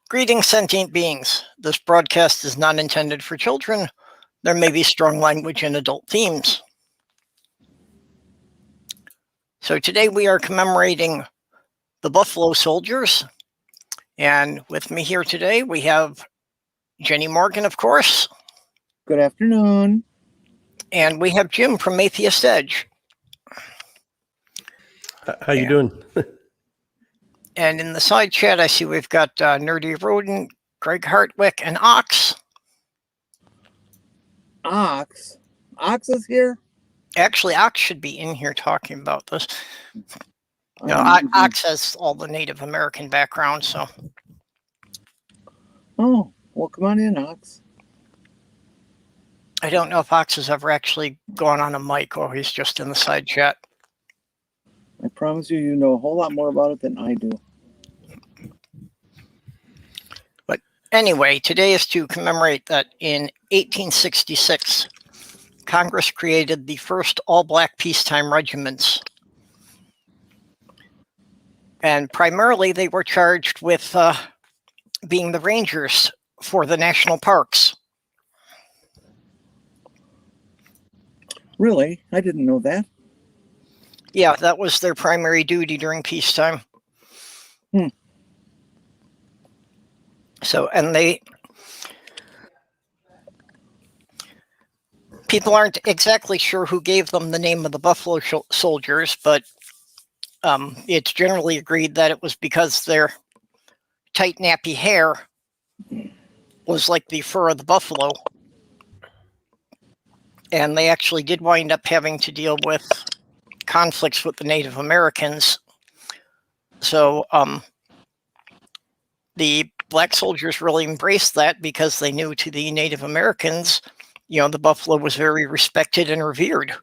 Greetings, sentient beings. This broadcast is not intended for children. There may be strong language and adult themes. So today we are commemorating the Buffalo Soldiers. And with me here today, we have Jenny Morgan, of course. Good afternoon. And we have Jim from Atheist Edge. How you doing? And in the side chat, I see we've got Nerdy Rodent, Greg Hartwick, and Ox. Ox is here? Actually, Ox should be in here talking about this. No, Ox has all the Native American background, so. Oh, well, come on in, Ox. I don't know if Ox has ever actually gone on a mic or he's just in the side chat. I promise you know a whole lot more about it than I do. But anyway, today is to commemorate that in 1866, Congress created the first all-black peacetime regiments. And primarily they were charged with being the rangers for the national parks. Really? I didn't know that. Yeah, that was their primary duty during peacetime. So, and people aren't exactly sure who gave them the name of the Buffalo Soldiers, but it's generally agreed that it was because their tight, nappy hair was like the fur of the buffalo. And they actually did wind up having to deal with conflicts with the Native Americans. So the black soldiers really embraced that because they knew to the Native Americans, you know, the buffalo was very respected and revered.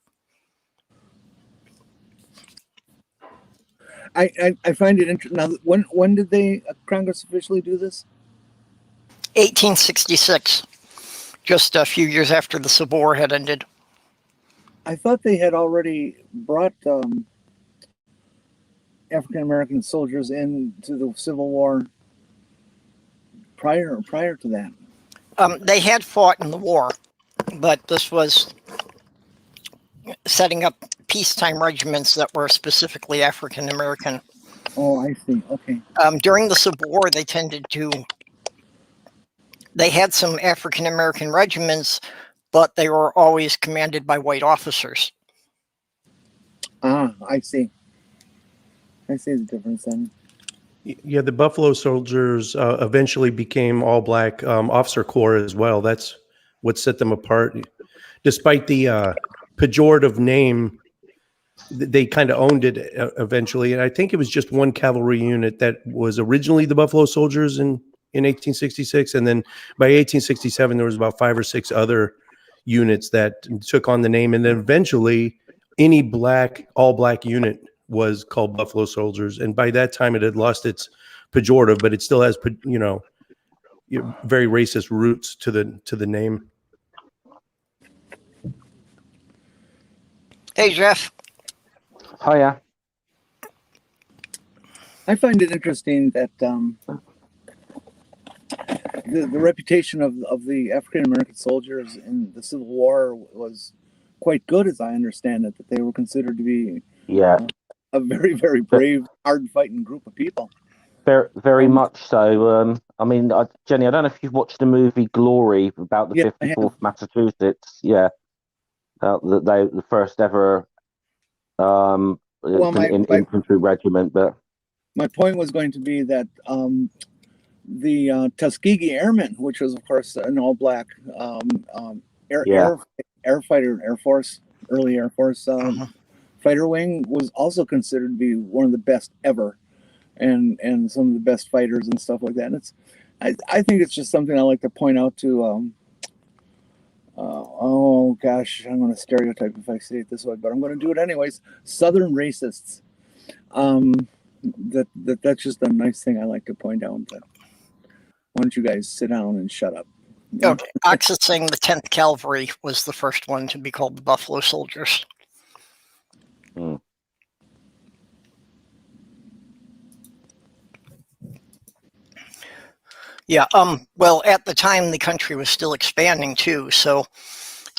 I find it interesting. Now, when did they Congress officially do this? 1866, just a few years after the Civil War had ended. I thought they had already brought African American soldiers into the Civil War prior to that. They had fought in the war, but this was setting up peacetime regiments that were specifically African American. Oh, I see. Okay. During the Civil War, they had some African American regiments, but they were always commanded by white officers. Ah, I see. I see the difference then. Yeah, the Buffalo Soldiers eventually became all black officer corps as well. That's what set them apart. Despite the pejorative name, they kind of owned it eventually. And I think it was just one cavalry unit that was originally the Buffalo Soldiers in 1866. And then by 1867, there was about 5 or 6 other units that took on the name. And then eventually any all black unit was called Buffalo Soldiers. And by that time it had lost its pejorative, but it still has, very racist roots to the name. Hey, Jeff. Hiya. I find it interesting that the reputation of the African American soldiers in the Civil War was quite good, as I understand it. That they were considered to be a very, very brave, hard-fighting group of people. Very much so. I mean, Jenny, I don't know if you've watched the movie Glory about the 54th Massachusetts. Yeah, the first ever infantry regiment. But my point was going to be that the Tuskegee Airmen, which was, of course, an all-black Air Force fighter wing, was also considered to be one of the best ever, and some of the best fighters and stuff like that. And I think it's just something I like to point out to. Oh gosh, I'm going to stereotype if I say it this way, but I'm going to do it anyways. Southern racists. That's just a nice thing I like to point out. That why don't you guys sit down and shut up? Okay, Ox is saying the 10th Cavalry was the first one to be called the Buffalo Soldiers. Yeah. Well, at the time, the country was still expanding too, so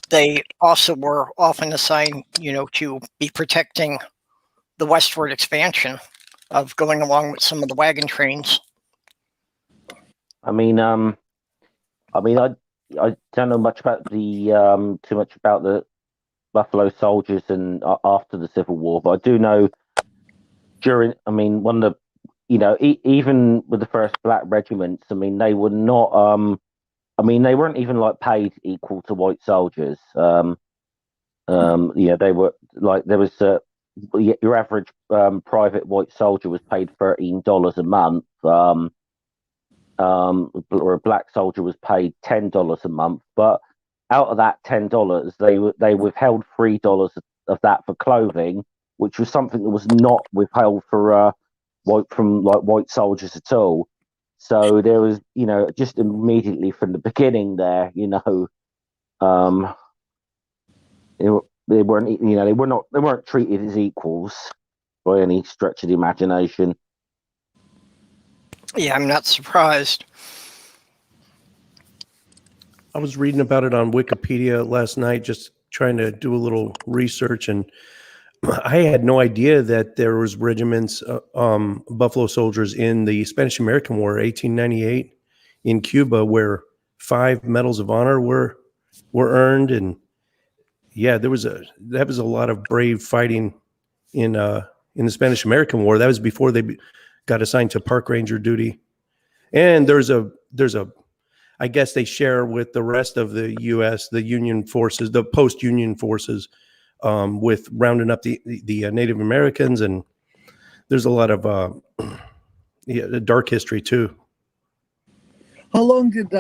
they also were often assigned, to be protecting the westward expansion of going along with some of the wagon trains. I mean, I don't know much about the too much about the Buffalo Soldiers and after the Civil War, but I do know during. I mean, one of the, even with the first black regiments, I mean, they were not. I mean, they weren't even like paid equal to white soldiers. They were like there was your average private white soldier was paid $13 a month. Or a black soldier was paid $10 a month, but out of that $10, they withheld $3 of that for clothing, which was something that was not withheld for white soldiers at all. So there was, just immediately from the beginning there, they weren't, they weren't treated as equals by any stretch of the imagination. Yeah, I'm not surprised. I was reading about it on Wikipedia last night, just trying to do a little research, and I had no idea that there was regiments, Buffalo Soldiers in the Spanish-American War, 1898, in Cuba, where 5 medals of honor were earned, and yeah, that was a lot of brave fighting in the Spanish-American War. That was before they got assigned to park ranger duty, and there's a I guess they share with the rest of the U.S., the Union forces, the post-Union forces, with rounding up the Native Americans, and there's a lot of the dark history too. How long did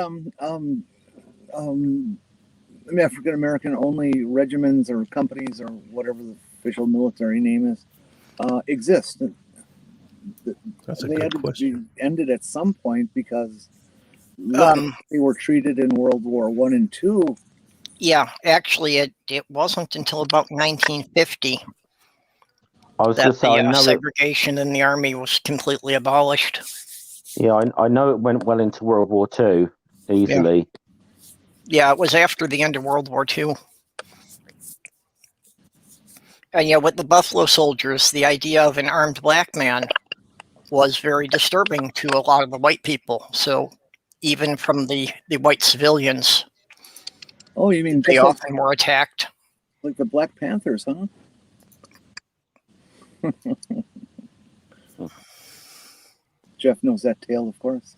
African American only regiments or companies or whatever the official military name is exist? That's a they good had to question. be ended at some point because they were treated in World War I and II. Yeah, actually, it wasn't until about 1950 I was that going to say, I the know segregation in the Army was completely abolished. I know it went well into World War II easily. Yeah, it was after the end of World War II. And with the Buffalo Soldiers, the idea of an armed black man was very disturbing to a lot of the white people. So even from the white civilians, oh, you mean they often were attacked. Like the Black Panthers, huh? Jeff knows that tale, of course.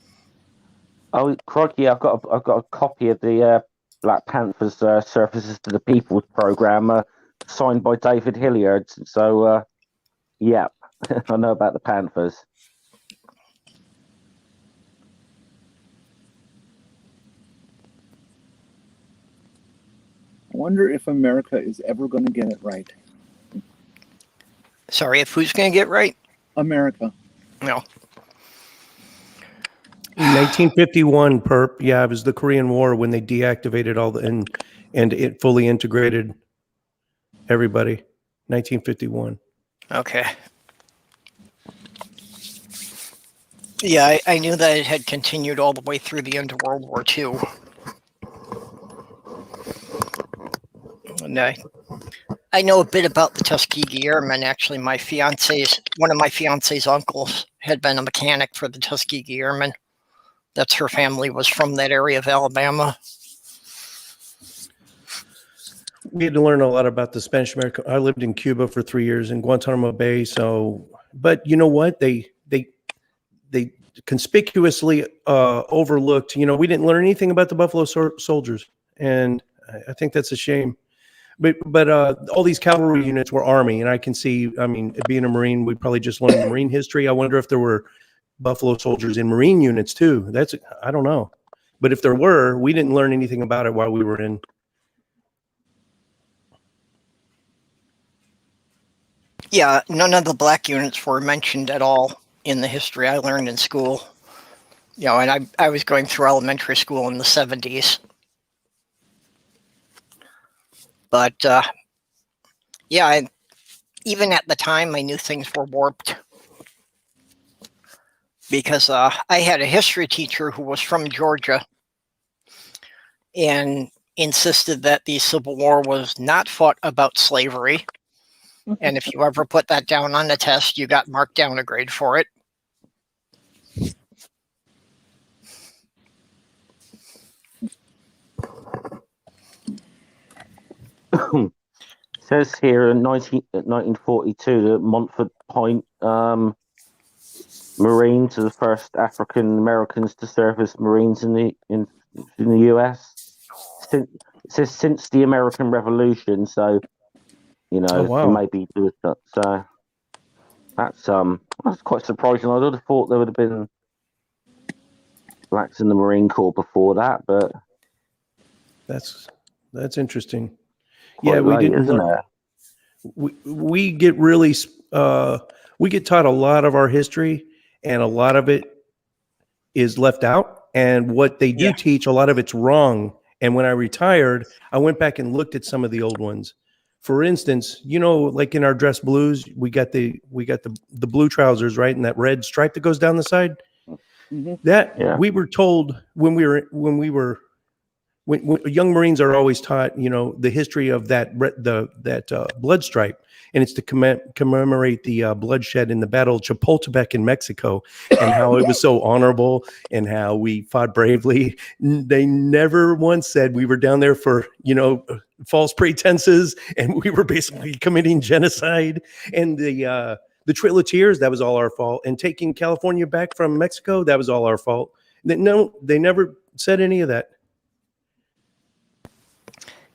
Oh, crikey! I've got a copy of the Black Panthers Services to the People's program, signed by David Hilliard. So, yeah, I know about the Panthers. I wonder if America is ever going to get it right. Sorry, if who's going to get right? America. No. In 1951, Perp, yeah, it was the Korean War when they deactivated all and it fully integrated everybody. 1951. Okay. Yeah, I knew that it had continued all the way through the end of World War II. And I know a bit about the Tuskegee Airmen. Actually, one of my fiance's uncles had been a mechanic for the Tuskegee Airmen. That's her family was from that area of Alabama. We had to learn a lot about the Spanish American. I lived in Cuba for 3 years in Guantanamo Bay. So, but you know what? They conspicuously overlooked. We didn't learn anything about the Buffalo Soldiers, and I think that's a shame. But all these cavalry units were Army, and I can see. I mean, being a Marine, we probably just learned Marine history. I wonder if there were Buffalo Soldiers in Marine units too. I don't know, but if there were, we didn't learn anything about it while we were in. Yeah, none of the black units were mentioned at all in the history I learned in school. And I was going through elementary school in the 70s. But, even at the time, I knew things were warped. because I had a history teacher who was from Georgia and insisted that the Civil War was not fought about slavery. And if you ever put that down on the test, you got marked down a grade for it. Says here in 1942 that Montford Point Marines are the first African Americans to serve as Marines in the US. It says since the American Revolution, so you know, Oh, wow. so maybe do that. So that's quite surprising. I would have thought there would have been blacks in the Marine Corps before that, but That's interesting. quite Yeah, we late, didn't isn't learn. it? We get really we get taught a lot of our history, and a lot of it is left out. And what they do Yeah. teach, a lot of it's wrong. And when I retired, I went back and looked at some of the old ones. For instance, you know, like in our dress blues, we got the blue trousers, right, and that red stripe that goes down the side. Mhm. That Yeah. we were told when young Marines are always taught, you know, the history of that blood stripe, and it's to commemorate the bloodshed in the Battle of Chapultepec in Mexico, and how it was so honorable and how we fought bravely. They never once said we were down there for, you know, false pretenses and we were basically committing genocide. And the Trail of Tears, that was all our fault. And taking California back from Mexico, that was all our fault. No, they never said any of that.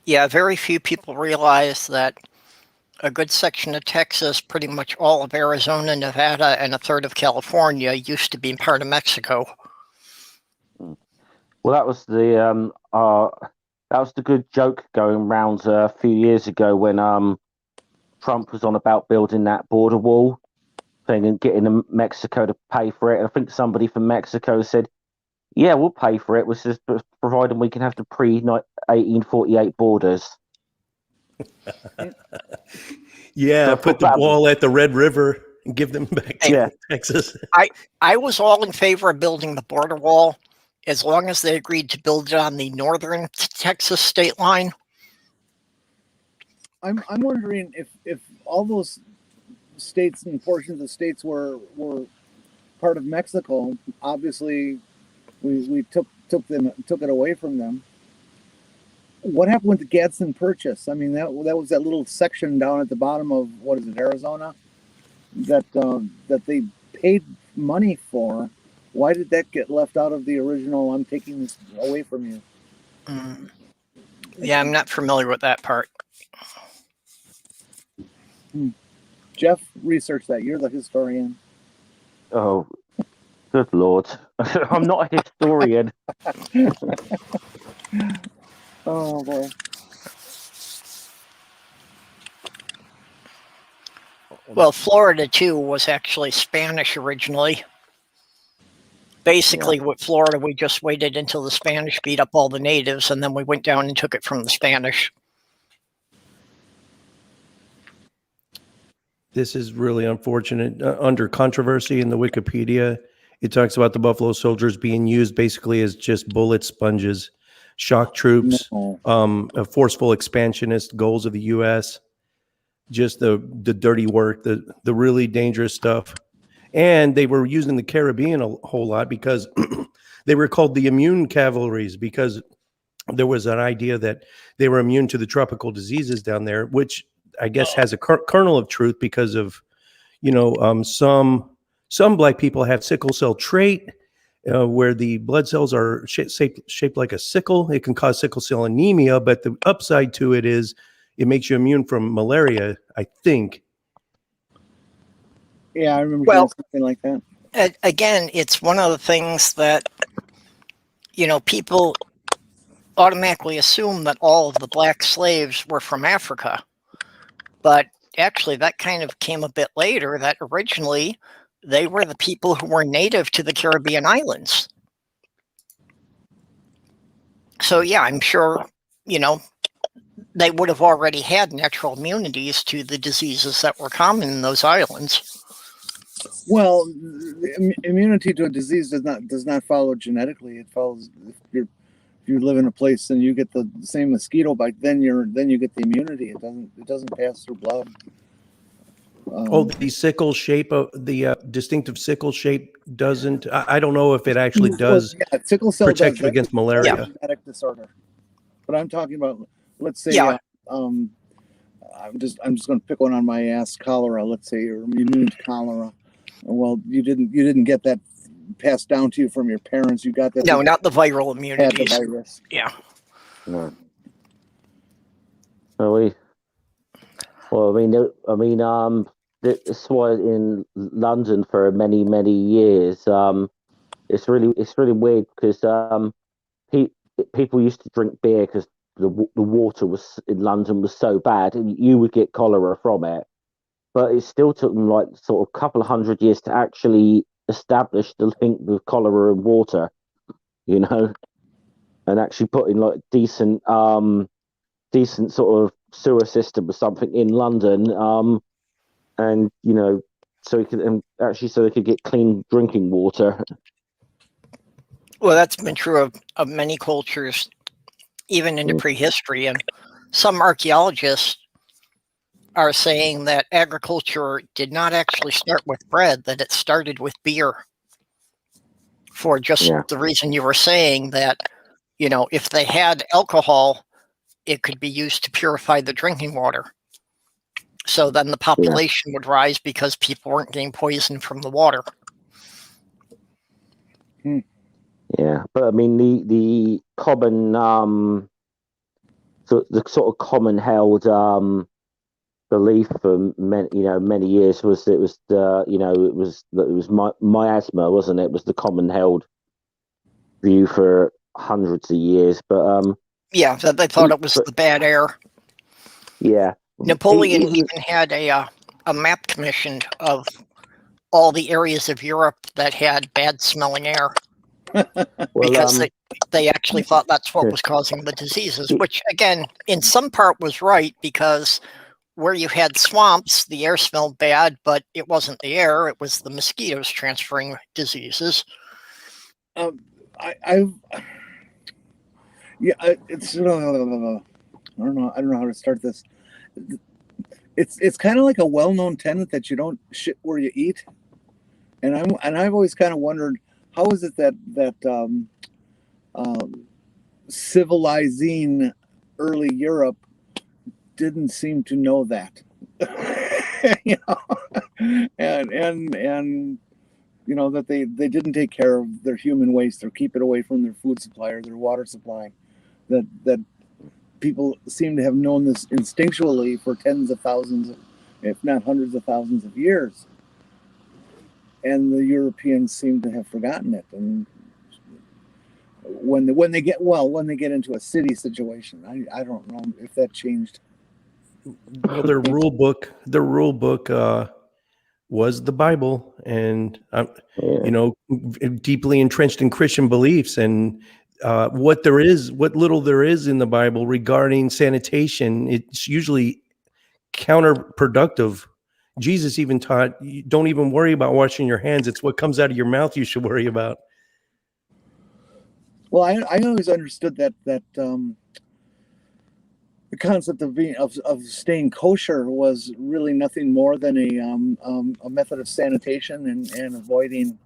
Yeah, very few people realize that a good section of Texas, pretty much all of Arizona, Nevada, and a third of California used to be part of Mexico. Well, that was the good joke going round a few years ago when Trump was on about building that border wall thing and getting Mexico to pay for it. And I think somebody from Mexico said, "Yeah, we'll pay for it, just providing we can have the pre-1848 borders." Yeah, So put the wall at the Red River and give them back to Texas. I was all in favor of building the border wall as long as they agreed to build it on the northern Texas state line. I'm wondering if all those states and portions of states were part of Mexico. Obviously, we took it away from them. What happened with the Gadsden Purchase? I mean, that was that little section down at the bottom of, what is it, Arizona, that they paid money for. Why did that get left out of the original? I'm taking this away from you. Yeah, I'm not familiar with that part. Jeff, research that. You're the historian. Oh, good Lord. I'm not a historian. Oh, boy. Well, Florida, too, was actually Spanish originally. Basically, with Florida, we just waited until the Spanish beat up all the natives, and then we went down and took it from the Spanish. This is really unfortunate. Under controversy in the Wikipedia, it talks about the Buffalo Soldiers being used basically as just bullet sponges, shock troops, forceful expansionist goals of the U.S., just the dirty work, the really dangerous stuff. And they were used in the Caribbean a whole lot because they were called the immune cavalries, because there was an idea that they were immune to the tropical diseases down there, which I guess has a kernel of truth because of, you know, some black people have sickle cell trait where the blood cells are shaped like a sickle. It can cause sickle cell anemia, but the upside to it is it makes you immune from malaria, I think. Yeah, I remember doing something like that. Again, it's one of the things that, you know, people automatically assume that all of the black slaves were from Africa. But actually, that kind of came a bit later, that originally they were the people who were native to the Caribbean islands. So, yeah, I'm sure, you know, they would have already had natural immunities to the diseases that were common in those islands. Well, immunity to a disease does not follow genetically. It follows if you live in a place and you get the same mosquito bite, then you get the immunity. It doesn't pass through blood. The sickle shape of the distinctive sickle shape doesn't. I don't know if it actually does sickle cell protect does. you against malaria. That's a genetic disorder. But I'm talking about, let's say, I'm just going to pick one on my ass. Cholera. Let's say you're immune to cholera. Well, you didn't get that passed down to you from your parents. You got that. No, not the viral immunity. Had the virus. Yeah. No. That's why in London for many years, it's really weird because people used to drink beer because the water was in London was so bad, and you would get cholera from it. But it still took them like sort of a couple of 100 years to actually establish the link with cholera and water, and actually put in like decent sort of sewer system or something in London, and so they could get clean drinking water. Well, that's been true of many cultures, even into prehistory, and some archaeologists are saying that agriculture did not actually start with bread, that it started with beer, for just the reason you were saying that, if they had alcohol, it could be used to purify the drinking water. So then the population would rise because people weren't getting poisoned from the water. Yeah, but I mean the common the sort of common held belief for many years was it was miasma, wasn't it? It was the common held view for hundreds of years, but so they thought it was the bad air. Yeah, Napoleon even had a map commissioned of all the areas of Europe that had bad smelling air. Because they actually thought that's what was causing the diseases, which again, in some part was right, because where you had swamps, the air smelled bad, but it wasn't the air, it was the mosquitoes transferring diseases. It's I don't know how to start this. It's kind of like a well-known tenet that you don't shit where you eat, and I've always kind of wondered, how is it that civilizing early Europe didn't seem to know that, and that they didn't take care of their human waste or keep it away from their food supply or their water supply, that people seem to have known this instinctually for tens of thousands, if not hundreds of thousands of years. And the Europeans seem to have forgotten it. And when they get into a city situation, I don't know if that changed. Well, their rule book was the Bible, and deeply entrenched in Christian beliefs, and what little there is in the Bible regarding sanitation, it's usually counterproductive. Jesus even taught, don't even worry about washing your hands. It's what comes out of your mouth you should worry about. Well, I always understood that the concept of staying kosher was really nothing more than a method of sanitation and avoiding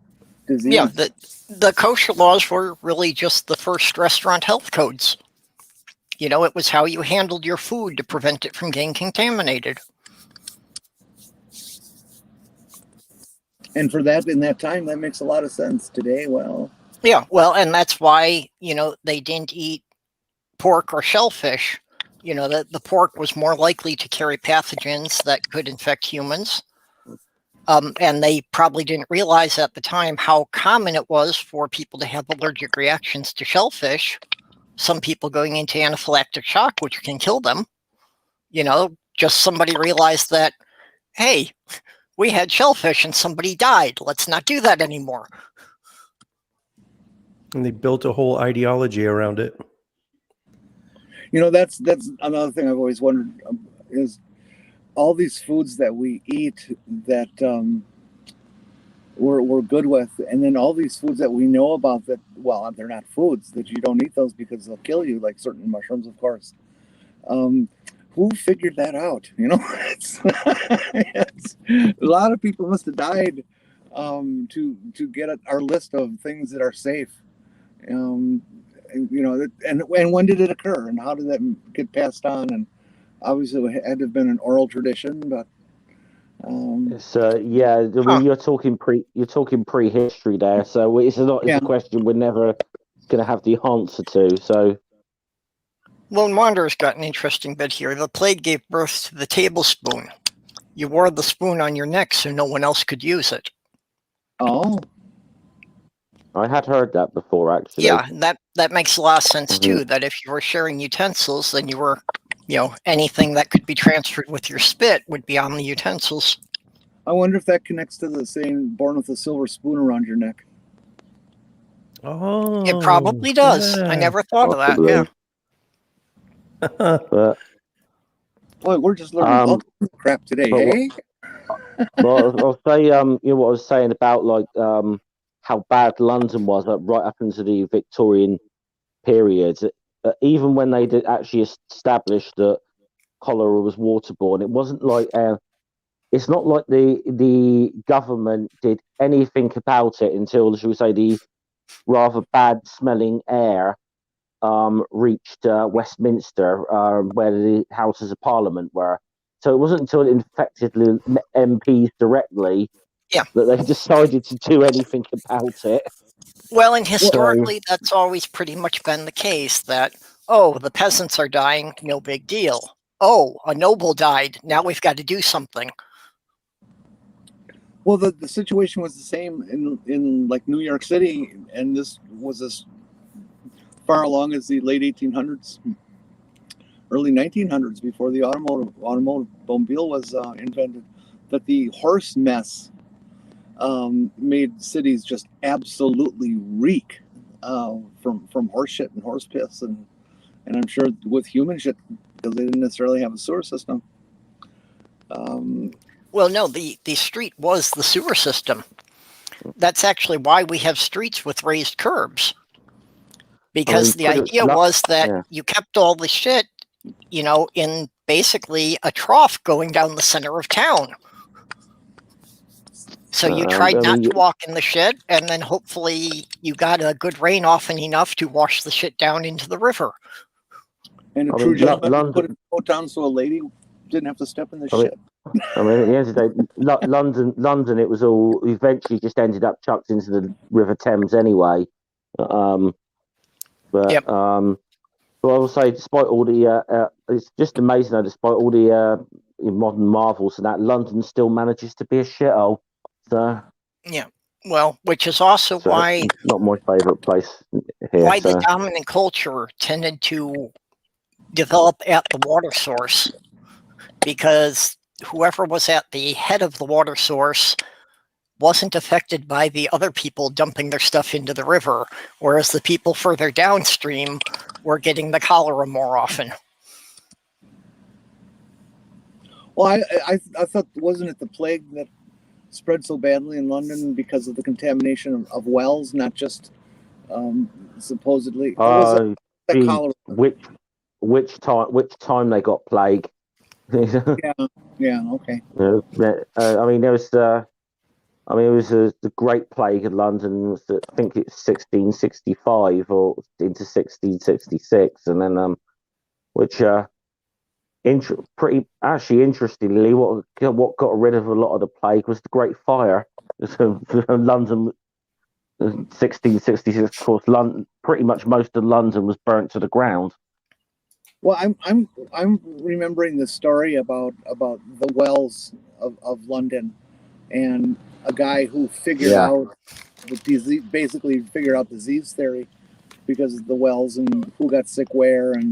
disease. Yeah, the kosher laws were really just the first restaurant health codes. It was how you handled your food to prevent it from getting contaminated. And for that, in that time, that makes a lot of sense. Today, and that's why, they didn't eat pork or shellfish. The pork was more likely to carry pathogens that could infect humans. And they probably didn't realize at the time how common it was for people to have allergic reactions to shellfish. Some people going into anaphylactic shock, which can kill them. Just somebody realized that, hey, we had shellfish and somebody died. Let's not do that anymore. And they built a whole ideology around it. That's another thing I've always wondered, is all these foods that we eat that we're good with, and then all these foods that we know about that, well, they're not foods, that you don't eat those because they'll kill you, like certain mushrooms, of course. Who figured that out? You know, a lot of people must have died to get our list of things that are safe. And, you know, and when did it occur, and how did that get passed on? And obviously, it had to have been an oral tradition, but. So yeah, I mean, you're talking prehistory there, so it's a question we're never going to have the answer to. So, Lone Wanderer's got an interesting bit here. The plague gave birth to the tablespoon. You wore the spoon on your neck so no one else could use it. Oh, I had heard that before, actually. Yeah, that makes a lot of sense too. That if you were sharing utensils, then you were, you know, anything that could be transferred with your spit would be on the utensils. I wonder if that connects to the saying "born with a silver spoon around your neck." Oh, It probably does. yeah. I never thought Possibly. of that. Yeah. But, Boy, we're just learning all kinds of crap today, hey? Well, I'll say, you know what I was saying about like how bad London was, like, right up into the Victorian period. Even when they did actually establish that cholera was waterborne, it wasn't like it's not like the government did anything about it until, shall we say, the rather bad smelling air reached Westminster, where the Houses of Parliament were. So it wasn't until it infected the MPs directly that they decided to do anything about it. Well, and historically, that's always pretty much been the case that, oh, the peasants are dying, no big deal. Oh, a noble died, now we've got to do something. Well, the situation was the same in like New York City, and this was as far along as the late 1800s, early 1900s, before the automobile was invented, that the horse mess made cities just absolutely reek from horse shit and horse piss, and I'm sure with human shit, because they didn't necessarily have a sewer system. Well, no, the street was the sewer system. That's actually why we have streets with raised curbs. Because the idea was that you kept all the shit, you know, in basically a trough going down the center of town. So you tried not to walk in the shit, and then hopefully you got a good rain often enough to wash the shit down into the river. And a true gentleman put it down so a lady didn't have to step in the shit. I mean, at the end of the day, London, it was all eventually just ended up chucked into the River Thames anyway. But I will say, despite all the, it's just amazing though, despite all the modern marvels and that, London still manages to be a shithole. So yeah, well, which is also why not my favourite place here. Why the dominant culture tended to develop at the water source, because whoever was at the head of the water source wasn't affected by the other people dumping their stuff into the river, whereas the people further downstream were getting the cholera more often. Well, I thought, wasn't it the plague that spread so badly in London because of the contamination of wells, not just supposedly? Cholera? Which time they got plague? yeah, okay. I mean, there was it was the Great Plague in London. I think it's 1665 or into 1666, and then which interestingly, what got rid of a lot of the plague was the Great Fire. So London, 1666, of course, London, pretty much most of London was burnt to the ground. Well, I'm remembering the story about the wells of London, and a guy who figured out the disease, basically figured out disease theory because of the wells and who got sick where, and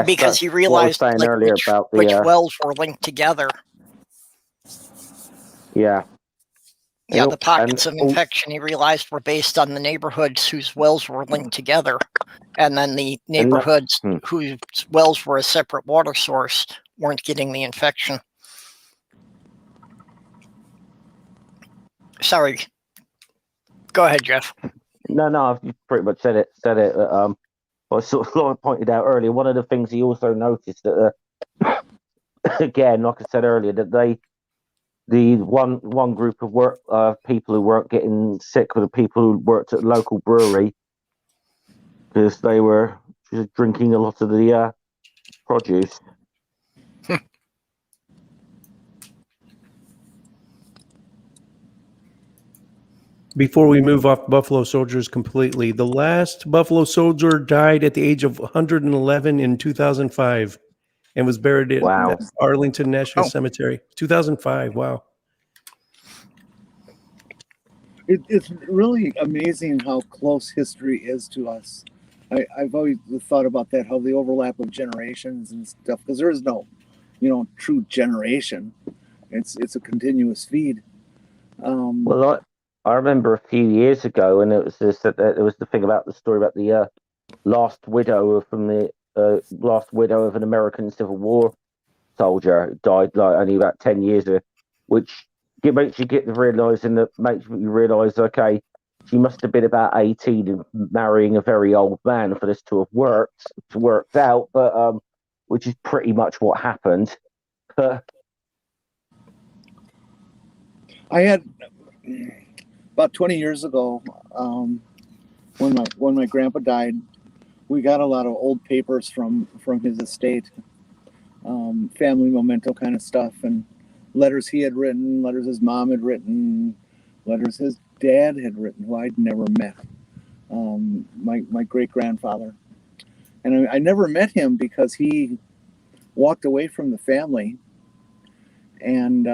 because he realized which wells were linked together. Yeah, the pockets of infection he realized were based on the neighborhoods whose wells were linked together, and then the neighborhoods whose wells were a separate water source weren't getting the infection. Sorry. Go ahead, Jeff. No, you pretty much said it. I sort of like pointed out earlier. One of the things he also noticed that, again, like I said earlier, that the one group of people who weren't getting sick were the people who worked at the local brewery, because they were just drinking a lot of the produce. Before we move off Buffalo Soldiers completely, the last Buffalo Soldier died at the age of 111 in 2005 and was buried at Wow. Arlington National Oh. Cemetery. 2005. Wow. It's really amazing how close history is to us. I've always thought about that, how the overlap of generations and stuff, because there is no, true generation. It's a continuous feed. Well, I remember a few years ago, and it was the thing about the story about the last widow of an American Civil War soldier who died like only about 10 years ago, which makes you realise, okay, she must have been about 18 and marrying a very old man for this to have worked out, but which is pretty much what happened. I had about 20 years ago, when my grandpa died, we got a lot of old papers from his estate, family memento kind of stuff, and letters he had written, letters his mom had written, letters his dad had written, who I'd never met, my great-grandfather. And I never met him because he walked away from the family. And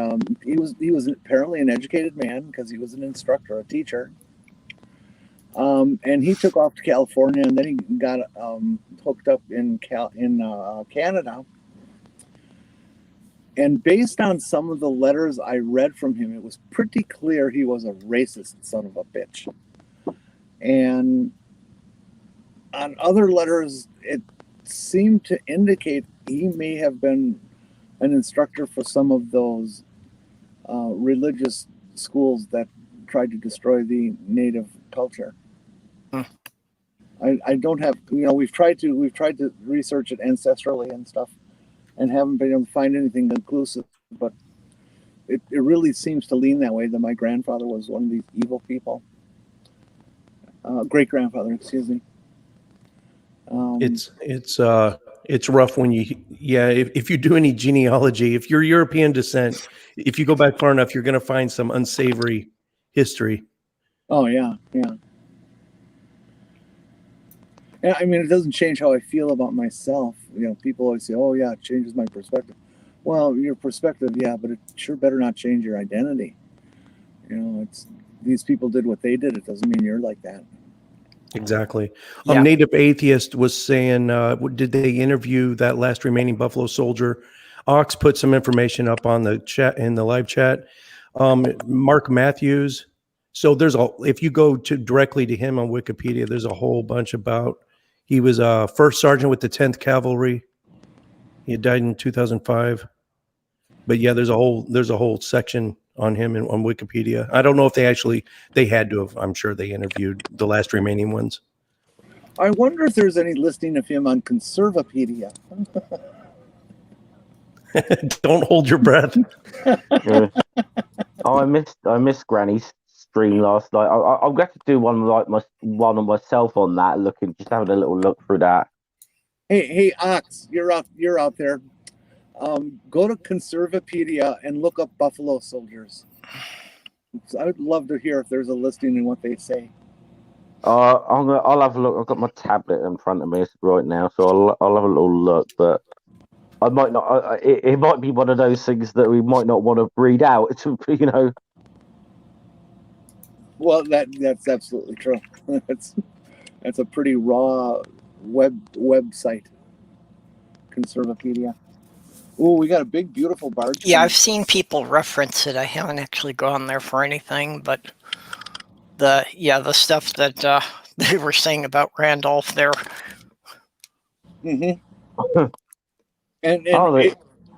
he was apparently an educated man, because he was an instructor, a teacher. And he took off to California, and then he got hooked up in Canada. And based on some of the letters I read from him, it was pretty clear he was a racist son of a bitch. And on other letters, it seemed to indicate he may have been an instructor for some of those religious schools that tried to destroy the native culture. I don't have, we've tried to research it ancestrally and stuff, and haven't been able to find anything conclusive, but it really seems to lean that way, that my grandfather was one of these evil people. Great-grandfather, excuse me. It's rough when if you do any genealogy, if you're European descent, if you go back far enough, you're going to find some unsavory history. Oh yeah. And I mean, it doesn't change how I feel about myself. People always say, "Oh yeah, it changes my perspective." Well, your perspective, yeah, but it sure better not change your identity. It's these people did what they did. It doesn't mean you're like that. Exactly. Yeah. Native Atheist was saying, did they interview that last remaining Buffalo Soldier? Ox put some information up on the chat, in the live chat. Mark Matthews. So if you go directly to him on Wikipedia, there's a whole bunch about. He was a first sergeant with the 10th Cavalry. He had died in 2005. But yeah, there's a whole section on him on Wikipedia. I don't know if they had to have. I'm sure they interviewed the last remaining ones. I wonder if there's any listing of him on Conservapedia. Don't hold your breath. Yeah. Oh, I missed Granny's stream last night. I'll get to do one on myself on that, just having a little look through that. Hey, Ox, you're out there. Go to Conservapedia and look up Buffalo Soldiers. I would love to hear if there's a listing and what they say. I'll have a look. I've got my tablet in front of me right now, so I'll have a little look. But I might not. It might be one of those things that we might not want to read out. Well, that's absolutely true. That's a pretty raw website. Conservapedia. Oh, we got a big, beautiful barge. Yeah, I've seen people reference it. I haven't actually gone there for anything, but the stuff that they were saying about Randolph there. Mm-hmm. and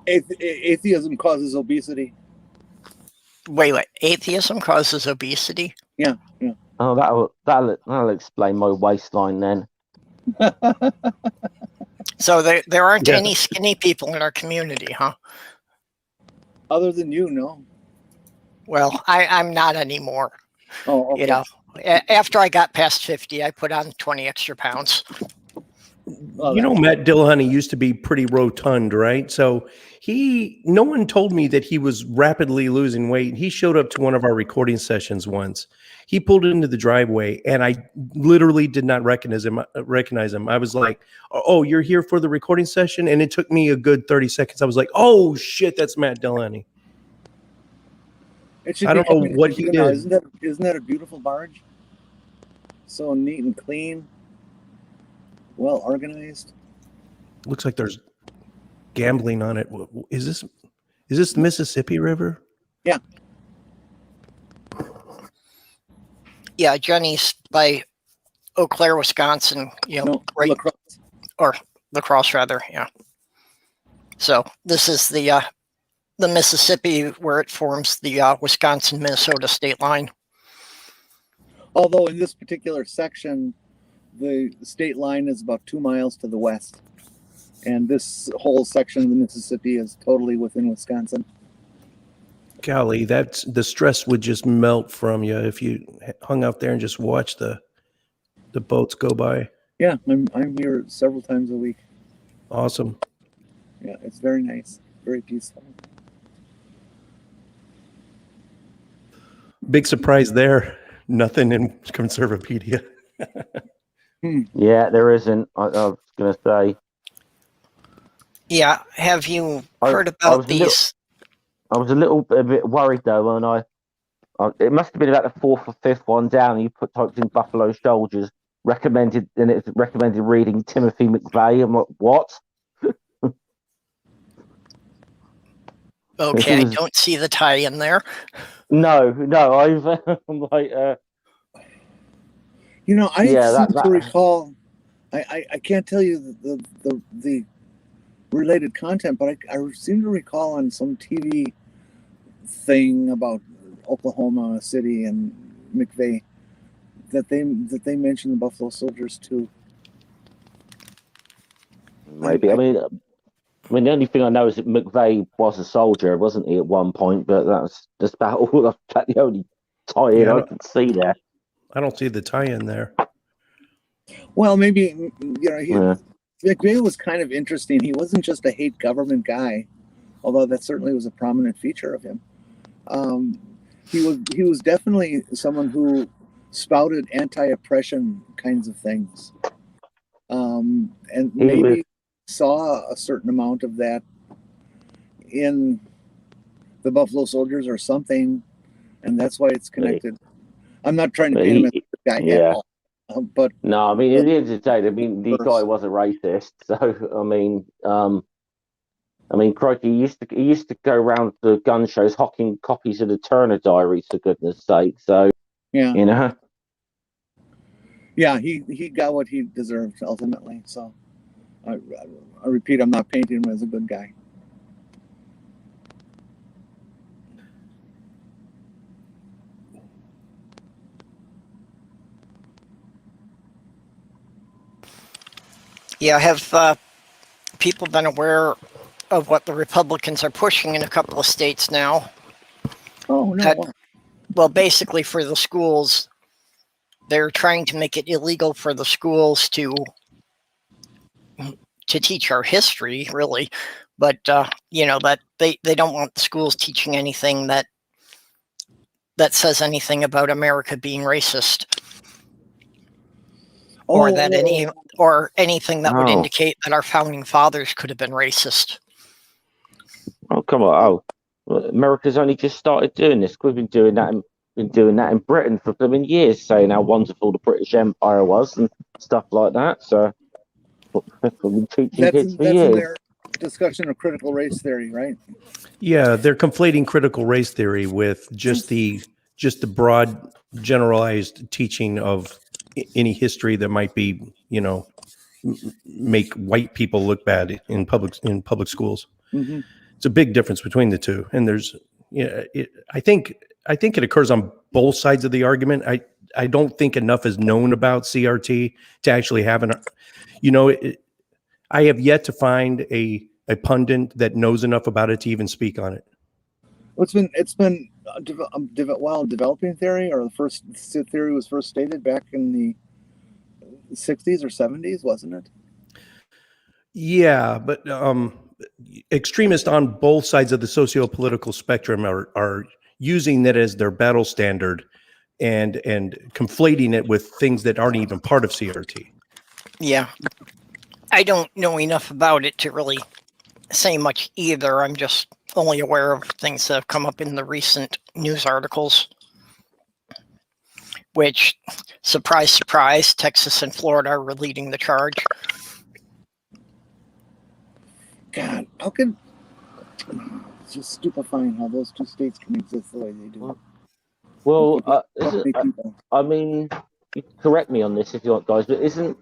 atheism causes obesity. Wait. Atheism causes obesity? Yeah. Oh, that'll explain my waistline then. So there aren't Yeah. any skinny people in our community, huh? Other than you, no. Well, I'm not anymore. Oh, okay. You know, after I got past 50, I put on 20 extra pounds. Well, You know, Matt Dillahunty used to be pretty rotund, right? So no one told me that he was rapidly losing weight. He showed up to one of our recording sessions once. He pulled into the driveway and I literally did not recognize him. I was like, "Oh, you're here for the recording session?" And it took me a good 30 seconds. I was like, "Oh shit, that's Matt Dillahunty." it should I don't know what he did. Isn't that a beautiful barge? So neat and clean, well organized. Looks like there's gambling on it. Is this the Mississippi River? Yeah. Yeah, Jenny's by Eau Claire, Wisconsin. No, right, LaCrosse. or La Crosse, rather. Yeah. So this is the Mississippi where it forms the Wisconsin-Minnesota state line. Although in this particular section, the state line is about 2 miles to the west, and this whole section of the Mississippi is totally within Wisconsin. Golly, that's the stress would just melt from you if you hung out there and just watched the boats go by. Yeah, I'm here several times a week. Awesome. Yeah, it's very nice, very peaceful. Big surprise there. Nothing in Conservapedia. Yeah, there isn't. I was going to say. Yeah. Have you heard about these? I was a bit worried though when it must have been about the 4th or 5th one down. You typed in Buffalo Soldiers recommended, and it's recommended reading Timothy McVeigh. I'm like, what? Okay, I don't see the tie in there. No, I'm like, You know, I Yeah, seem to recall. I can't tell you the related content, but I seem to recall on some TV thing about Oklahoma City and McVeigh that they mentioned the Buffalo Soldiers too. maybe. I mean, the only thing I know is that McVeigh was a soldier, wasn't he, at one point? But that's just about all. That's the only tie-in I can see there. I don't see the tie-in there. Well, maybe McVeigh was kind of interesting. He wasn't just a hate government guy, although that certainly was a prominent feature of him. He was definitely someone who spouted anti-oppression kinds of things, and maybe saw a certain amount of that in the Buffalo Soldiers or something, and that's why it's connected. I'm not trying to paint him as a guy at all. But no, I mean, at the end of the day, the guy was a racist. So I mean, crikey, he used to go around the gun shows hawking copies of the Turner Diaries, for goodness' sake. So yeah, you know, yeah, he got what he deserved ultimately. So I repeat, I'm not painting him as a good guy. Yeah, have people been aware of what the Republicans are pushing in a couple of states now? Oh, no. Well, basically for the schools, they're trying to make it illegal for the schools to teach our history, really. But, that they don't want the schools teaching anything that says anything about America being racist. Or anything that would indicate that our founding fathers could have been racist. Oh, come on! America's only just started doing this. We've been doing that in Britain for years, saying how wonderful the British Empire was and stuff like that. So we've been teaching kids for years. In their discussion of critical race theory, right? Yeah, they're conflating critical race theory with just the broad generalized teaching of any history that might be, make white people look bad in public schools. Mm-hmm. It's a big difference between the two, and there's I think it occurs on both sides of the argument. I don't think enough is known about CRT to actually have I have yet to find a pundit that knows enough about it to even speak on it. Well, it's been developing theory, or the first theory was first stated back in the 60s or 70s, wasn't it? Yeah, but extremists on both sides of the socio-political spectrum are using that as their battle standard and conflating it with things that aren't even part of CRT. Yeah. I don't know enough about it to really say much either. I'm just only aware of things that have come up in the recent news articles, which, surprise, surprise, Texas and Florida are leading the charge. God, how can... It's just stupefying how those two states can exist the way they do. Well, I mean, you can correct me on this if you want, guys, but isn't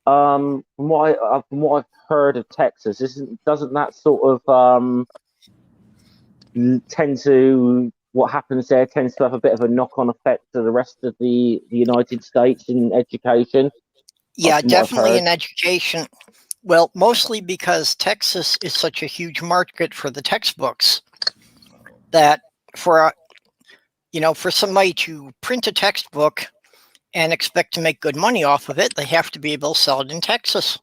from what I've heard of Texas, doesn't that sort of tend to, what happens there tends to have a bit of a knock-on effect to the rest of the United States in education? Yeah, definitely in education. Well, mostly because Texas is such a huge market for the textbooks that for somebody to print a textbook and expect to make good money off of it, they have to be able to sell it in Texas.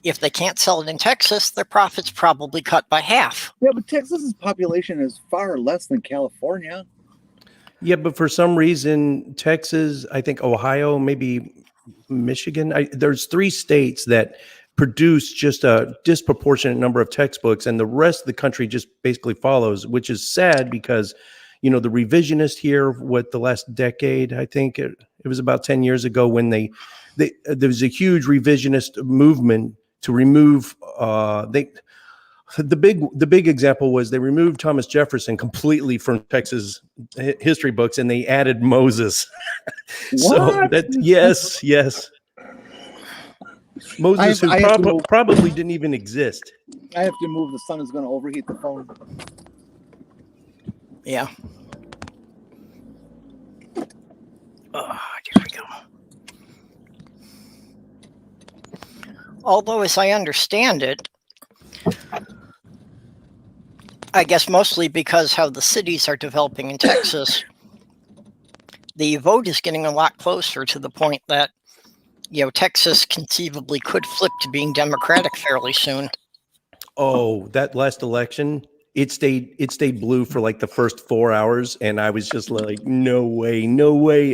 If they can't sell it in Texas, their profits probably cut by half. Yeah, but Texas's population is far less than California. Yeah, but for some reason, Texas, I think Ohio, maybe Michigan, there's 3 states that produce just a disproportionate number of textbooks, and the rest of the country just basically follows, which is sad because, the revisionist here, the last decade, I think it was about 10 years ago when there was a huge revisionist movement to remove, the big example was they removed Thomas Jefferson completely from Texas history books, and they added Moses. So yes. Moses, who probably didn't even exist. I have to move. The sun is going to overheat the phone. Yeah. Here we go. Although, as I understand it, I guess mostly because how the cities are developing in Texas, the vote is getting a lot closer to the point that, Texas conceivably could flip to being Democratic fairly soon. Oh, that last election, it stayed blue for like the first 4 hours, and I was just like, no way.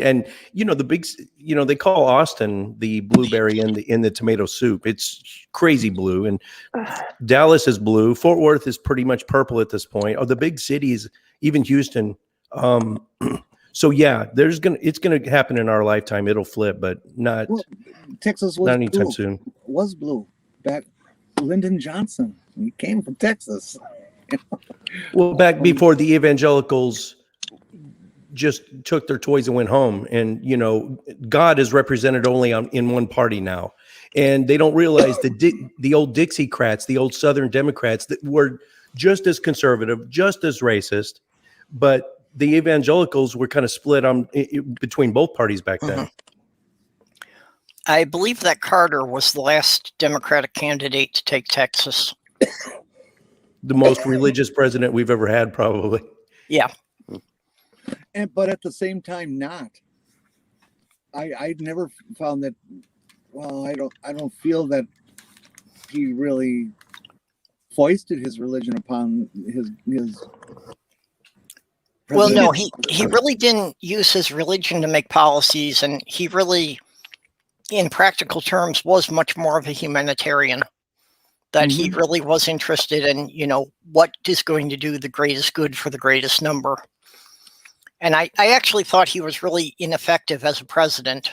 And they call Austin the blueberry in the tomato soup. It's crazy blue, and Dallas is blue. Fort Worth is pretty much purple at this point. Oh, the big cities, even Houston. So yeah, it's gonna happen in our lifetime. It'll flip, but not. Well, Texas was not anytime blue. soon. Was blue back. Lyndon Johnson, he came from Texas. Well, back before the evangelicals just took their toys and went home, and God is represented only in one party now, and they don't realize the old Dixiecrats, the old Southern Democrats, that were just as conservative, just as racist, but the evangelicals were kind of split between both parties back then. Mm-hmm. I believe that Carter was the last Democratic candidate to take Texas. The most religious president we've ever had, probably. Yeah. But at the same time, not. I never found that. Well, I don't feel that he really foisted his religion upon his. Well, no, he really didn't use his religion to make policies, and he really, in practical terms, was much more of a humanitarian. That he really was interested in, what is going to do the greatest good for the greatest number. And I actually thought he was really ineffective as a president.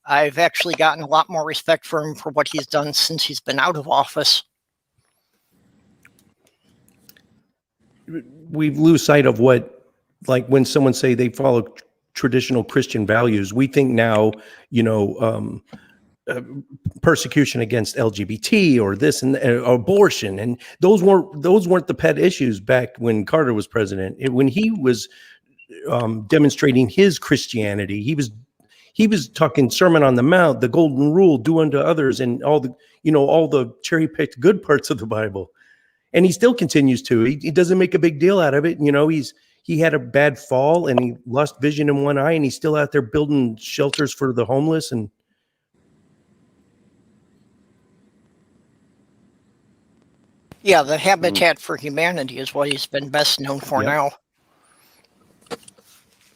I've actually gotten a lot more respect for him for what he's done since he's been out of office. We lose sight of like when someone say they follow traditional Christian values, we think now, persecution against LGBT or this and abortion, and those weren't the pet issues back when Carter was president. When he was demonstrating his Christianity, he was talking Sermon on the Mount, the Golden Rule, do unto others, and all the cherry picked good parts of the Bible. And he still continues to. He doesn't make a big deal out of it. He had a bad fall and he lost vision in one eye, and he's still out there building shelters for the homeless. And yeah, the Habitat for Humanity is what he's been best known for now.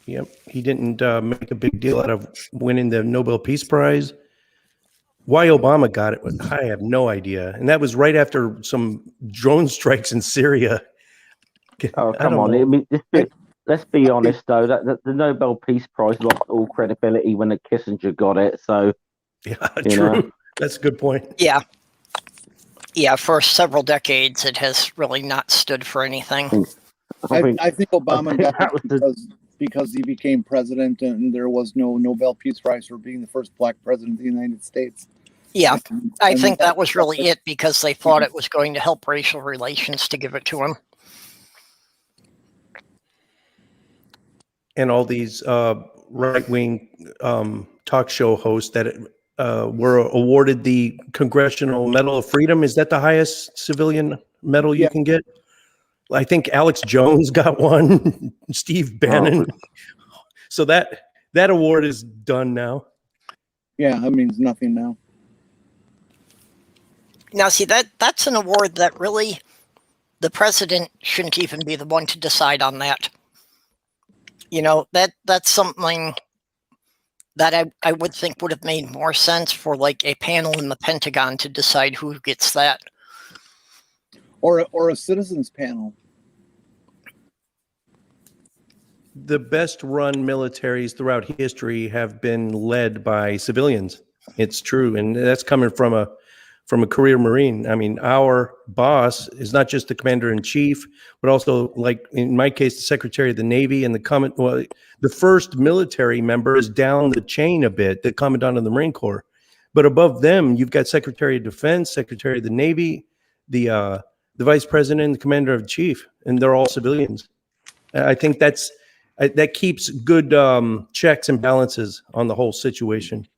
Yep, he didn't make a big deal out of winning the Nobel Peace Prize. Why Obama got it, I have no idea. And that was right after some drone strikes in Syria. Oh, come on. I mean, let's be honest, though, that the Nobel Peace Prize lost all credibility when Kissinger got it. So, yeah, true. That's a good point. Yeah. Yeah, for several decades, it has really not stood for anything. I think Obama got it because he became president and there was no Nobel Peace Prize for being the first black president of the United States. Yeah, I think that was really it, because they thought it was going to help racial relations to give it to him. And all these right-wing talk show hosts that were awarded the Congressional Medal of Freedom. Is that the highest civilian medal you can get? I think Alex Jones got one, Steve Bannon. Oh. So that award is done now. Yeah, that means nothing now. Now, see, that's an award that really the president shouldn't even be the one to decide on that. That's something that I would think would have made more sense for like a panel in the Pentagon to decide who gets that. Or a citizens panel. The best run militaries throughout history have been led by civilians. It's true. And that's coming from a career Marine. I mean, our boss is not just the commander in chief, but also, like in my case, the Secretary of the Navy and the first military member is down the chain a bit, the Commandant of the Marine Corps. But above them, you've got Secretary of Defense, Secretary of the Navy, the Vice President, the Commander in Chief, and they're all civilians. I think that keeps good checks and balances on the whole situation.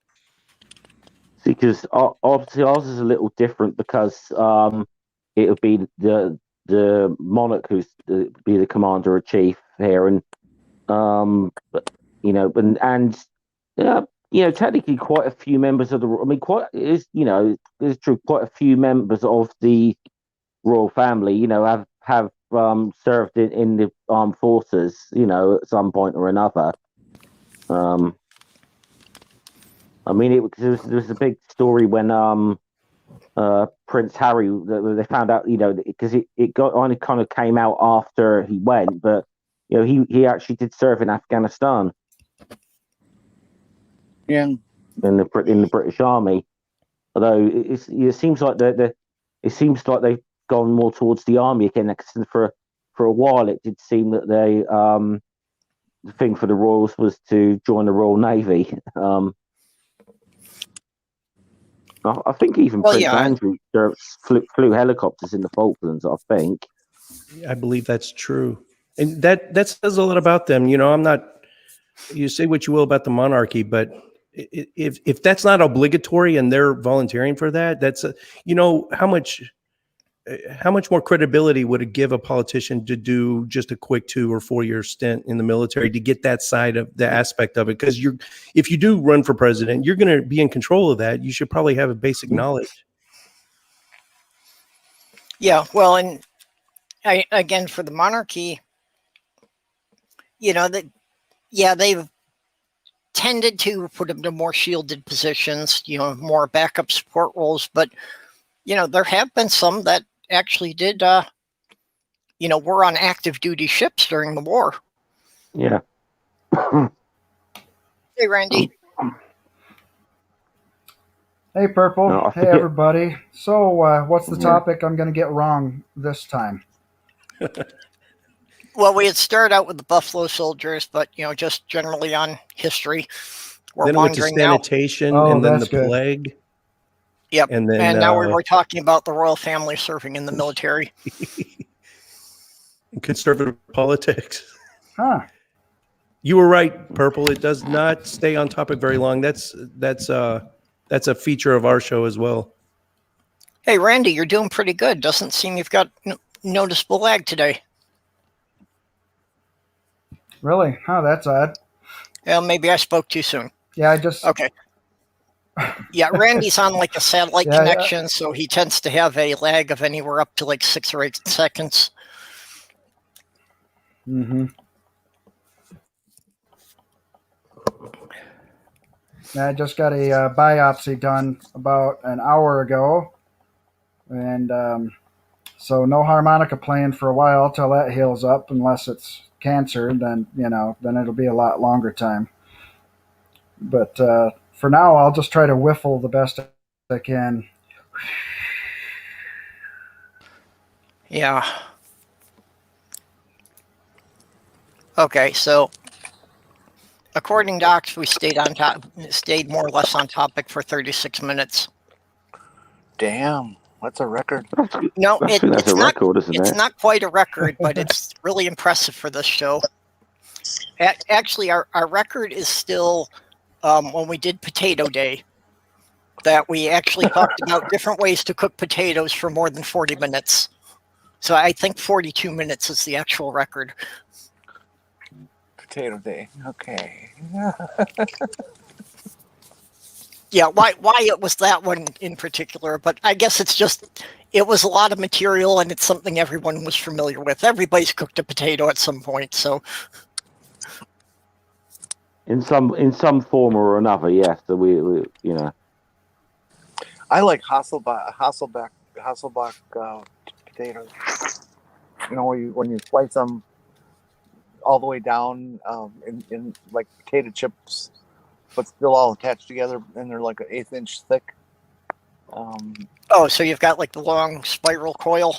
Because obviously ours is a little different, because it would be the monarch who's be the commander in chief here, and technically quite a few members of it's true, quite a few members of the royal family have served in the armed forces at some point or another. I mean, there was a big story when Prince Harry, they found out, because it only kind of came out after he went, but he actually did serve in Afghanistan. Yeah, in the British Army. Although it seems like they've gone more towards the army again. For a while, it did seem that the thing for the Royals was to join the Royal Navy. I think even Prince Andrew flew helicopters in the Falklands, I think. I believe that's true. And that says a lot about them. I'm not, you say what you will about the monarchy, but if that's not obligatory and they're volunteering for that, that's, how much more credibility would it give a politician to do just a quick 2 or 4 year stint in the military to get that side of the aspect of it? Because if you do run for president, you're going to be in control of that. You should probably have a basic knowledge. Yeah, well, and again, for the monarchy, they've tended to put them to more shielded positions, more backup support roles. But, there have been some that actually did, were on active duty ships during the war. Yeah. Hey, Randy. Hey, Purple. No, hey, everybody. So, what's the topic I'm going to get wrong this time? Well, we had started out with the Buffalo Soldiers, but, just generally on history. Then it went to sanitation and then the plague. Yep. And then and now we were talking about the royal family serving in the military. conservative politics. Huh. You were right, Purple. It does not stay on topic very long. That's a feature of our show as well. Hey, Randy, you're doing pretty good. Doesn't seem you've got noticeable lag today. Really? Huh, that's odd. Well, maybe I spoke too soon. Yeah, I just... Okay. Yeah, Randy's on like a satellite Yeah, connection, so he tends to have a lag of anywhere up to like 6 or 8 seconds. Mm-hmm. I just got a biopsy done about an hour ago, and so no harmonica playing for a while till that heals up, unless it's cancer. Then then it'll be a lot longer time. But for now, I'll just try to whiffle the best I can. Yeah. Okay, so according to Docs, we stayed more or less on topic for 36 minutes. Damn, that's a record. No, I think that's a record, isn't it? It's not quite a record, but it's really impressive for this show. Actually, our record is still when we did Potato Day, that we actually talked about different ways to cook potatoes for more than 40 minutes. So I think 42 minutes is the actual record. Potato Day. Okay. Yeah, why it was that one in particular, but I guess it was a lot of material and it's something everyone was familiar with. Everybody's cooked a potato at some point, so in some form or another, yes. So we I like Hasselback potatoes. When you slice them all the way down in like potato chips, but still all attached together, and they're like an 1/8 inch thick. so you've got like the long spiral coil?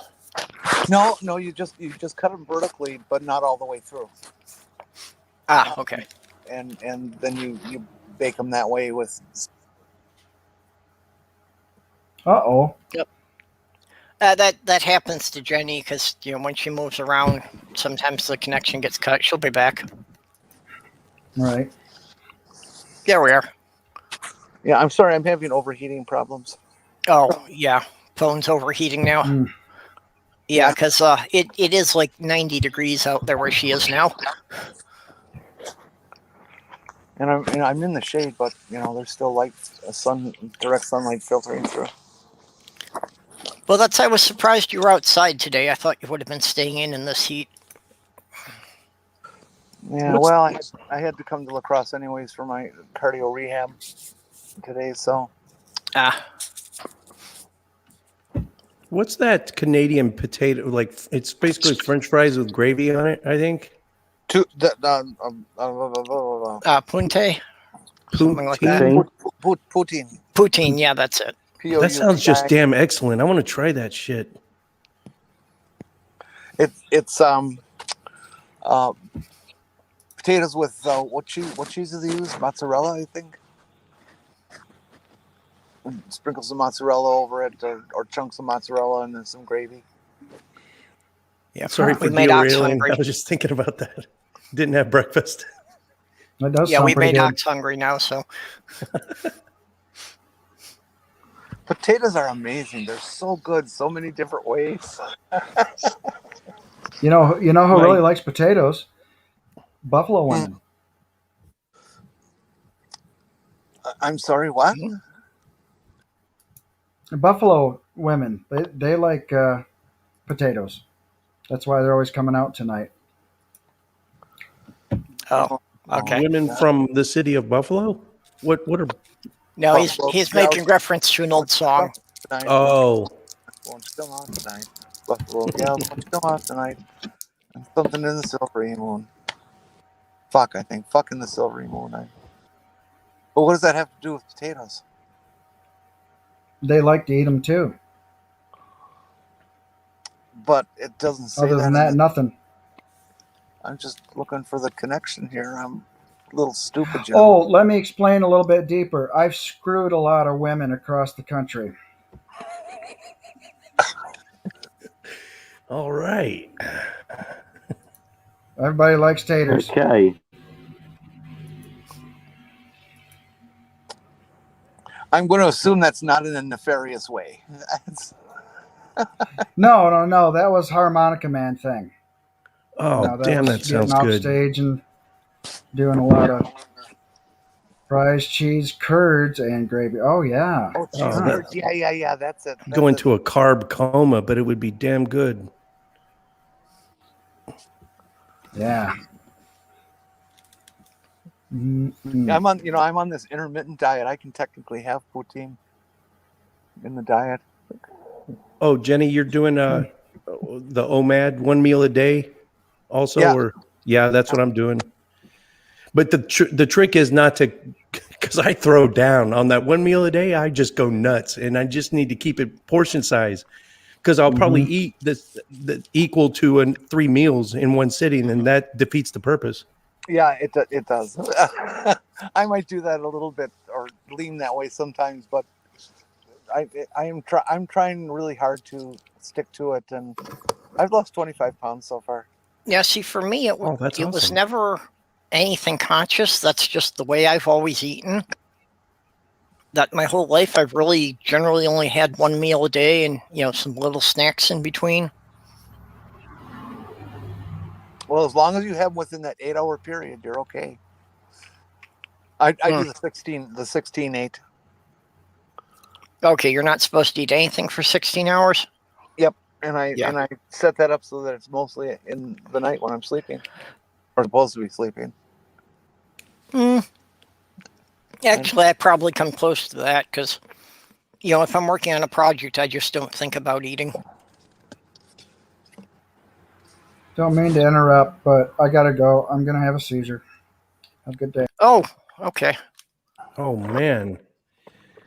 No, you just cut them vertically, but not all the way through. Okay. And then you bake them that way with. Uh-oh. Yep. That happens to Jenny because when she moves around, sometimes the connection gets cut. She'll be back. Right. There we are. Yeah, I'm sorry, I'm having overheating problems. Oh yeah, phone's overheating now. Mm. Yeah, because it is like 90 degrees out there where she is now. And I'm in the shade, but there's still direct sunlight filtering through. Well, I was surprised you were outside today. I thought you would have been staying in this heat. Yeah, well, I had to come to La Crosse anyways for my cardio rehab today, so. What's that Canadian potato? Like, it's basically French fries with gravy on it, I think. Punte? Something like that. Poutine. Poutine, yeah, that's it. That sounds just damn excellent. I want to try that shit. It's potatoes with what cheese do they use? Mozzarella, I think. And sprinkle some mozzarella over it, or chunks of mozzarella, and then some gravy. Yeah, sorry for derailing. I was just thinking about that. Didn't have breakfast. That does yeah, sound we pretty made good. Ox hungry now, so. Potatoes are amazing. They're so good, so many different ways. You know who really likes potatoes? Buffalo women. I'm sorry, what? Buffalo women. They like potatoes. That's why they're always coming out tonight. Oh, okay. Women from the city of Buffalo? What are... No, he's making reference to an old song. Oh. Won't you come out tonight? Buffalo gals, won't you come out tonight? And something in the silvery moon. Fuck, I think. Fuck in the silvery moon. But what does that have to do with potatoes? They like to eat them too. But it doesn't say Other than that, nothing. I'm just looking for the connection here. I'm a little stupid. Oh, let me explain a little bit deeper. I've screwed a lot of women across the country. All right. Everybody likes taters. Okay. I'm going to assume that's not in a nefarious way. No. That was Harmonica Man thing. Oh, No, that damn, was that getting sounds off good. stage and doing a lot of fries, cheese, curds, and gravy. Oh yeah. Oh, cheese Oh, curds. Yeah. That's it. That's Go it. into a carb coma, but it would be damn good. Yeah. Mm-mm. I'm on this intermittent diet. I can technically have poutine in the diet. Oh, Jenny, you're doing the OMAD, 1 meal a day also? Yeah. Or yeah, that's what I'm doing. But the trick is not to, because I throw down on that 1 meal a day. I just go nuts, and I just need to keep it portion size, because I'll probably eat this equal to 3 meals in one sitting, and that defeats the purpose. Yeah, it does. I might do that a little bit or lean that way sometimes, but I'm trying really hard to stick to it, and I've lost 25 pounds so far. Yeah, see, for me, it was awesome. never anything conscious. That's just the way I've always eaten. That my whole life, I've really generally only had 1 meal a day and, some little snacks in between. Well, as long as you have them within that 8-hour period, you're okay. I do the 16-8. Okay, you're not supposed to eat anything for 16 hours? Yep. And I set that up so that it's mostly in the night when I'm sleeping, or supposed to be sleeping. Actually, I probably come close to that because, if I'm working on a project, I just don't think about eating. Don't mean to interrupt, but I gotta go. I'm gonna have a seizure. Have a good day. Oh, okay. Oh, man.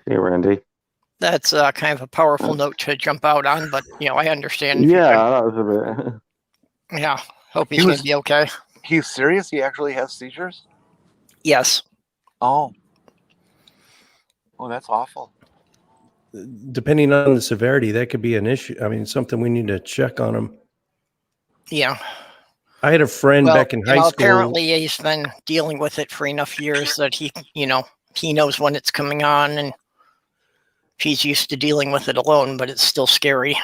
Hey, Randy. That's kind of a powerful note to jump out on, but, I understand. Yeah, that was a bit. Yeah, hope he's going to be okay. He's serious? He actually has seizures? Yes. Oh, that's awful. Depending on the severity, that could be an issue. I mean, something we need to check on him. Yeah. I had a friend back in high school. Apparently he's been dealing with it for enough years that he knows when it's coming on, and he's used to dealing with it alone, but it's still scary.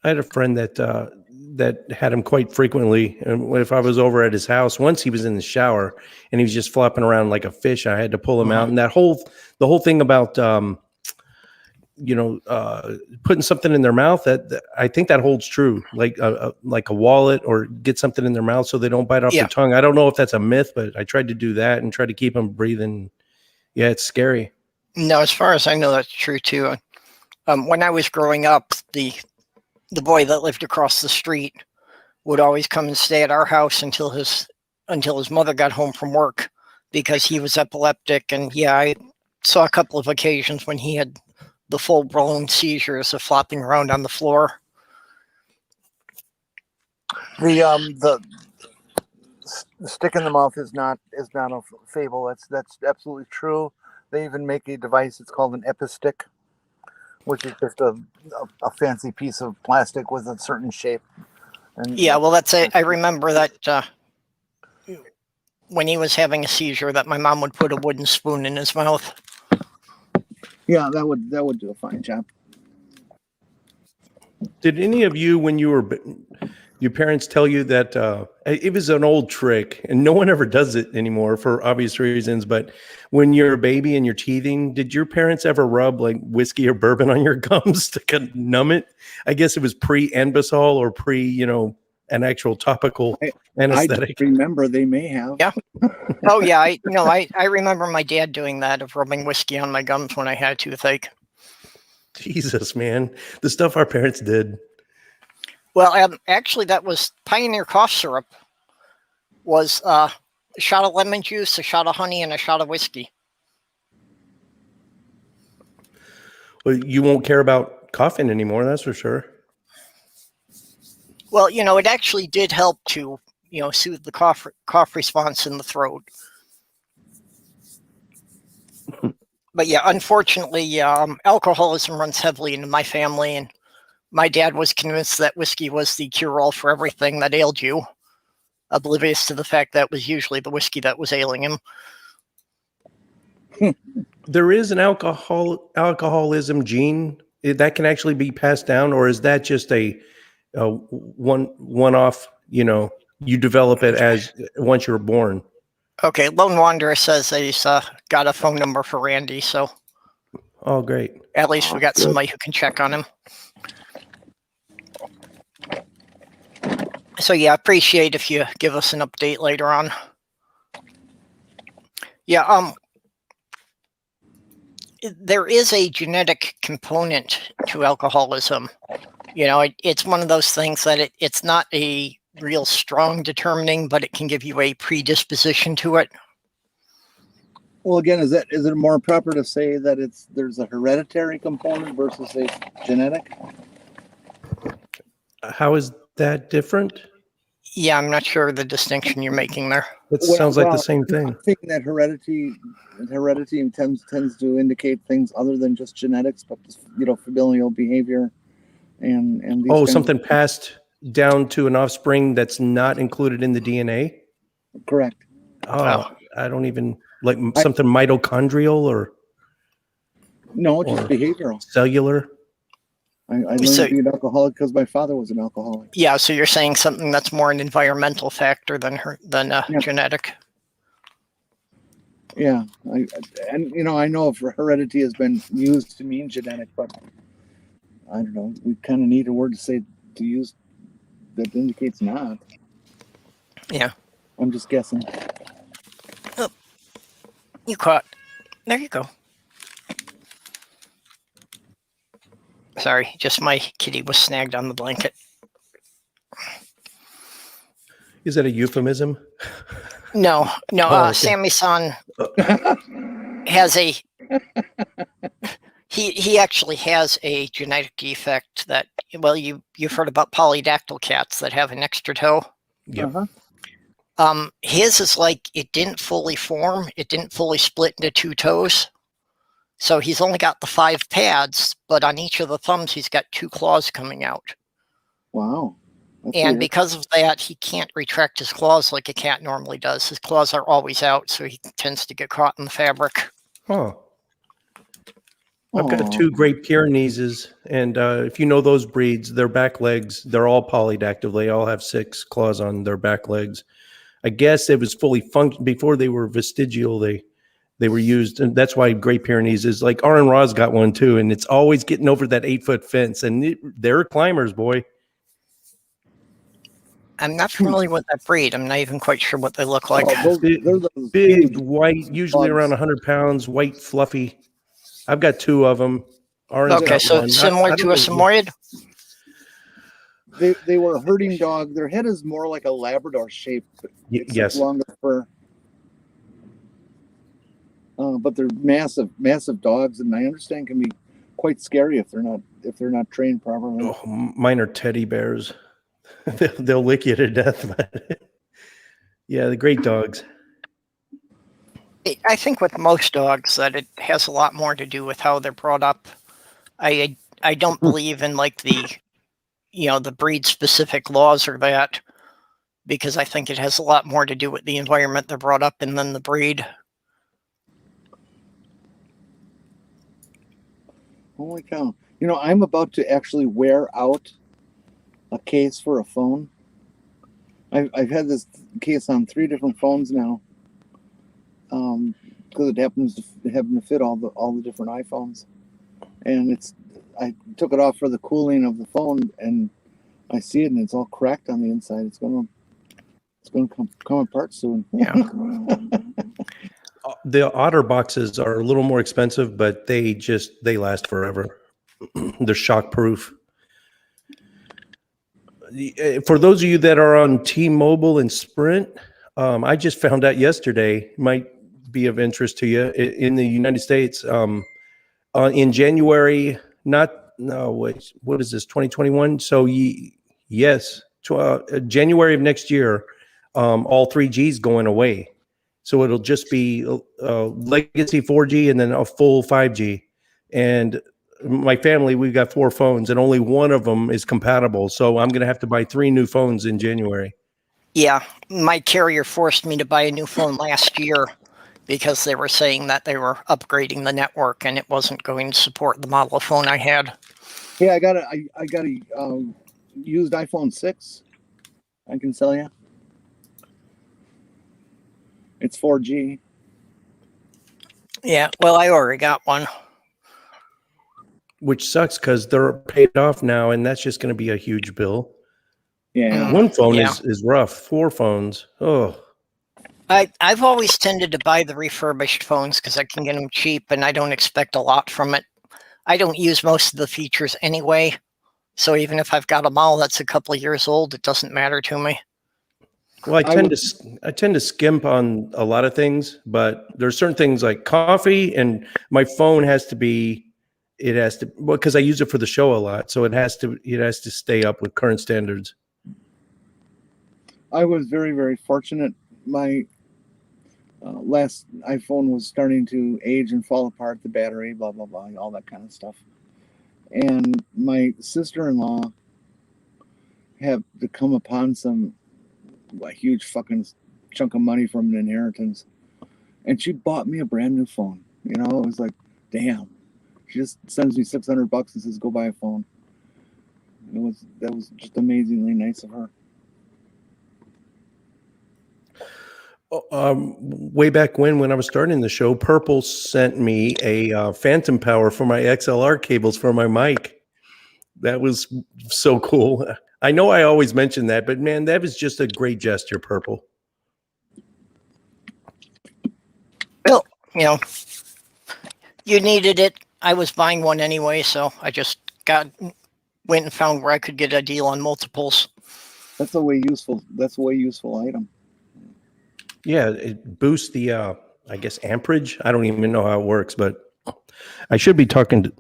I had a friend that had him quite frequently. And if I was over at his house, once he was in the shower and he was just flopping around like a fish, I had to pull him out. And the whole thing about, putting something in their mouth, that I think that holds true, like a wallet, or get something in their mouth so they don't bite off their tongue. I don't know if that's a myth, but I tried to do that and try to keep them breathing. Yeah, it's scary. No, as far as I know, that's true too. When I was growing up, the boy that lived across the street would always come and stay at our house until his mother got home from work, because he was epileptic. And yeah, I saw a couple of occasions when he had the full-blown seizures of flopping around on the floor. The stick in the mouth is not a fable. That's absolutely true. They even make a device. It's called an epistick, which is just a fancy piece of plastic with a certain shape. And yeah, well, that's it. I remember that when he was having a seizure, that my mom would put a wooden spoon in his mouth. Yeah, that would do a fine job. Did any of you, when you were, your parents tell you that it was an old trick, and no one ever does it anymore for obvious reasons, but when you're a baby and you're teething, did your parents ever rub like whiskey or bourbon on your gums to kind of numb it? I guess it was pre-Anbesol or an actual topical anesthetic. I remember they may have. Yeah. Oh yeah, I remember my dad doing that, of rubbing whiskey on my gums when I had toothache. Jesus, man, the stuff our parents did. Well, actually, that was Pioneer cough syrup. Was a shot of lemon juice, a shot of honey, and a shot of whiskey. Well, you won't care about coughing anymore, that's for sure. Well, it actually did help to, soothe the cough response in the throat. But yeah, unfortunately, alcoholism runs heavily into my family, and my dad was convinced that whiskey was the cure-all for everything that ailed you, oblivious to the fact that it was usually the whiskey that was ailing him. There is an alcoholism gene that can actually be passed down, or is that just a one-off? You develop it as once you're born. Okay, Lone Wanderer says that he's got a phone number for Randy, so Oh, great. at least we got somebody who can check on him. So yeah, I appreciate if you give us an update later on. Yeah, there is a genetic component to alcoholism. It's one of those things that it's not a real strong determining, but it can give you a predisposition to it. Well, again, is it more proper to say that there's a hereditary component versus a genetic? How is that different? Yeah, I'm not sure the distinction you're making there. It sounds like the same thing. I think that heredity tends to indicate things other than just genetics, but familial behavior and these something passed down to an offspring that's not included in the DNA? Correct. Oh, I don't even something mitochondrial or no, just behavioral, cellular. I learned to be an alcoholic because my father was an alcoholic. Yeah, so you're saying something that's more an environmental factor than genetic. Yeah, I know if heredity has been used to mean genetic, but I don't know. We kind of need a word to use that indicates not. Yeah, I'm just guessing. Oh, you caught. There you go. Sorry, just my kitty was snagged on the blanket. Is that a euphemism? No. Okay. Sammy-san has a... He actually has a genetic defect that, well, you've heard about polydactyl cats that have an extra toe. Yeah. Uh-huh. His is like it didn't fully form. It didn't fully split into two toes. So he's only got the 5 pads, but on each of the thumbs, he's got 2 claws coming out. Wow. That's And weird. because of that, he can't retract his claws like a cat normally does. His claws are always out, so he tends to get caught in the fabric. Oh. I've got 2 Great Pyrenees, and if you know those breeds, their back legs, they're all polydactyl. They all have 6 claws on their back legs. I guess it was fully functional before they were vestigial. They were used, and that's why Great Pyrenees is like Aaron Ra's got one too, and it's always getting over that 8-foot fence, and they're climbers, boy. I'm not familiar with that breed. I'm not even quite sure what they look like. They're those Big, huge white, usually bugs. around 100 pounds, white, fluffy. I've got 2 of them. Aaron's Okay, got so one. similar I to don't a know. Samoyed? They were a herding dog. Their head is more like a Labrador shape, except Yes. longer fur. But they're massive dogs, and I understand can be quite scary if they're not trained properly. Oh, mine are teddy bears. They'll lick you to death. But yeah, the great dogs. I think with most dogs that it has a lot more to do with how they're brought up. I don't believe in like the breed specific laws or that, because I think it has a lot more to do with the environment they're brought up in than the breed. Holy cow! I'm about to actually wear out a case for a phone. I've had this case on 3 different phones now, because it happens to fit all the different iPhones, and I took it off for the cooling of the phone, and I see it, and it's all cracked on the inside. It's gonna come apart soon. Yeah. The Otter boxes are a little more expensive, but they last forever. They're shock proof. For those of you that are on T-Mobile and Sprint, I just found out yesterday, might be of interest to you, in the United States, in January, what is this, 2021? So yes, January of next year, all 3G's going away. So it'll just be legacy 4G and then a full 5G. And my family, we've got 4 phones and only one of them is compatible. So I'm going to have to buy 3 new phones in January. Yeah, my carrier forced me to buy a new phone last year because they were saying that they were upgrading the network and it wasn't going to support the model of phone I had. Yeah, I got a used iPhone 6. I can sell you. It's 4G. Yeah, well, I already got one. Which sucks because they're paid off now, and that's just going to be a huge bill. Yeah. One phone Yeah. is rough. 4 phones. Oh. I've always tended to buy the refurbished phones because I can get them cheap and I don't expect a lot from it. I don't use most of the features anyway. So even if I've got a model that's a couple of years old, it doesn't matter to me. Well, I tend to skimp on a lot of things, but there's certain things like coffee, and my phone has to be. It has to, well, because I use it for the show a lot, so it has to stay up with current standards. I was very, very fortunate. My last iPhone was starting to age and fall apart, the battery, blah, blah, blah, all that kind of stuff. And my sister-in-law had to come upon a huge fucking chunk of money from an inheritance. And she bought me a brand new phone. You know, it was like, damn. She just sends me $600 and says, go buy a phone. That was just amazingly nice of her. Way back when I was starting the show, Purple sent me a phantom power for my XLR cables for my mic. That was so cool. I know I always mention that, but man, that was just a great gesture, Purple. Well, you know, you needed it. I was buying one anyway, so I just went and found where I could get a deal on multiples. That's a way useful item. Yeah, it boosts the I guess amperage. I don't even know how it works, but I should be talking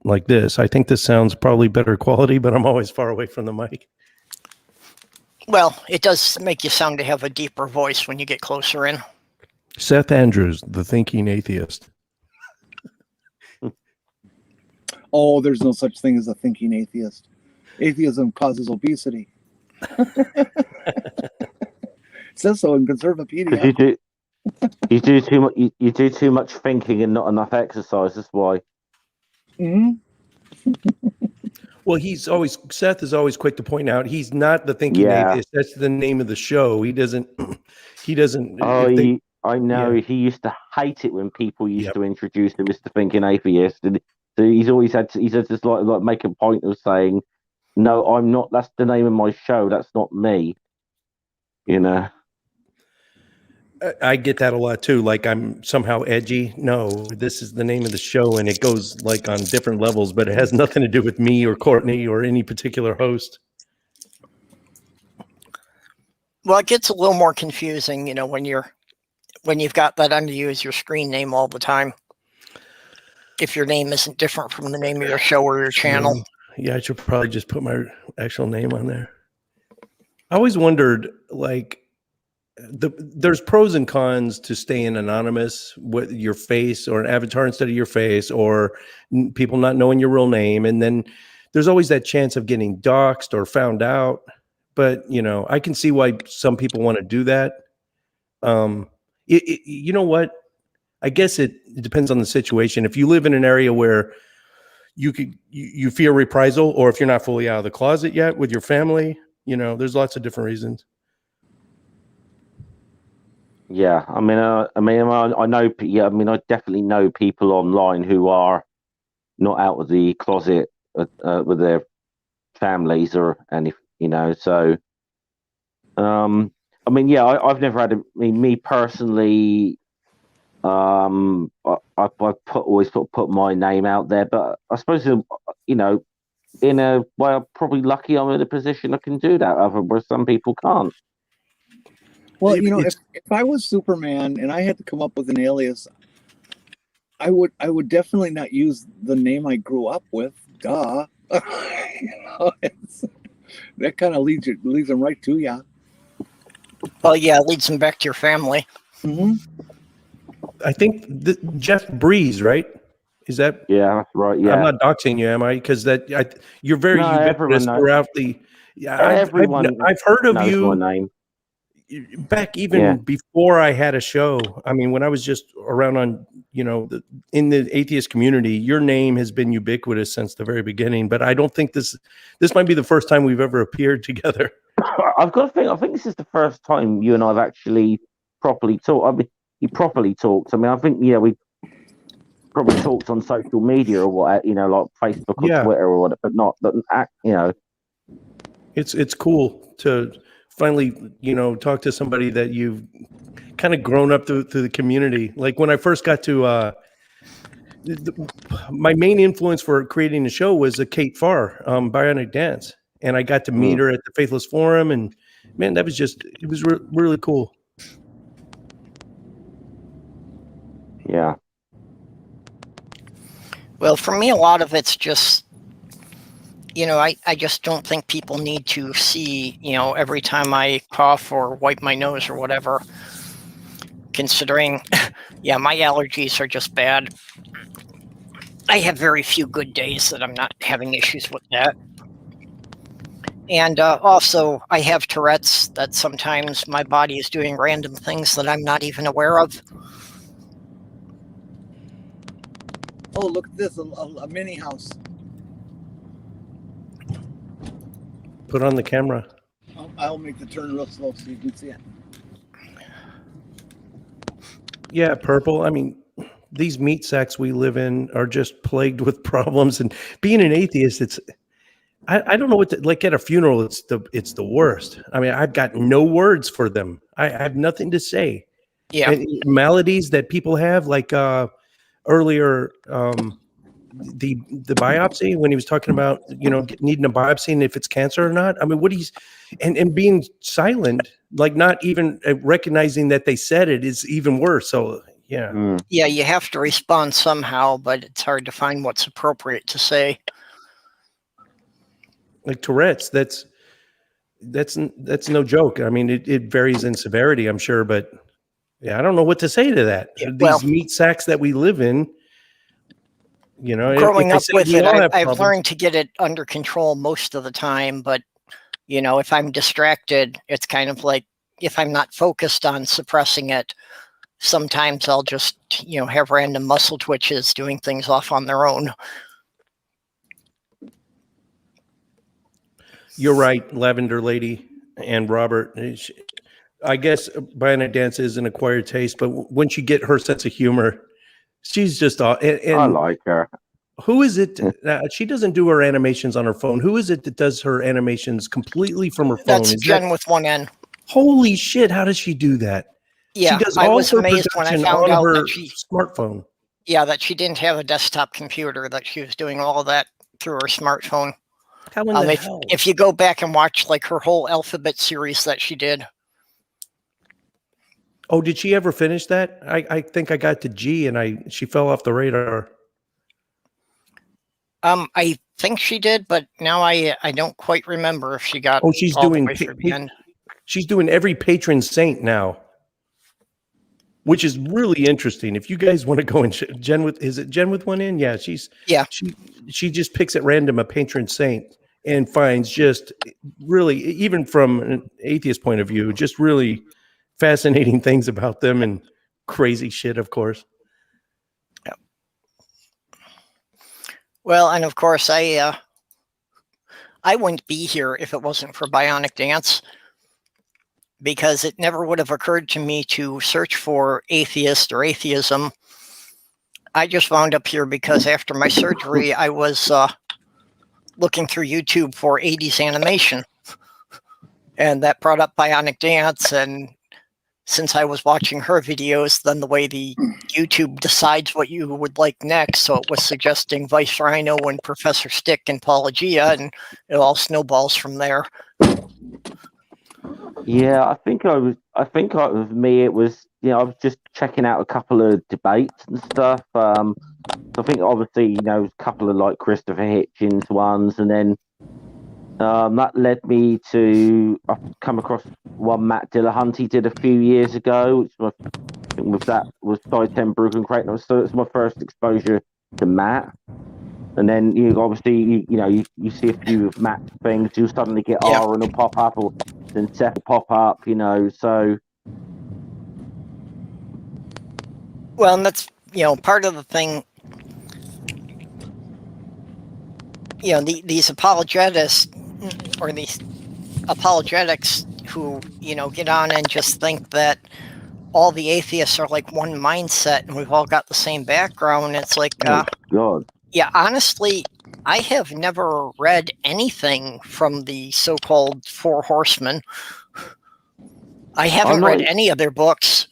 like this. I think this sounds probably better quality, but I'm always far away from the mic. Well, it does make you sound to have a deeper voice when you get closer in. Seth Andrews, the thinking atheist. Oh, there's no such thing as a thinking atheist. Atheism causes obesity. It says so in Conservapedia. You do too much. You do too much thinking and not enough exercise. That's why. Mm-hmm. Well, Seth is always quick to point out he's not the thinking atheist. That's the name of the show. He doesn't. Oh, I know. Yeah. He used to hate it when people used to introduce him as the thinking atheist, and so he's always had to like make a point of saying, "No, I'm not. That's the name of my show. That's not me." You know. I get that a lot too. Like I'm somehow edgy. No, this is the name of the show, and it goes like on different levels, but it has nothing to do with me or Courtney or any particular host. Well, it gets a little more confusing, you know, when you've got that under you as your screen name all the time. If your name isn't different from the name of your show or your channel. Yeah, I should probably just put my actual name on there. I always wondered, like, there's pros and cons to staying anonymous with your face or an avatar instead of your face, or people not knowing your real name. And then there's always that chance of getting doxxed or found out. But, you know, I can see why some people want to do that. You know what? I guess it depends on the situation. If you live in an area where you fear reprisal, or if you're not fully out of the closet yet with your family, you know, there's lots of different reasons. Yeah, I know. Yeah, I mean, I definitely know people online who are not out of the closet with their families or any, you know. So, I mean, yeah, I've never had me personally. I've always put my name out there, but I suppose, you know, in a way, I'm probably lucky I'm in a position I can do that, where some people can't. Well, you know, if I was Superman and I had to come up with an alias, I would definitely not use the name I grew up with. Duh. You know, that kind of leads them right to you. Well, yeah, it leads them back to your family. Mm-hmm. I think Jeff Breeze, right? Is that? Yeah, that's right. I'm Yeah. not doxing you, am I? Because you're very No, ubiquitous everyone knows. throughout the. Yeah, Everyone I've heard of knows my you name. back Yeah. even before I had a show. I mean, when I was just around on, in the atheist community, your name has been ubiquitous since the very beginning. But I don't think this might be the first time we've ever appeared together. I've got to think. I think this is the first time you and I have actually properly talked. I mean, you properly talked. I mean, I think we probably talked on social media or what, like Facebook or Yeah. Twitter or whatever, but not. But It's cool to finally, talk to somebody that you've kind of grown up through the community. Like when I first got to my main influence for creating the show was Kate Farr, Bionic Dance, and I got to meet her at the Faithless Forum, and man, that was it was really cool. Yeah. Well, for me, a lot of it's just, I just don't think people need to see, every time I cough or wipe my nose or whatever, considering, yeah, my allergies are just bad. I have very few good days that I'm not having issues with that. And also, I have Tourette's, that sometimes my body is doing random things that I'm not even aware of. Oh, look at this, a mini house. Put on the camera. I'll make the turn real slow so you can see it. Yeah, Purple. I mean, these meat sacks we live in are just plagued with problems. And being an atheist, I don't know what like at a funeral, it's the worst. I mean, I've got no words for them. I have nothing to say. Yeah. And maladies that people have, like earlier, the biopsy, when he was talking about, needing a biopsy and if it's cancer or not. I mean, and being silent, like not even recognizing that they said it is even worse. So yeah. Yeah, you have to respond somehow, but it's hard to find what's appropriate to say. Like Tourette's, that's no joke. I mean, it varies in severity, I'm sure, but yeah, I don't know what to say to that. Yeah, These meat sacks that we live in, growing up with it, I've learned learned to get it under control most of the time, but if I'm distracted, it's kind of like if I'm not focused on suppressing it, sometimes I'll just, have random muscle twitches doing things off on their own. You're right, Lavender Lady and Robert. I guess Bionic Dance is an acquired taste, but once you get her sense of humor, she's just and I like her. Who is it? She doesn't do her animations on her phone. Who is it that does her animations completely from her phone? That's Jen with one N. Holy shit! How does she do that? Yeah, she does I all was her amazed when I production found on out her that she smartphone. Yeah, that she didn't have a desktop computer, that she was doing all of that through her smartphone. How in the hell? If you go back and watch like her whole alphabet series that she did. Oh, did she ever finish that? I think I got to G and she fell off the radar. I think she did, but now I don't quite remember if she got she's all doing the way through the end. She's doing every patron saint now, which is really interesting. If you guys want to go and is it Jen with one N? Yeah, she just picks at random a patron saint and finds just really, even from an atheist point of view, just really fascinating things about them and crazy shit, of course. Yeah. Well, and of course, I wouldn't be here if it wasn't for Bionic Dance, because it never would have occurred to me to search for atheist or atheism. I just wound up here because after my surgery, I was looking through YouTube for 80s animation, and that brought up Bionic Dance. And since I was watching her videos, then the way the YouTube decides what you would like next, so it was suggesting Vice Rhino and Professor Stick and Paulogia, and it all snowballs from there. Yeah, I think with me it was, I was just checking out a couple of debates and stuff. I think obviously, a couple of like Christopher Hitchens ones, and then That led me to I've come across one Matt Dillahunty did a few years ago, which was, I think was that was size 10 Brooklyn Crate. So it's my first exposure to Matt. And then you obviously you see a few of Matt's things, you suddenly get Yeah. Aaron will pop up, or then Seth will pop up, so Well, and that's, part of the thing, these apologetics or these apologetics who, get on and just think that all the atheists are like one mindset and we've all got the same background. It's like, God. yeah, honestly, I have never read anything from the so-called Four Horsemen. I haven't read any of their books.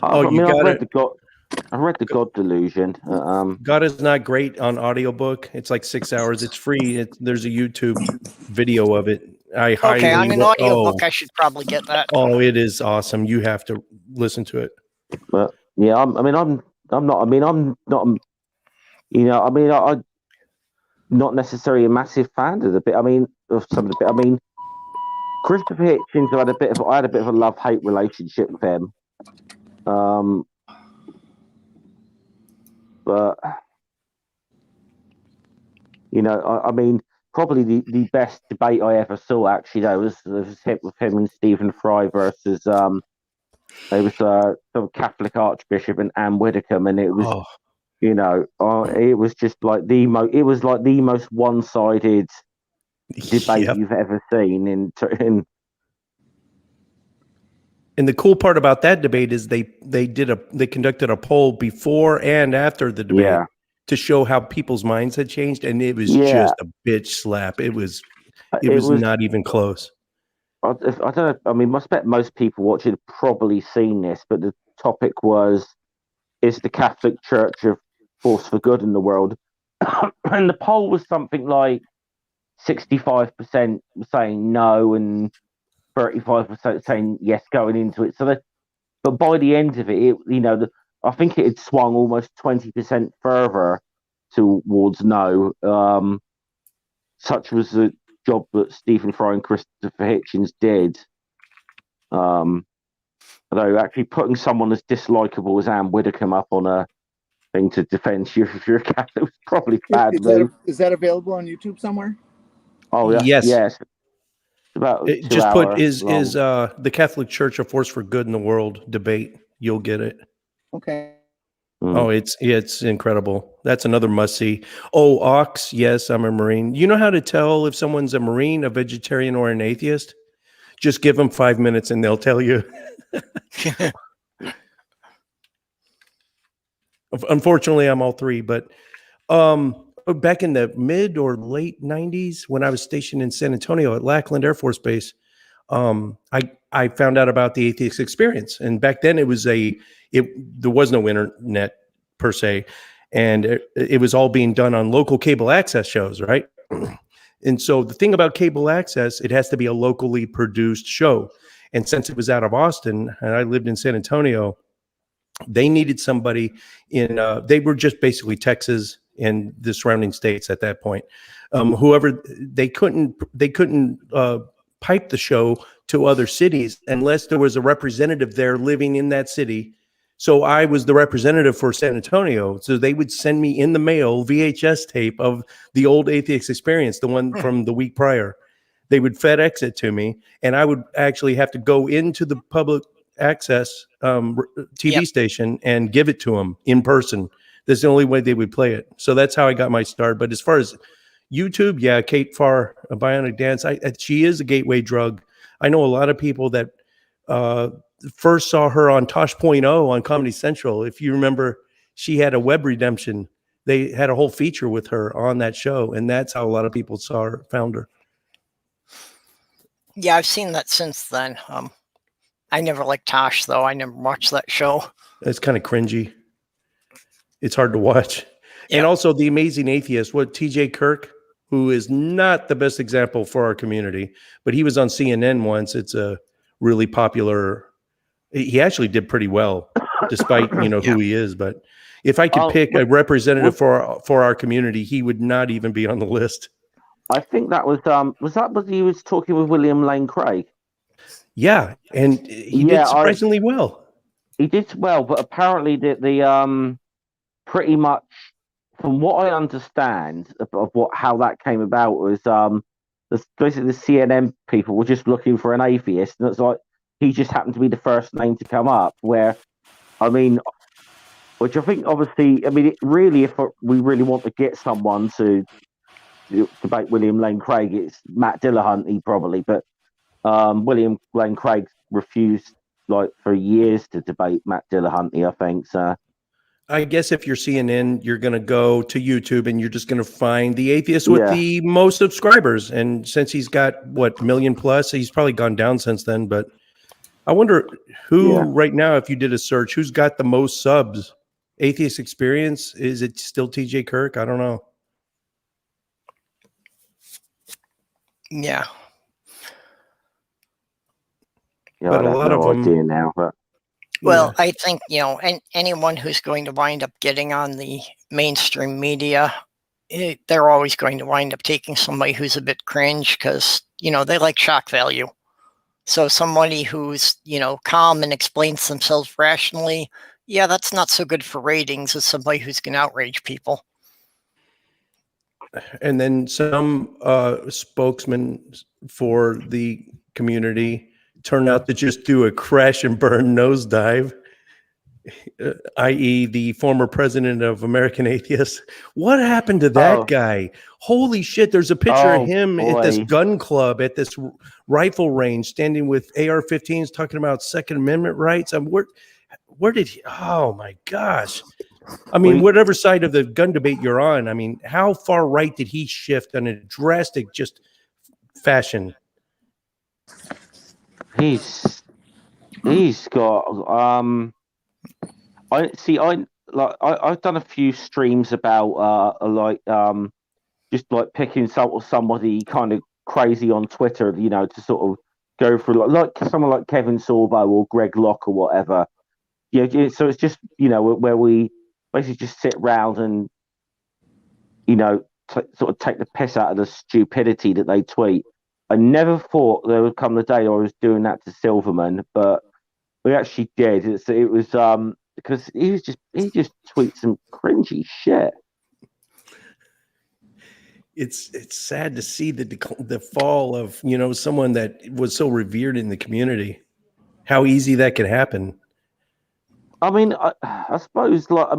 Oh, I read the God Delusion. God is Not Great on audiobook. It's like 6 hours. It's free. There's a YouTube video of it. Okay, on an audiobook, I should probably get that. Oh, it is awesome. You have to listen to it. But yeah, I'm not necessarily a massive fan of the bit. Of some of the bit. Christopher Hitchens, I had a bit of a love-hate relationship with him. But probably the best debate I ever saw actually was with him and Stephen Fry versus it was some Catholic Archbishop and Anne Widdecombe, and it was it was just like the most one-sided debate you've ever seen And the cool part about that debate is they conducted a poll before and after the debate to show how people's minds had changed, and it was just a bitch slap. It was not even close. I don't know. I expect most people watching have probably seen this, but the topic was, is the Catholic Church a force for good in the world? And the poll was something like 65% saying no and 35% saying yes going into it. But by the end of it, I think it had swung almost 20% further towards no. Such was the job that Stephen Fry and Christopher Hitchens did. Although actually putting someone as dislikable as Anne Widdecombe up on a thing to defend you if you're a Catholic was probably bad. Is that available on YouTube somewhere? Oh yeah, yes. About just put is the Catholic Church a force for good in the world debate. You'll get it. Okay. Oh, it's incredible. That's another must see. Oh, Ox, yes, I'm a Marine. You know how to tell if someone's a Marine, a vegetarian, or an atheist? Just give them 5 minutes and they'll tell you. Unfortunately, I'm all three, but back in the mid or late 90s when I was stationed in San Antonio at Lackland Air Force Base, I found out about the Atheist experience. And back then there was no internet per se. And it was all being done on local cable access shows, right? And so the thing about cable access, it has to be a locally produced show. And since it was out of Austin and I lived in San Antonio, they needed somebody they were just basically Texas and the surrounding states at that point. Whoever they couldn't pipe the show to other cities unless there was a representative there living in that city. So I was the representative for San Antonio. So they would send me in the mail VHS tape of the old Atheist experience, the one from the week prior. They would FedEx it to me, and I would actually have to go into the public access TV station and give it to them in person. That's the only way they would play it. So that's how I got my start. But as far as YouTube, yeah, Kate Farr, a Bionic Dance, she is a gateway drug. I know a lot of people that first saw her on Tosh.0 on Comedy Central. If you remember, she had a web redemption. They had a whole feature with her on that show, and that's how a lot of people found her. Yeah, I've seen that since then. I never liked Tosh, though. I never watched that show. It's kind of cringy. It's hard to watch. Yeah. And also The Amazing Atheist, TJ Kirk, who is not the best example for our community, but he was on CNN once. It's a really popular. He actually did pretty well, despite who he is. But if I could pick a representative for our community, he would not even be on the list. I think that was what he was talking with William Lane Craig. Yeah, and he did surprisingly well. He did well, but apparently the pretty much, from what I understand of how that came about, was basically the CNN people were just looking for an atheist, and it's like he just happened to be the first name to come up. Which I think, obviously, really, if we really want to get someone to debate William Lane Craig, it's Matt Dillahunty probably, but William Lane Craig refused for years to debate Matt Dillahunty, I think. So I guess if you're CNN, you're going to go to YouTube and you're just going to find the atheist with the most subscribers. And since he's got, what, 1 million plus, he's probably gone down since then. But I wonder who right now, if you did a search, who's got the most subs? Atheist Experience? Is it still TJ Kirk? I don't know. Yeah. Yeah, but a lot of them now. But well, I think, anyone who's going to wind up getting on the mainstream media, they're always going to wind up taking somebody who's a bit cringe because, they like shock value. So somebody who's, calm and explains themselves rationally, that's not so good for ratings as somebody who's going to outrage people. And then some spokesmen for the community turn out to just do a crash and burn nosedive, i.e. the former president of American Atheists. What happened to that guy? Holy shit, there's a picture of him at this gun club, at this rifle range, standing with AR-15s, talking about Second Amendment rights. Where did he, oh my gosh. Whatever side of the gun debate you're on, how far right did he shift in a drastic just fashion? He's got I've done a few streams about just picking somebody kind of crazy on Twitter, to sort of go through like someone like Kevin Sorbo or Greg Locke or whatever. Yeah, so it's just where we basically just sit round and sort of take the piss out of the stupidity that they tweet. I never thought there would come the day I was doing that to Silverman, but we actually did. It was because he just tweets some cringy shit. It's sad to see the fall of someone that was so revered in the community. How easy that could happen. I suppose I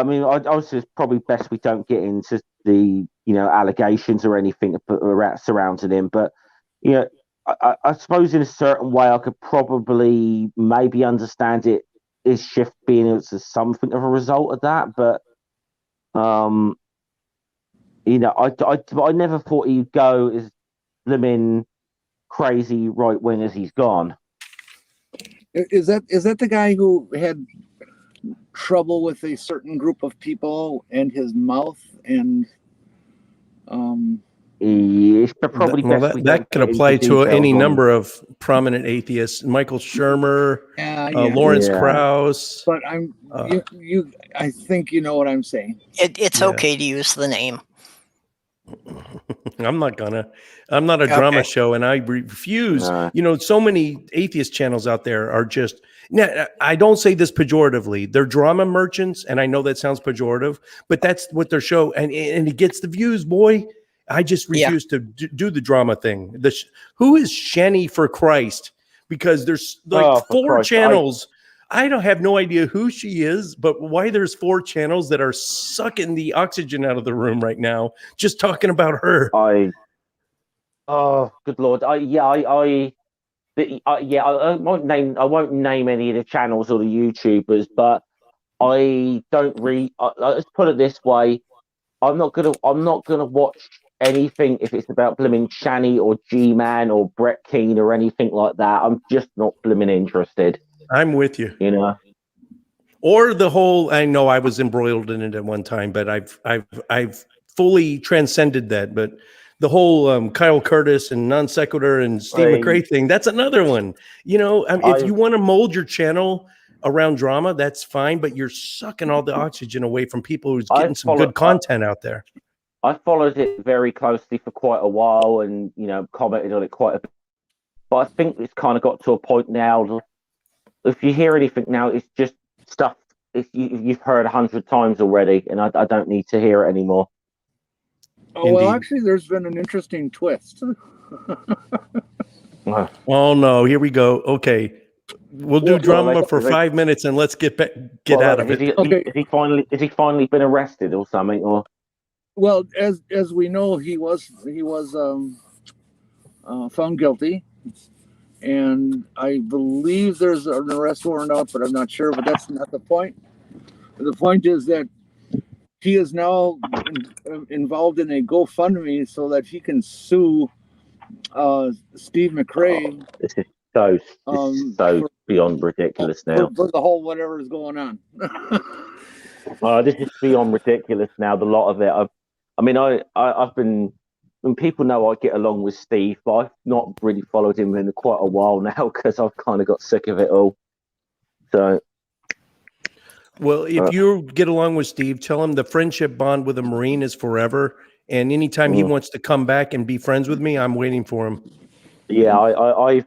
was just probably best we don't get into the allegations or anything surrounding him, but I suppose in a certain way I could probably maybe understand his shift being as something of a result of that, but I never thought he'd go as blimmin' crazy right wing as he's gone. Is that the guy who had trouble with a certain group of people and his mouth and yes, but probably that could apply to any number of prominent atheists. Michael Shermer, Lawrence Krauss. But I think you know what I'm saying. It's okay to use the name. I'm not a drama show, and I refuse. So many atheist channels out there are just. Now, I don't say this pejoratively. They're drama merchants, and I know that sounds pejorative, but that's what their show, and it gets the views, boy. I just refuse to do the drama thing. Who is Shani for Christ? Because there's four channels. I don't have no idea who she is, but why there's 4 channels that are sucking the oxygen out of the room right now, just talking about her. Oh, good Lord. I won't name any of the channels or the YouTubers, but I don't read. Let's put it this way: I'm not gonna watch anything if it's about blimmin' Shani or G-Man or Brett Keane or anything like that. I'm just not blimmin' interested. I'm with you. Or the whole. I know I was embroiled in it at one time, but I've fully transcended that. But the whole Kyle Curtis and Non Sequitur and Steve McRae thing, that's another one. If you want to mold your channel around drama, that's fine, but you're sucking all the oxygen away from people who's getting some good content out there. I followed it very closely for quite a while, and commented on it quite a bit. But I think it's kind of got to a point now. If you hear anything now, it's just stuff you've heard 100 times already, and I don't need to hear it anymore. Oh, well, Indeed. actually, there's been an interesting twist. Oh no, here we go. Okay, we'll do Well, drama for 5 minutes and let's get out of it. Has he finally been arrested or something? Or Well, as we know, he was found guilty, and I believe there's an arrest warrant out, but I'm not sure. But that's not the point. The point is that he is now involved in a GoFundMe so that he can sue Steve McRae. This is so beyond ridiculous now. For the whole whatever is going on. This is beyond ridiculous now. The lot of it. I've been. And people know I get along with Steve, but I've not really followed him in quite a while now because I've kind of got sick of it all. So. Well, if you get along with Steve, tell him the friendship bond with a Marine is forever. And anytime he wants to come back and be friends with me, I'm waiting for him. Yeah, I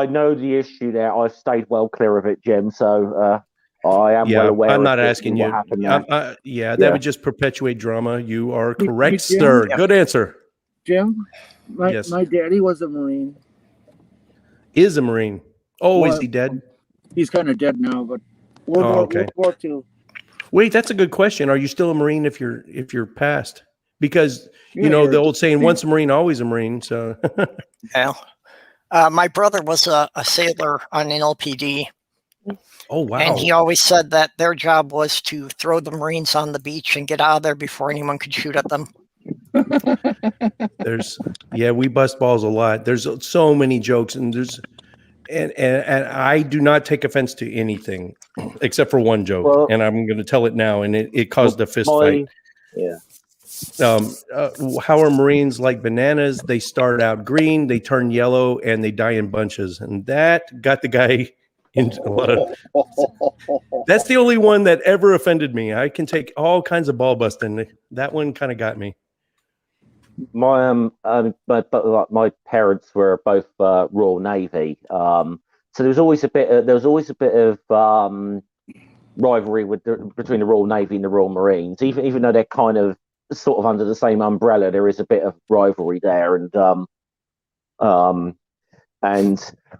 know the issue there. I've stayed well clear of it, Jim. So I am well aware. I'm not asking you. That would just perpetuate drama. You are correct, sir. Good answer. Jim, my daddy was a Marine. Is a Marine. Oh, is he dead? He's kind of dead now, but World War II. Wait, that's a good question. Are you still a Marine if you're passed? Because the old saying, once a Marine, always a Marine. So yeah. My brother was a sailor on an LPD. Oh wow! And he always said that their job was to throw the Marines on the beach and get out of there before anyone could shoot at them. We bust balls a lot. There's so many jokes, and and I do not take offense to anything except for one joke, and I'm going to tell it now, and it caused a fist fight. Yeah. How are Marines like bananas? They start out green, they turn yellow, and they die in bunches, and that got the guy into a lot of. That's the only one that ever offended me. I can take all kinds of ball busting. That one kind of got me. My parents were both Royal Navy, so there was always a bit of rivalry between the Royal Navy and the Royal Marines. Even though they're kind of sort of under the same umbrella, there is a bit of rivalry there, and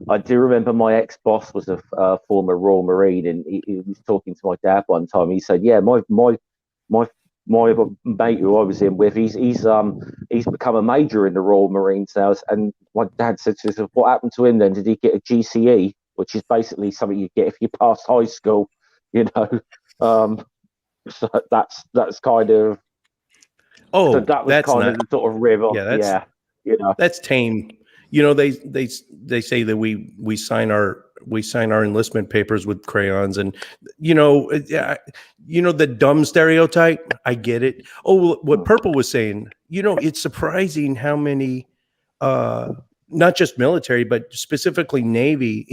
I do remember my ex-boss was a former Royal Marine, and he was talking to my dad one time. He said, "Yeah, my mate who I was in with, he's become a major in the Royal Marines now." And my dad said to him, "What happened to him then? Did he get a GCE, which is basically something you get if you pass high school?" So that's kind of. Oh, so that was that's kind of the sort of river. Yeah, that's tame. They say that we sign our enlistment papers with crayons, and the dumb stereotype. I get it. Oh, what Purple was saying. It's surprising how many, not just military, but specifically Navy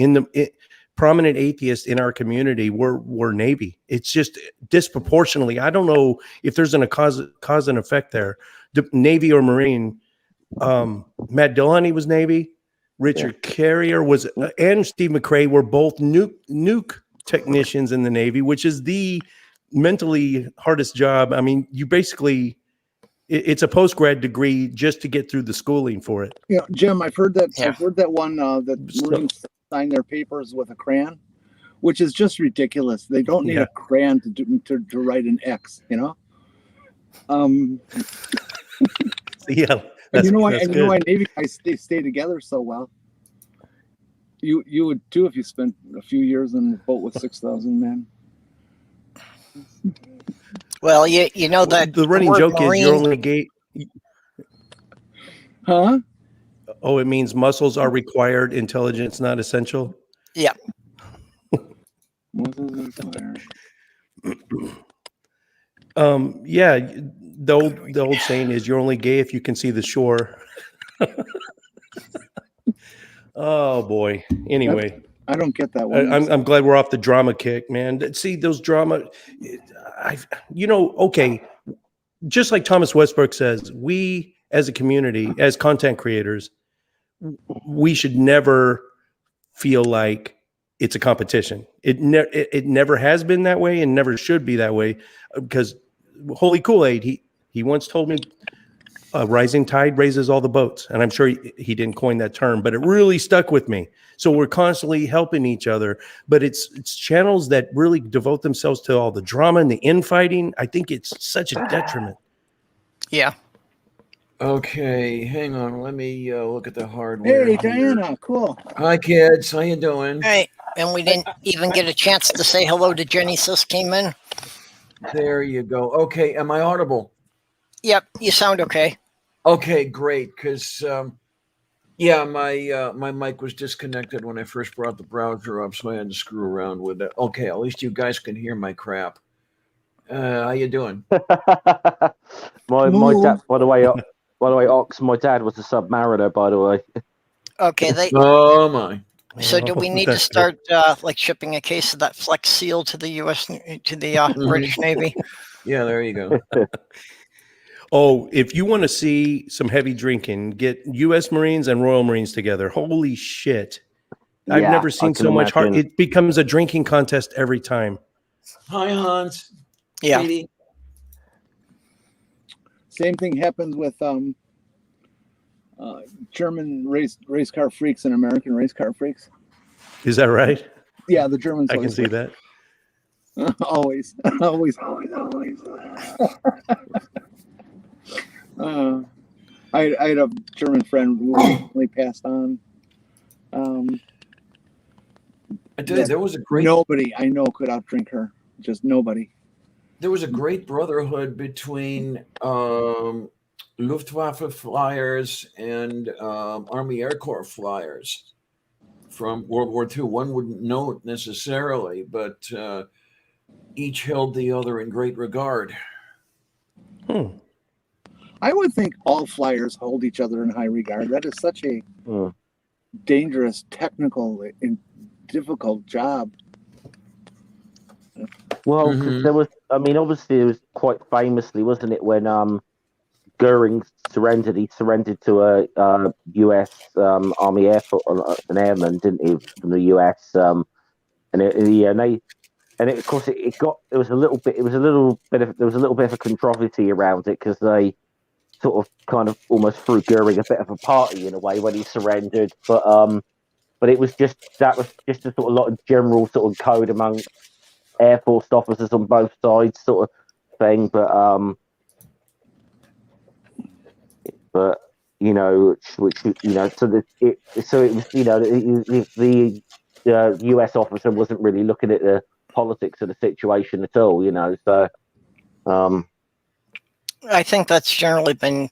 prominent atheists in our community were Navy. It's just disproportionately. I don't know if there's a cause and effect there. Navy or Marine. Matt Dillahunty was Navy. Richard Carrier was, and Steve McRae were both nuke technicians in the Navy, which is the mentally hardest job. I mean, you basically, it's a post-grad degree just to get through the schooling for it. Yeah, Jim, I've heard that. Yeah. I've heard that one that Marines sign their papers with a crayon, which is just ridiculous. They don't need a crayon to write an X. Yeah. And you know why Navy guys stay together so well? You would too if you spent a few years in a boat with 6,000 men. Well, you know that the running joke Marine... is you're only gay. Huh? Oh, it means muscles are required, intelligence not essential. Yeah. Muscles are required. The old saying is you're only gay if you can see the shore. Oh boy. Anyway, I don't get that one. I'm glad we're off the drama kick, man. See those drama. Okay. just like Thomas Westbrook says, we as a community, as content creators, we should never feel like it's a competition. It never has been that way and never should be that way, because Holy Kool-Aid, he once told me, a rising tide raises all the boats. And I'm sure he didn't coin that term, but it really stuck with me. So we're constantly helping each other, but it's channels that really devote themselves to all the drama and the infighting. I think it's such a detriment. Yeah. Okay, hang on. Let me look at the hardware. Hey, here. Diana, cool. Hi, kids. How you doing? Hey, and we didn't even get a chance to say hello to Jenny. Sis came in. There you go. Okay, am I audible? Yep, you sound okay. Okay, great. Because yeah, my mic was disconnected when I first brought the browser up, so I had to screw around with it. Okay, at least you guys can hear my crap. How you doing? my dad, by the way, Ox, my dad was a submariner, by the way. Okay, Oh my. so do we need to start like shipping a case of that Flex Seal to the U.S. to the British Navy? Yeah, there you go. Oh, if you want to see some heavy drinking, get U.S. Marines and Royal Marines together. Holy shit. I've never seen so much heart. It becomes a drinking contest every time. Hi, Hans. Yeah. Katie. Same thing happens with German race car freaks and American race car freaks. Is that right? Yeah, the Germans. I can see that. always. I had a German friend who recently passed on. I tell you, there was a great nobody I know could outdrink her. Just nobody. There was a great brotherhood between Luftwaffe flyers and Army Air Corps flyers from World War II. One wouldn't know it necessarily, but each held the other in great regard. I would think all flyers hold each other in high regard. That is such a dangerous, technical, and difficult job. Well, there was, I mean, obviously it was quite famously, wasn't it, when Goering surrendered? He surrendered to a U.S. Army Air Force, an airman, didn't he, from the U.S. Of course, there was a little bit of a controversy around it, because they sort of kind of almost threw Goering a bit of a party in a way when he surrendered, but it was just a sort of lot of general sort of code among Air Force officers on both sides, sort of thing. But you know, which you know, so it was, you know, the U.S. officer wasn't really looking at the politics of the situation at all, you know. So I think that's generally been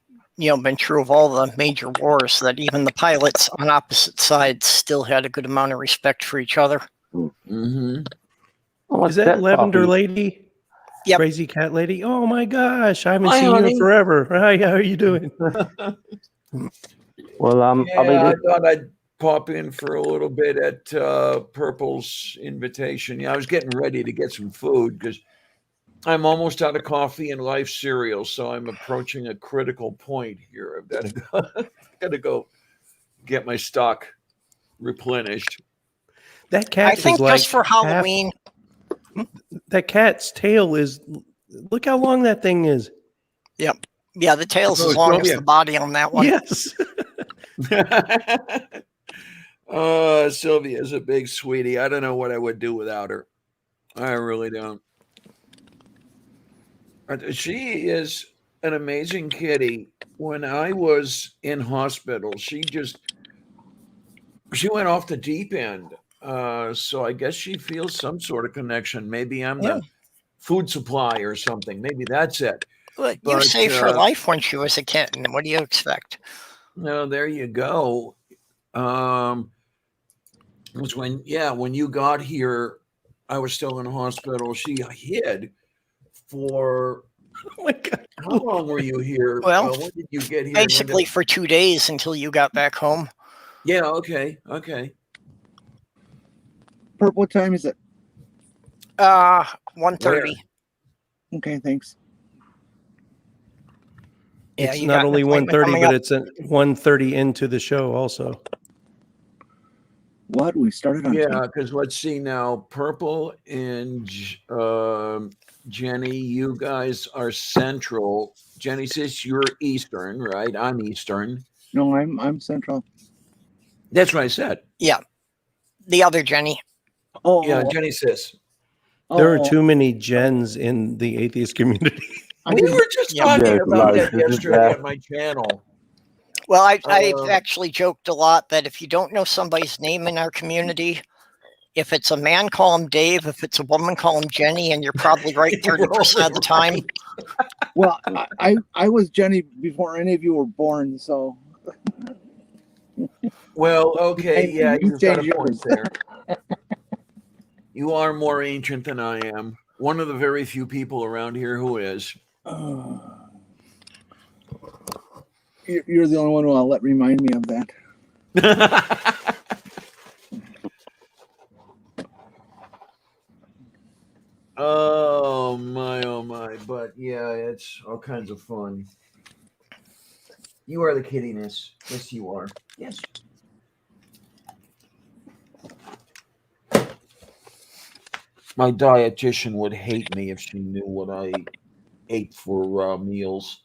true of all the major wars, that even the pilots on opposite sides still had a good amount of respect for each other. Mm-hmm. Oh, is that Lavender Lady? Yep. Crazy Cat Lady? Oh my gosh, I haven't Hi, seen honey. you in forever. Hi, how are you doing? Well, Yeah, I mean, I thought I'd pop in for a little bit at Purple's invitation. Yeah, I was getting ready to get some food because I'm almost out of coffee and life cereal, so I'm approaching a critical point here. I've got to go get my stock replenished. That cat I think is like just for Halloween. That cat's tail is. Look how long that thing is. Yep. Yeah, the tail's as long as the body on that one. Yes. Sylvia's a big sweetie. I don't know what I would do without her. I really don't. She is an amazing kitty. When I was in hospital, she went off the deep end. So I guess she feels some sort of connection. Maybe I'm the food supply or something. Maybe that's it. But you saved her life when she was a kitten. What do you expect? No, there you go. It was when you got here, I was still in hospital. She hid for, oh my God. How long were you here? Well, when did you get here? Basically for 2 days until you got back home. Yeah, okay. Perp, what time is it? 1:30. Okay, thanks. Yeah, It's you not got an only appointment 1:30, coming but up. it's at 1:30 into the show also. What? We started on Yeah, time? because let's see now. Purple and Jenny, you guys are Central. Jenny says you're Eastern, right? I'm Eastern. No, I'm Central. That's what I said. Yeah, the other Jenny. Oh, Yeah, oh, Jenny says. There are oh, too many Jens in the atheist community. I We didn't- were just Yeah. talking There's about loads, that isn't yesterday there? on my channel. Well, I've Um, actually joked a lot that if you don't know somebody's name in our community, if it's a man, call him Dave. If it's a woman, call him Jenny, and you're probably right 30% of the time. Well, I was Jenny before any of you were born, so Well, okay, And yeah, you you've got a change point yours. there. You are more ancient than I am. One of the very few people around here who is. you're the only one who I'll let remind me of that. Oh my. But yeah, it's all kinds of fun. You are the kiddiness. Yes, you are. Yes. My dietitian would hate me if she knew what I ate for meals.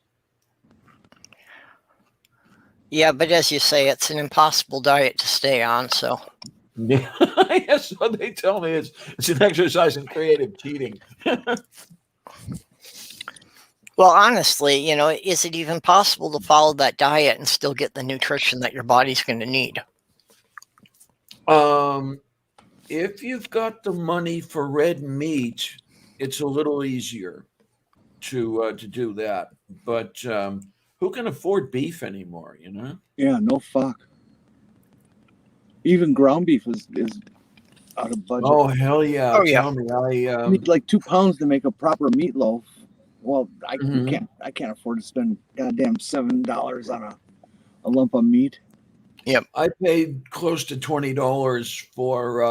Yeah, but as you say, it's an impossible diet to stay on. So, Yeah, yes, so they tell me it's an exercise in creative cheating. well, honestly, is it even possible to follow that diet and still get the nutrition that your body's going to need? If you've got the money for red meat, it's a little easier to do that. But who can afford beef anymore? Yeah, no fuck. Even ground beef is out of budget. Oh hell yeah! Oh, yeah. Tell me, You need like 2 pounds to make a proper meatloaf. Well, I Mhm. can't afford to spend goddamn $7 on a lump of meat. I paid close to $20 for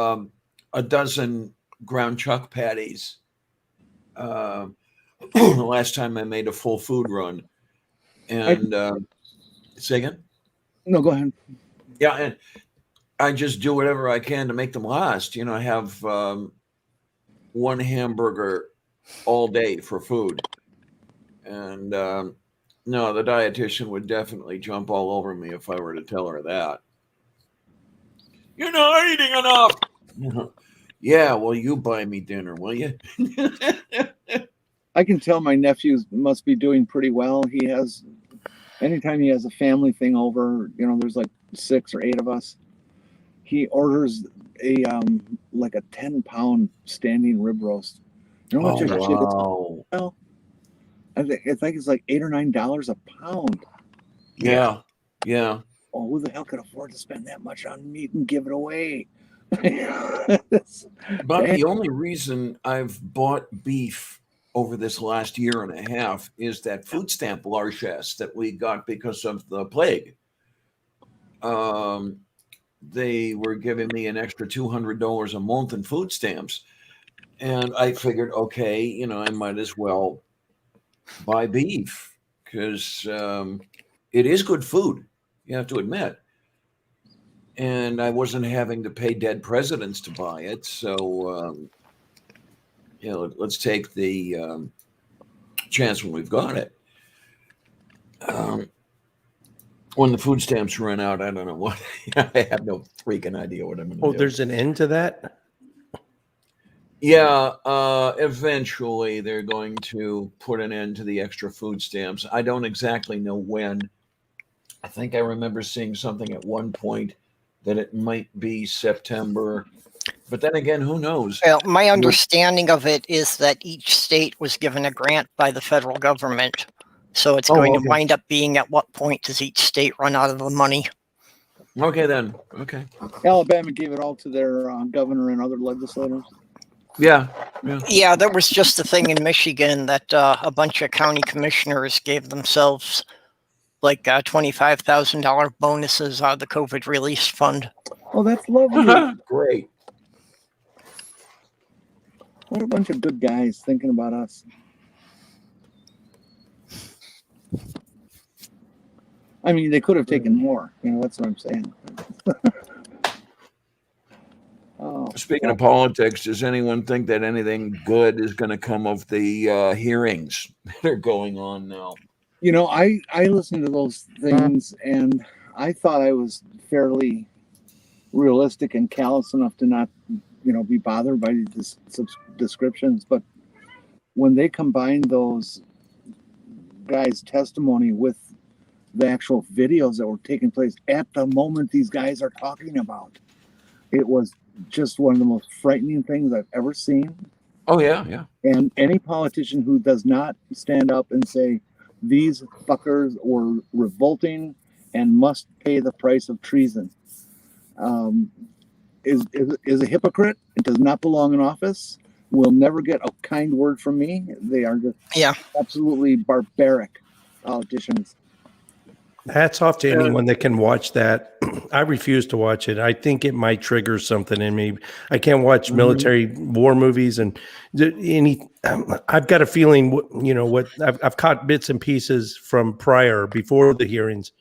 a dozen ground chuck patties. The last time I made a full food run, and say again. No, go ahead. Yeah, and I just do whatever I can to make them last. I have one hamburger all day for food, and no, the dietitian would definitely jump all over me if I were to tell her that. You're not eating enough. Yeah, well, you buy me dinner, will you? I can tell my nephews must be doing pretty well. Anytime he has a family thing over, there's like 6 or 8 of us, he orders a 10-pound standing rib roast. You know how much shit it's Wow. I think it's like $8 or $9 a pound. Yeah. Oh, who the hell could afford to spend that much on meat and give it away? But the only reason I've bought beef over this last year and a half is that food stamp largesse that we got because of the plague. They were giving me an extra $200 a month in food stamps. And I figured, okay, I might as well buy beef because it is good food, you have to admit. And I wasn't having to pay dead presidents to buy it. So, let's take the chance when we've got it. When the food stamps run out, I don't know what. I have no freaking idea what I'm going to do. Oh, there's an end to that? Yeah, eventually they're going to put an end to the extra food stamps. I don't exactly know when. I think I remember seeing something at one point that it might be September. But then again, who knows? Well, my understanding of it is that each state was given a grant by the federal government. So it's going to wind up being at what point does each state run out of the money? Okay, then. Okay. Alabama gave it all to their governor and other legislators. Yeah. Yeah, there was just a thing in Michigan that a bunch of county commissioners gave themselves like $25,000 bonuses out of the COVID Release Fund. Oh, that's lovely. Great. What a bunch of good guys thinking about us. I mean, they could have taken more. You know, that's what I'm saying. Oh, Speaking of politics, does anyone think that anything good is going to come of the hearings that are going on now? you know, I listened to those things, and I thought I was fairly realistic and callous enough to not, you know, be bothered by these descriptions. But when they combined those guys' testimony with the actual videos that were taking place at the moment these guys are talking about, it was just one of the most frightening things I've ever seen. Oh, yeah, yeah. And any politician who does not stand up and say, these fuckers were revolting and must pay the price of treason, is a hypocrite. It does not belong in office. Will never get a kind word from me. They are just absolutely barbaric politicians. Hats off to anyone that can watch that. I refuse to watch it. I think it might trigger something in me. I can't watch military war movies, and I've got a feeling, you know, what I've caught bits and pieces from before the hearings,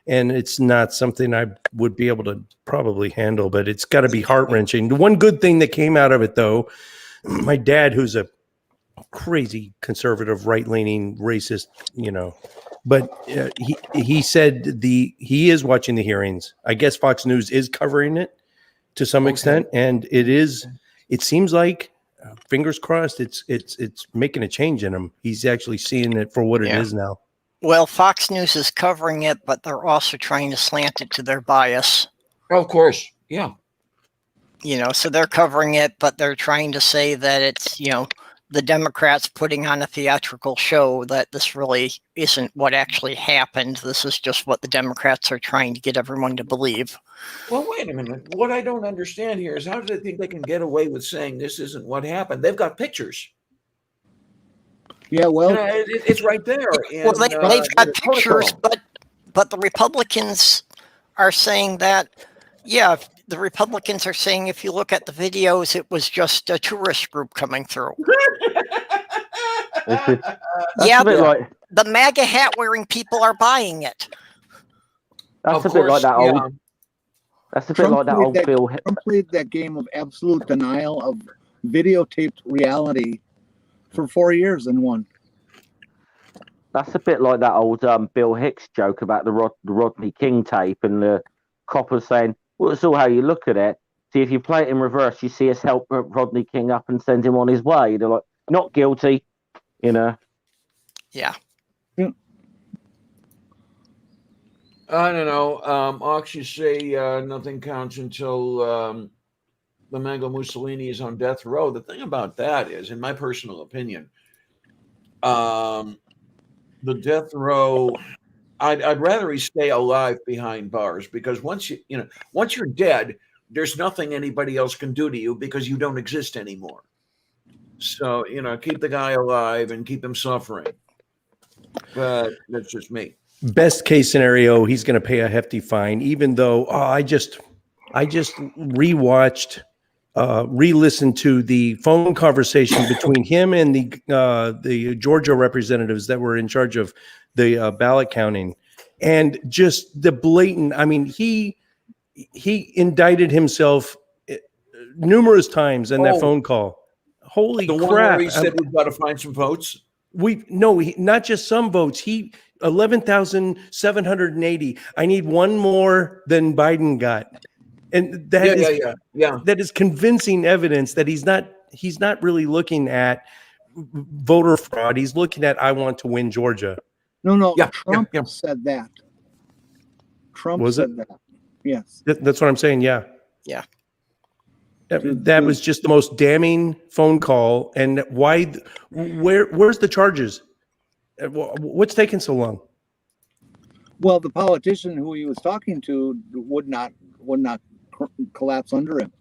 and it's not something I would be able to probably handle, but it's got to be heart-wrenching. The one good thing that came out of it, though, my dad, who's a crazy conservative, right-leaning, racist, you know, but he said he is watching the hearings. I guess Fox News is covering it to some extent, and it seems like, fingers crossed, it's making a change in him. He's actually seeing it for what it is now. Well, Fox News is covering it, but they're also trying to slant it to their bias. Oh, of course, yeah. You know, so they're covering it, but they're trying to say that it's, you know, the Democrats putting on a theatrical show, that this really isn't what actually happened. This is just what the Democrats are trying to get everyone to believe. Well, wait a minute. What I don't understand here is, how do they think they can get away with saying this isn't what happened? They've got pictures. Yeah, well, you know, it's right there. Well, they've got pictures, but the Republicans are saying that, yeah, the Republicans are saying if you look at the videos, it was just a tourist group coming through. Yeah, the MAGA hat wearing people are buying it. That's a bit like that old. That's a bit like that old Bill. Trump played that game of absolute denial of videotaped reality for 4 years and won. That's a bit like that old Bill Hicks joke about the Rodney King tape, and the coppers saying, well, it's all how you look at it. See, if you play it in reverse, you see us help Rodney King up and send him on his way. They're like, not guilty, you know. Yeah. I don't know. Auctions say nothing counts until the Mango Mussolini is on death row. The thing about that is, in my personal opinion, the death row, I'd rather he stay alive behind bars, because once you're dead, there's nothing anybody else can do to you because you don't exist anymore. So, you know, keep the guy alive and keep him suffering. But that's just me. Best case scenario, he's going to pay a hefty fine, even though I just rewatched, re-listened to the phone conversation between him and the Georgia representatives that were in charge of the ballot counting, and just the blatant. I mean, he indicted himself numerous times in that phone call. Holy crap! The one where he said we've got to find some votes. Not just some votes. 11,780. I need one more than Biden got, and that is convincing evidence that he's not really looking at voter fraud. He's looking at, I want to win Georgia. No. Trump said that. Trump said that. Yes. That's what I'm saying. Yeah. Yeah. That was just the most damning phone call. And why? Where's the charges? What's taking so long? Well, the politician who he was talking to would not collapse under him.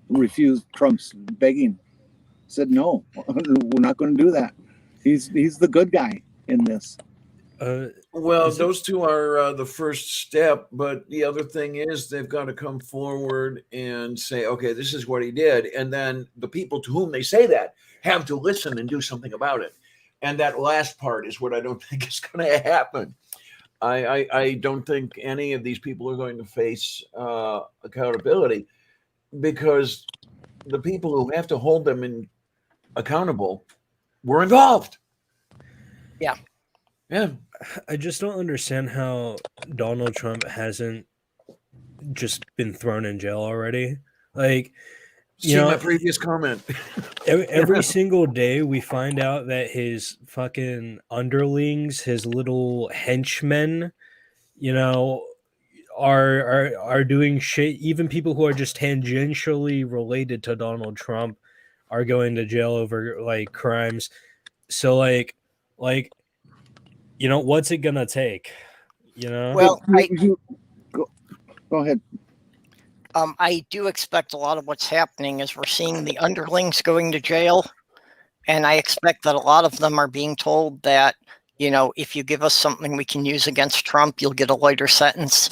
Refused Trump's begging. Said no, we're not going to do that. He's the good guy in this. Well, those two are the first step, but the other thing is they've got to come forward and say, okay, this is what he did. And then the people to whom they say that have to listen and do something about it. And that last part is what I don't think is going to happen. I don't think any of these people are going to face accountability, because the people who have to hold them accountable were involved. Yeah. Yeah. I just don't understand how Donald Trump hasn't just been thrown in jail already. Like, See my previous comment. Every single day we find out that his fucking underlings, his little henchmen, are doing shit. Even people who are just tangentially related to Donald Trump are going to jail over like crimes. So like what's it gonna take? Well, go ahead. I do expect a lot of what's happening is we're seeing the underlings going to jail, and I expect that a lot of them are being told that, if you give us something we can use against Trump, you'll get a lighter sentence.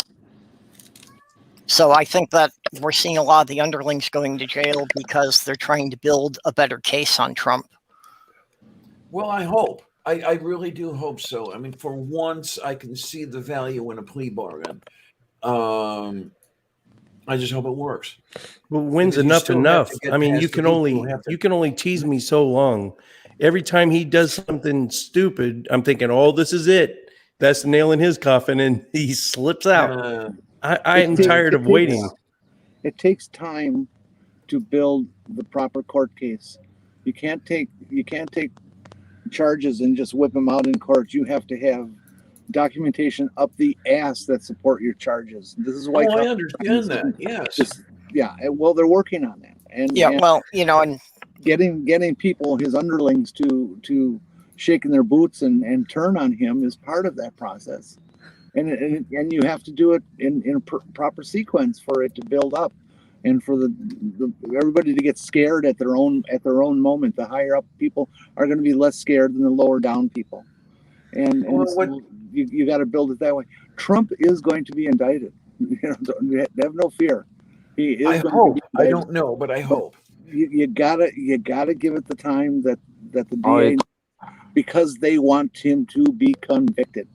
So I think that we're seeing a lot of the underlings going to jail because they're trying to build a better case on Trump. Well, I hope. I really do hope so. I mean, for once, I can see the value in a plea bargain. I just hope it works. Well, when's enough? I mean, you can only tease me so long. Every time he does something stupid, I'm thinking, "Oh, this is it. That's the nail in his coffin," and he slips out. I'm tired of waiting. It takes time to build the proper court case. You can't take charges and just whip them out in court. You have to have documentation up the ass that support your charges. This is why I understand that. Yes. Well, they're working on that. And and getting people, his underlings, to shaking their boots and turn on him is part of that process. And you have to do it in a proper sequence for it to build up, and for the everybody to get scared at their own moment. The higher up people are going to be less scared than the lower down people, and so you got to build it that way. Trump is going to be indicted. Have no fear. He is. I hope. I don't know, but I hope. You gotta give it the time that the DA, because they want him to be convicted.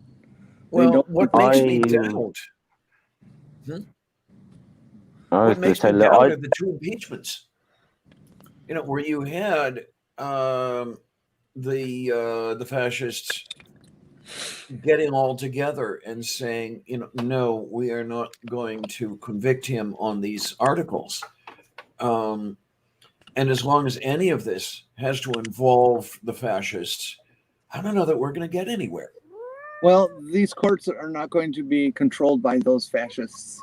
Well, what makes me doubt? What makes me doubt are the two impeachments. Where you had the fascists getting all together and saying, no, we are not going to convict him on these articles. And as long as any of this has to involve the fascists, I don't know that we're going to get anywhere. Well, these courts are not going to be controlled by those fascists.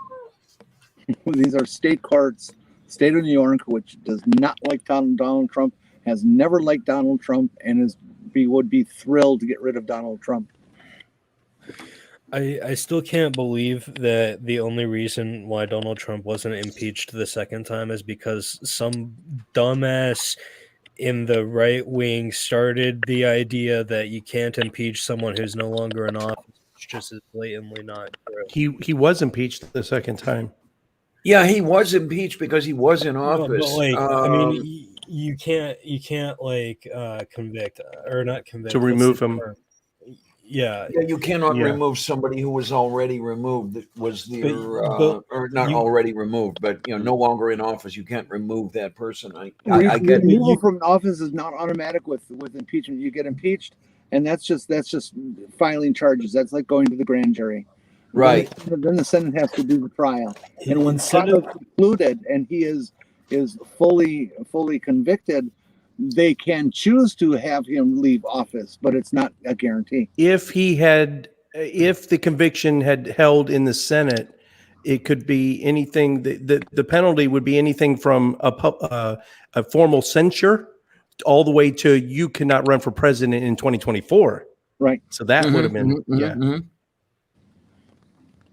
These are state courts. State of New York, which does not like Donald Trump, has never liked Donald Trump, and would be thrilled to get rid of Donald Trump. I still can't believe that the only reason why Donald Trump wasn't impeached the second time is because some dumbass in the right wing started the idea that you can't impeach someone who's no longer in office. It's just as blatantly not true. He was impeached the second time. Yeah, he was impeached because he was in office. I mean, you can't convict or not convict to remove him. Yeah, you cannot remove somebody who was already removed. That was or not already removed, but no longer in office. You can't remove that person. I get removal from office is not automatic with impeachment. You get impeached, and that's just filing charges. That's like going to the grand jury. Right. Then the Senate has to do the trial, and when trial is concluded and he is fully convicted, they can choose to have him leave office, but it's not a guarantee. If the conviction had held in the Senate, it could be anything. The penalty would be anything from a formal censure all the way to you cannot run for president in 2024. Right. So that would have been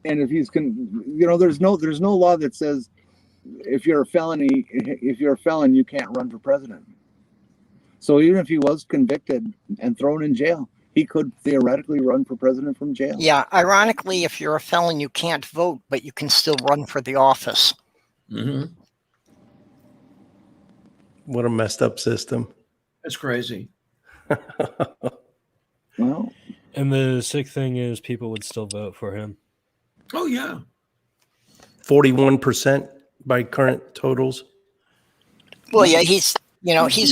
And if he's there's no law that says if you're a felon, you can't run for president. So even if he was convicted and thrown in jail, he could theoretically run for president from jail. Yeah, ironically, if you're a felon, you can't vote, but you can still run for the office. Mm-hmm. What a messed up system. That's crazy. Well, And the sick thing is, people would still vote for him. Oh yeah. 41% by current totals. Well, yeah, he's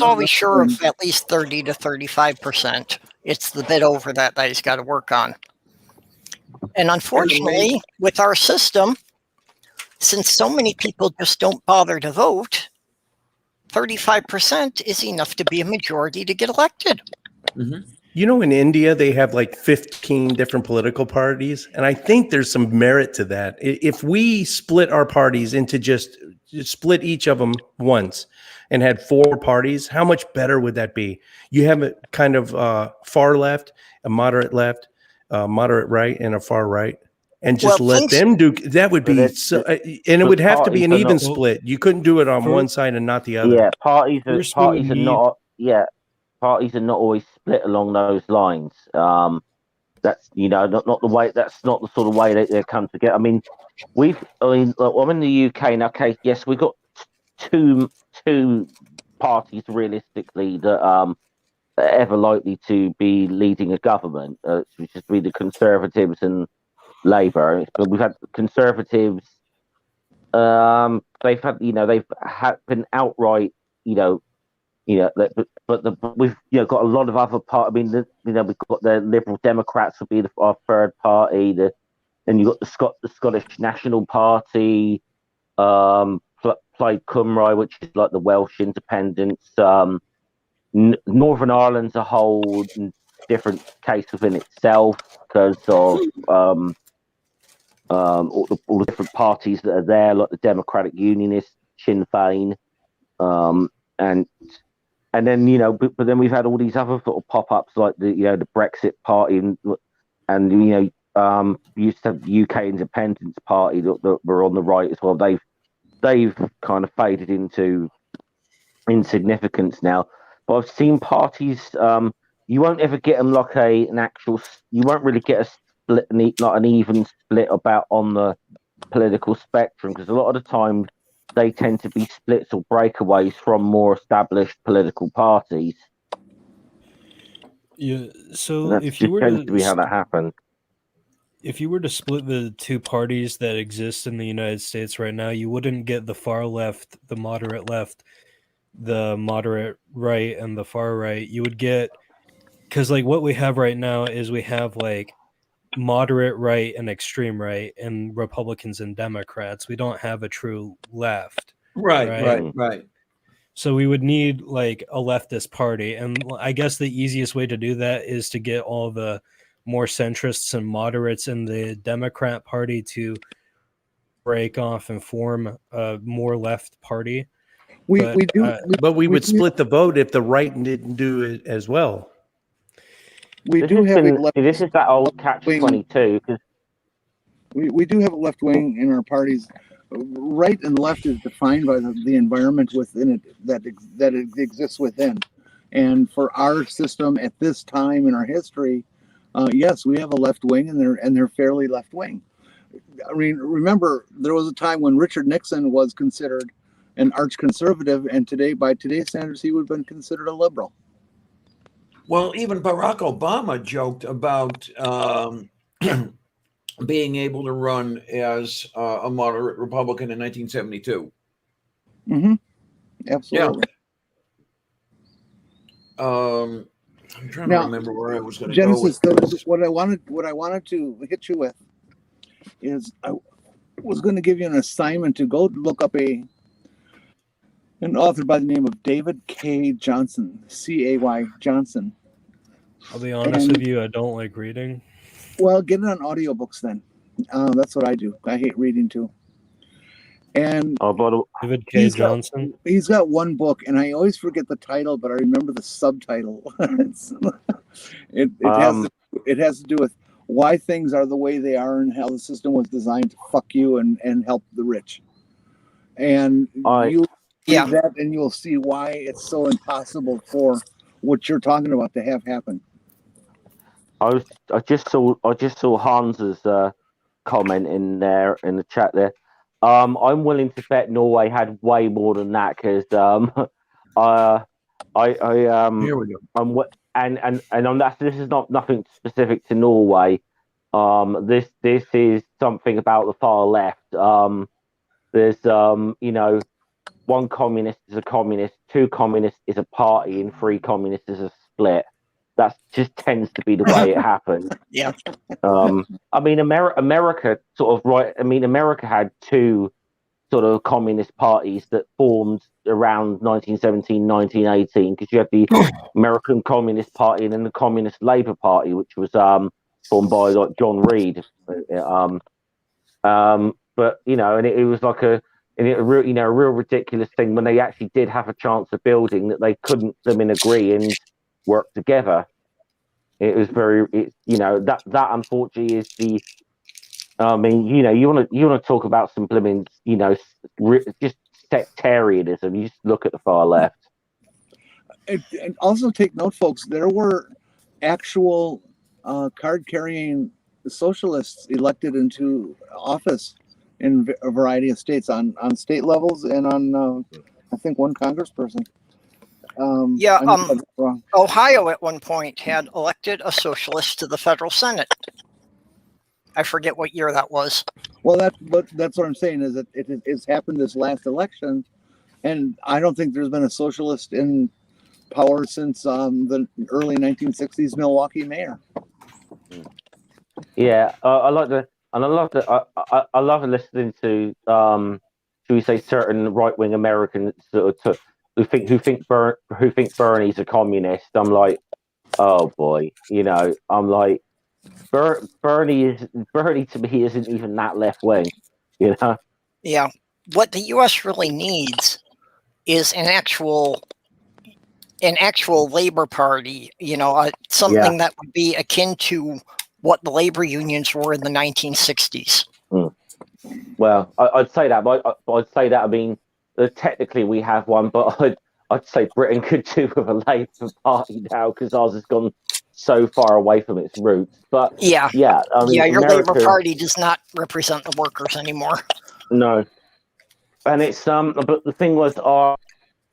always sure of at least 30 to 35%. It's the bit over that he's got to work on. And unfortunately, with our system, since so many people just don't bother to vote, 35% is enough to be a majority to get elected. Mm-hmm. You know, in India, they have like 15 different political parties. And I think there's some merit to that. If we split our parties into just split each of them once and had 4 parties, how much better would that be? You have a kind of far left, a moderate left, moderate right, and a far right. And just let them do that would be so, and it would have to be an even split. You couldn't do it on one side and not the other. Yeah, parties are not. Yeah, parties are not always split along those lines. That's not the way. That's not the sort of way they come together. I mean, I'm in the UK now. Okay, yes, we've got two parties realistically that are ever likely to be leading a government, which is be the Conservatives and Labour. But we've had Conservatives. They've been outright, but we've got a lot of other I mean, we've got the Liberal Democrats will be our third party. Then you've got the Scottish National Party, Plaid Cymru, which is like the Welsh Independents. Northern Ireland's a whole different case within itself because of all the different parties that are there, like the Democratic Unionists, Sinn Féin, and then but then we've had all these other sort of pop-ups like the Brexit Party and you used to have the UK Independence Party that were on the right as well. They've kind of faded into insignificance now. But I've seen parties. You won't ever get them like an actual. You won't really get a split, not an even split about on the political spectrum, because a lot of the time they tend to be splits or breakaways from more established political parties. Yeah. So if you were to be how that happened. If you were to split the two parties that exist in the United States right now, you wouldn't get the far left, the moderate left, the moderate right, and the far right. You would get, because like what we have right now is we have like moderate right and extreme right and Republicans and Democrats. We don't have a true left. Right. So we would need like a leftist party. And I guess the easiest way to do that is to get all the more centrists and moderates in the Democrat Party to break off and form a more left party. But we would split the vote if the right didn't do it as well. This is that old catch-22. We do have a left wing in our parties. Right and left is defined by the environment within it that it exists within. And for our system at this time in our history, yes, we have a left wing, and they're fairly left wing. I mean, remember there was a time when Richard Nixon was considered an arch conservative, and by today's standards, he would have been considered a liberal. Well, even Barack Obama joked about being able to run as a moderate Republican in 1972. Mm-hmm. Absolutely. Yeah. I'm trying to remember where I was going to go. Genesis, what I wanted to hit you with is I was going to give you an assignment to go look up an author by the name of David K. Johnson, C-A-Y Johnson. I'll be honest with you, I don't like reading. Well, get it on audiobooks then. That's what I do. I hate reading too. And David K. Johnson. He's got one book, and I always forget the title, but I remember the subtitle. It has to do with why things are the way they are and how the system was designed to fuck you and help the rich. And you read that, and you'll see why it's so impossible for what you're talking about to have happen. I just saw Hans's comment in there in the chat there. I'm willing to bet Norway had way more than that because here we go. and on that, this is not nothing specific to Norway. This is something about the far left. There's one communist is a communist, two communists is a party, and three communists is a split. That just tends to be the way it happens. Yeah. I mean, America sort of America had two sort of communist parties that formed around 1917, 1918, because you had the American Communist Party and then the Communist Labour Party, which was formed by like John Reed. But and it was like a real ridiculous thing when they actually did have a chance of building that they couldn't agree and work together. It was that unfortunately is the. I mean, you want to talk about some blooming, just sectarianism. You just look at the far left. And also take note, folks. There were actual card-carrying socialists elected into office in a variety of states on state levels and on I think one congressperson. Ohio at one point had elected a socialist to the federal Senate. I forget what year that was. Well, that's what I'm saying is that it's happened this last election, and I don't think there's been a socialist in power since the early 1960s Milwaukee mayor. Yeah, I love listening to should we say certain right wing Americans who think Bernie's a communist. I'm like, oh boy, I'm like. Bernie to me isn't even that left wing, Yeah, what the U.S. really needs is an actual Labor Party. Something that would be akin to what the labor unions were in the 1960s. Well, I'd say that, but I'd say that. I mean, technically we have one, but I'd say Britain could do with a Labour Party now because ours has gone so far away from its roots. But yeah, I mean, your America, Labour Party does not represent the workers anymore. No, and it's but the thing was, our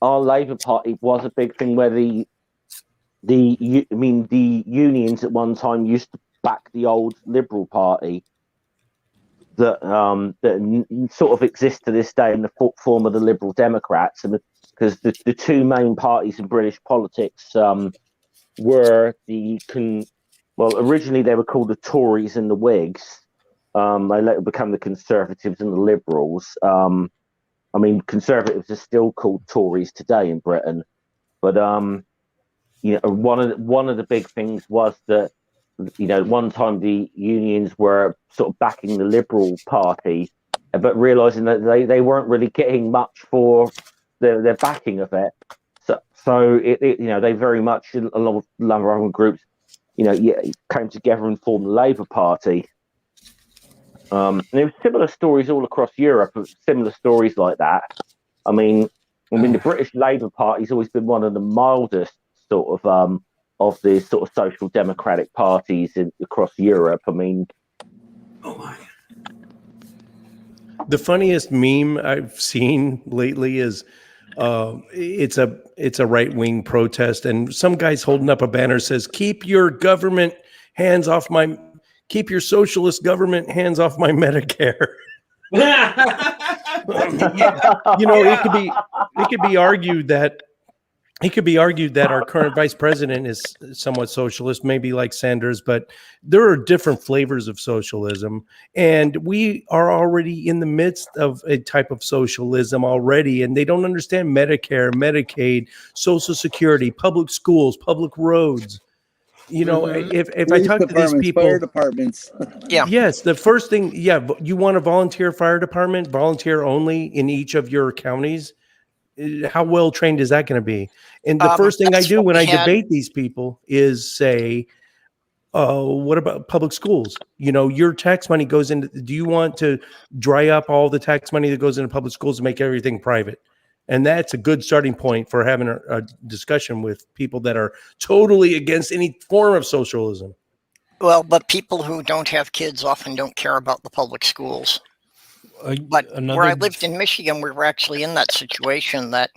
Labour Party was a big thing where the unions at one time used to back the old Liberal Party that sort of exists to this day in the form of the Liberal Democrats, and because the two main parties in British politics were originally they were called the Tories and the Whigs. They later become the Conservatives and the Liberals. I mean, Conservatives are still called Tories today in Britain, but one of the big things was that one time the unions were sort of backing the Liberal Party, but realizing that they weren't really getting much for their backing of it. So they very much, along with a lot of other groups, came together and formed the Labour Party. And there were similar stories all across Europe, similar stories like that. I mean, the British Labour Party's always been one of the mildest sort of the sort of social democratic parties across Europe. I mean, oh my. The funniest meme I've seen lately is it's a right-wing protest, and some guy's holding up a banner says, keep your socialist government hands off my Medicare. It could be argued that our current vice president is somewhat socialist, maybe like Sanders, but there are different flavors of socialism. And we are already in the midst of a type of socialism already, and they don't understand Medicare, Medicaid, Social Security, public schools, public roads. If I talk to these people, fire departments. Yes, the first thing, you want a volunteer fire department, volunteer only in each of your counties. How well trained is that going to be? And the first thing I do when I debate these people is say, what about public schools? Your tax money goes into, do you want to dry up all the tax money that goes into public schools and make everything private? And that's a good starting point for having a discussion with people that are totally against any form of socialism. Well, but people who don't have kids often don't care about the public schools. But where I lived in Michigan, we were actually in that situation that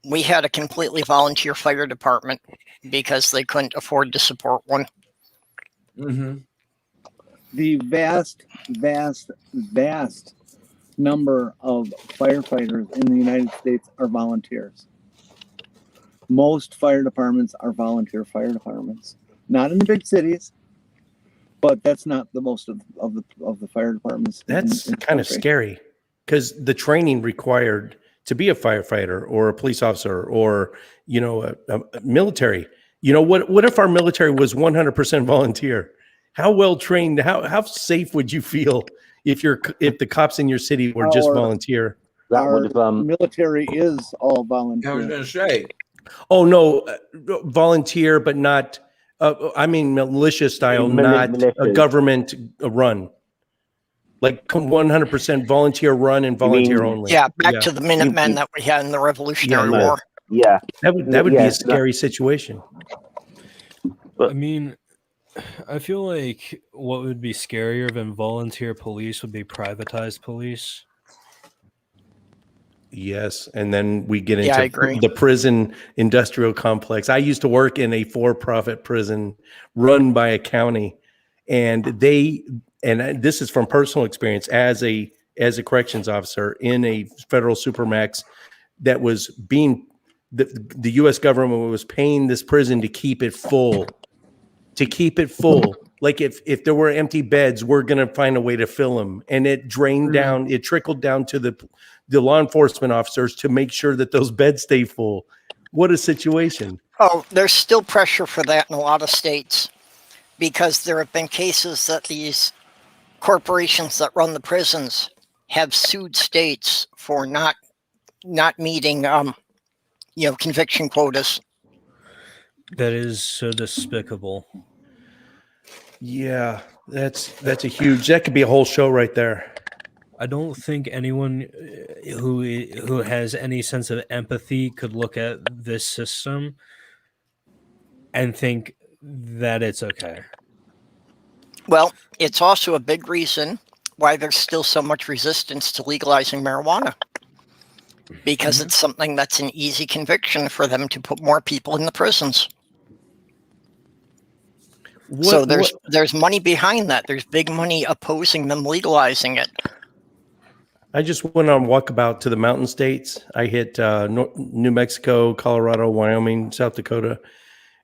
we had a completely volunteer fire department because they couldn't afford to support one. Mm-hmm. The vast number of firefighters in the United States are volunteers. Most fire departments are volunteer fire departments. Not in the big cities, but that's not the most of the fire departments. That's in the kind of country. scary because the training required to be a firefighter or a police officer or, you know, a military. You know, what if our military was 100% volunteer? How well trained, how safe would you feel if the cops in your city were just volunteer? That would Our have military is all I was volunteer. going to say, Oh no, volunteer, but not. I mean, militia style, not a militias. government run. Like 100% volunteer run and volunteer mean- only. Yeah, back to the Minutemen you- that we had in the Revolutionary Yeah. War. Yeah. That would be Yeah, a scary situation. I mean, I feel like what would be scarier than volunteer police would be privatized police. Yes, and then we get Yeah, I into agree. the prison industrial complex. I used to work in a for-profit prison run by a county, and this is from personal experience as a corrections officer in a federal supermax that was being the U.S. government was paying this prison to keep it full. Like if there were empty beds, we're going to find a way to fill them. And it drained down, it trickled down to the law enforcement officers to make sure that those beds stay full. What a situation. Oh, there's still pressure for that in a lot of states because there have been cases that these corporations that run the prisons have sued states for not meeting conviction quotas. That is so despicable. Yeah, that could be a whole show right there. I don't think anyone who has any sense of empathy could look at this system and think that it's okay. Well, it's also a big reason why there's still so much resistance to legalizing marijuana, because it's something that's an easy conviction for them to put more people in the prisons. So there's money behind that. There's big money opposing them legalizing it. I just went on walkabout to the mountain states. I hit New Mexico, Colorado, Wyoming, South Dakota.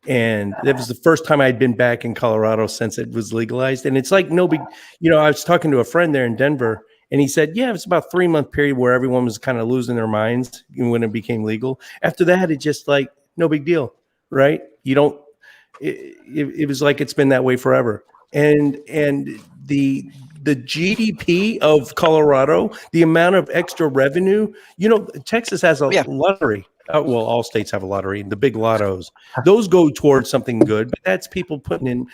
And that was the first time I'd been back in Colorado since it was legalized. And it's like no big, I was talking to a friend there in Denver, and he said, yeah, it was about a 3-month period where everyone was kind of losing their minds when it became legal. After that, it just like, no big deal, right? It was like it's been that way forever. And the GDP of Colorado, the amount of extra revenue, Texas has a lottery. Well, all states have a lottery, the big lottos. Those go towards something good, but that's people putting in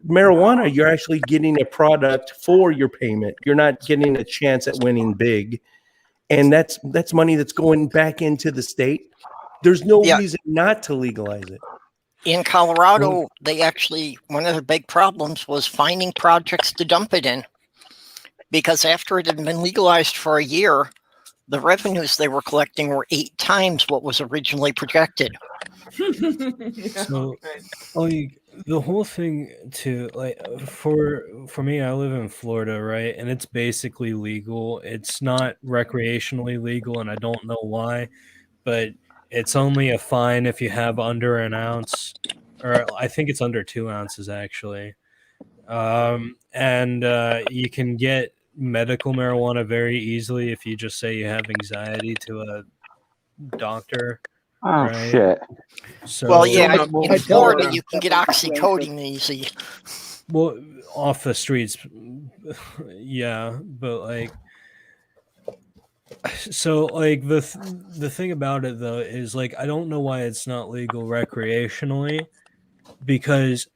marijuana. You're actually getting a product for your payment. You're not getting a chance at winning big. And that's money that's going back into the state. There's no reason not to legalize it. In Colorado, one of the big problems was finding projects to dump it in, because after it had been legalized for a year, the revenues they were collecting were 8 times what was originally projected. So, the whole thing for me, I live in Florida, right? And it's basically legal. It's not recreationally legal, and I don't know why, but it's only a fine if you have under an ounce, or I think it's under 2 ounces actually. And you can get medical marijuana very easily if you just say you have anxiety to a doctor. Oh, right? shit. So, Well, yeah, So in Florida, you can get oxycodone easy. well, off the streets, yeah, but the thing about it though is I don't know why it's not legal recreationally, because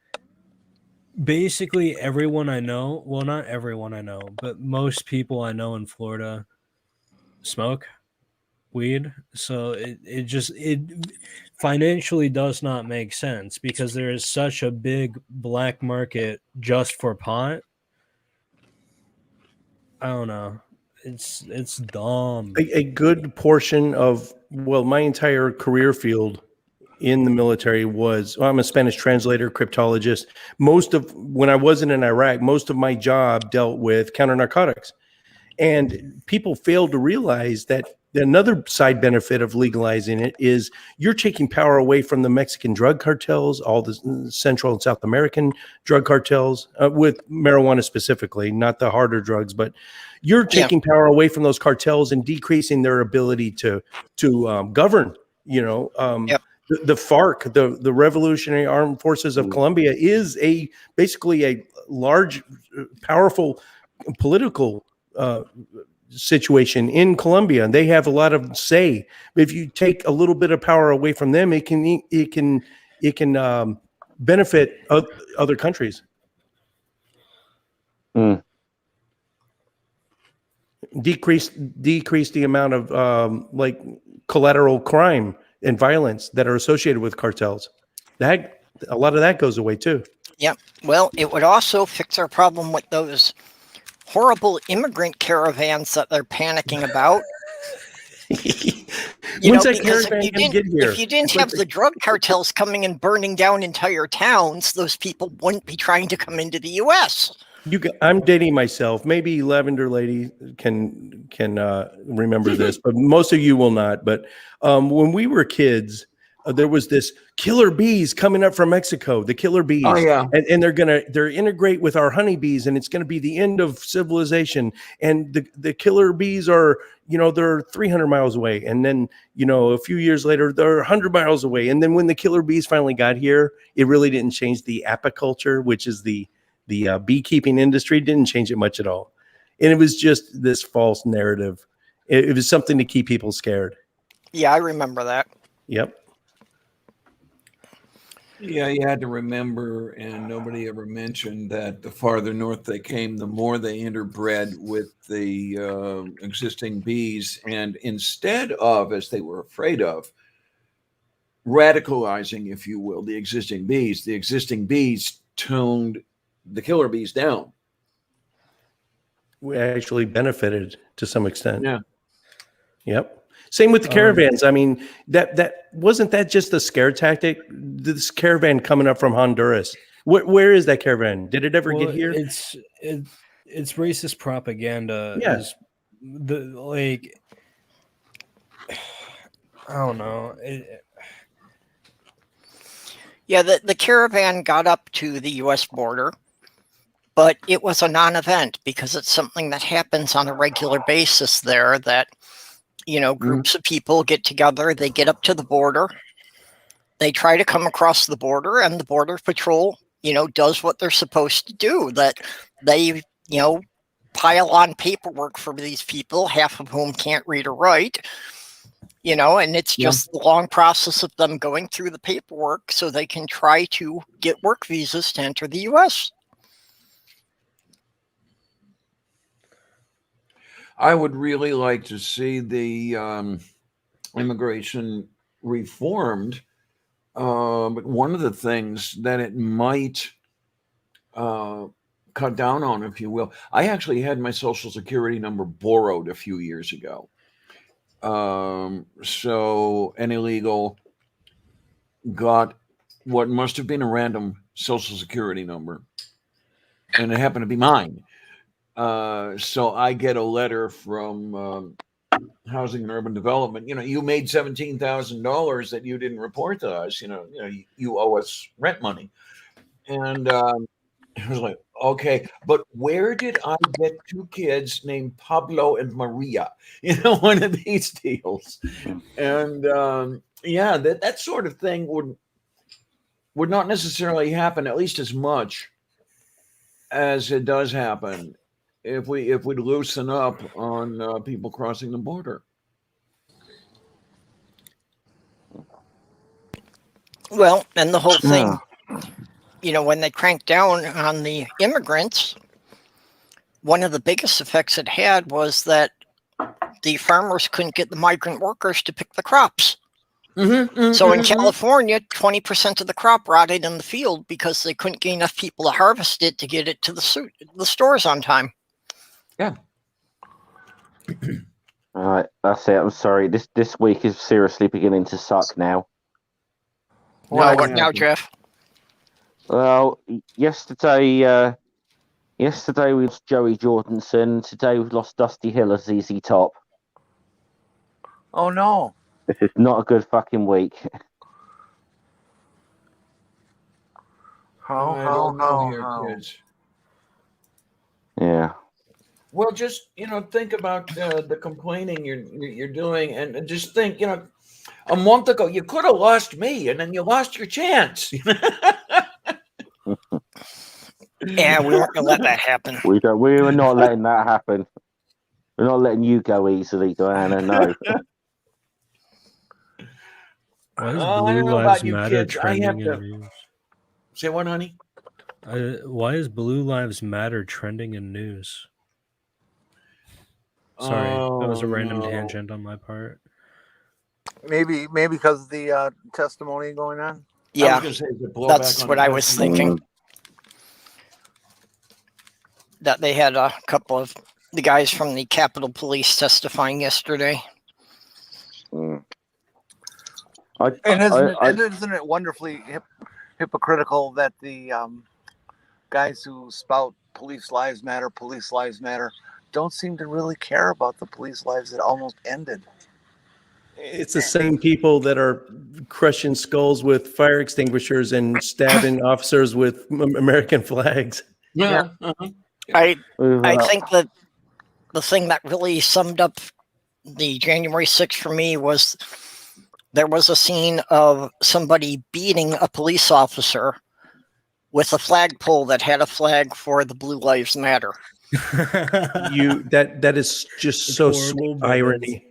basically everyone I know, well, not everyone I know, but most people I know in Florida smoke weed. So it financially does not make sense, because there is such a big black market just for pot. I don't know. It's dumb. A good portion of, well, my entire career field in the military was, well, I'm a Spanish translator, cryptologist. When I wasn't in Iraq, most of my job dealt with counter narcotics. And people fail to realize that another side benefit of legalizing it is you're taking power away from the Mexican drug cartels, all the Central and South American drug cartels, with marijuana specifically, not the harder drugs, but you're taking power away from those cartels and decreasing their ability to govern. The FARC, the Revolutionary Armed Forces of Colombia, is basically a large, powerful political situation in Colombia, and they have a lot of say. If you take a little bit of power away from them, it can benefit other countries. Decrease the amount of like collateral crime and violence that are associated with cartels. That a lot of that goes away too. Yeah. Well, it would also fix our problem with those horrible immigrant caravans that they're panicking about. When's that caravan going to get here? If you didn't have the drug cartels coming and burning down entire towns, those people wouldn't be trying to come into the U.S. I'm dating myself. Maybe Lavender Lady can remember this, but most of you will not. But when we were kids, there was this killer bees coming up from Mexico. The killer bees, and they're integrate with our honeybees, and it's gonna be the end of civilization. And the killer bees are, they're 300 miles away, and then a few years later they're 100 miles away. And then when the killer bees finally got here, it really didn't change the apiculture, which is the beekeeping industry. Didn't change it much at all, and it was just this false narrative. It was something to keep people scared. Yeah, I remember that. Yep. Yeah, you had to remember, and nobody ever mentioned that the farther north they came, the more they interbred with the existing bees. And instead of, as they were afraid of, radicalizing, if you will, the existing bees toned the killer bees down. We actually benefited to some extent. Yeah. Yep. Same with the caravans. I mean, that wasn't that just a scare tactic? This caravan coming up from Honduras. Where is that caravan? Did it ever get here? It's racist propaganda. Yeah. I don't know. Yeah, the caravan got up to the U.S. border, but it was a non-event because it's something that happens on a regular basis there, that groups of people get together, they get up to the border, they try to come across the border, and the Border Patrol, does what they're supposed to do, that they, pile on paperwork for these people, half of whom can't read or write, and it's just the long process of them going through the paperwork so they can try to get work visas to enter the U.S. I would really like to see the immigration reformed. But one of the things that it might cut down on, if you will, I actually had my Social Security number borrowed a few years ago. So an illegal got what must have been a random Social Security number, and it happened to be mine. So I get a letter from Housing and Urban Development. You made $17,000 that you didn't report to us. You owe us rent money. And I was like, okay, but where did I get two kids named Pablo and Maria? One of these deals. And that sort of thing would not necessarily happen, at least as much as it does happen if we loosen up on people crossing the border. Well, and the whole thing, when they cranked down on the immigrants, one of the biggest effects it had was that the farmers couldn't get the migrant workers to pick the crops. So in California, 20% of the crop rotted in the field because they couldn't get enough people to harvest it to get it to the stores on time. Yeah. All right, that's it. I'm sorry. This week is seriously beginning to suck now. Well, what now, Jeff? Well, yesterday we lost Joey Jordanson. Today we've lost Dusty Hill as ZZ Top. Oh no! This is not a good fucking week. I don't know here, kids. Yeah. Well, just think about the complaining you're doing, and just think, a month ago you could have lost me, and then you lost your chance. Yeah, we weren't gonna let that happen. We were not letting that happen. We're not letting you go easily, Diana. No. Why is I Blue don't know Lives about you Matter kids. I have trending to in news? say what, honey? Why is Blue Lives Matter trending in news? Sorry, that was a random tangent on my part. Maybe because of the testimony going on. Yeah, I was gonna say, is it blowback that's on what the I was testimony? thinking. That they had a couple of the guys from the Capitol Police testifying yesterday. And isn't it wonderfully hypocritical that the guys who spout police lives matter don't seem to really care about the police lives that almost ended. It's the same people that are crushing skulls with fire extinguishers and stabbing officers with American flags. Yeah. I think that the thing that really summed up the January 6th for me was there was a scene of somebody beating a police officer with a flagpole that had a flag for the Blue Lives Matter. That is just It's so horrible, sweet but irony.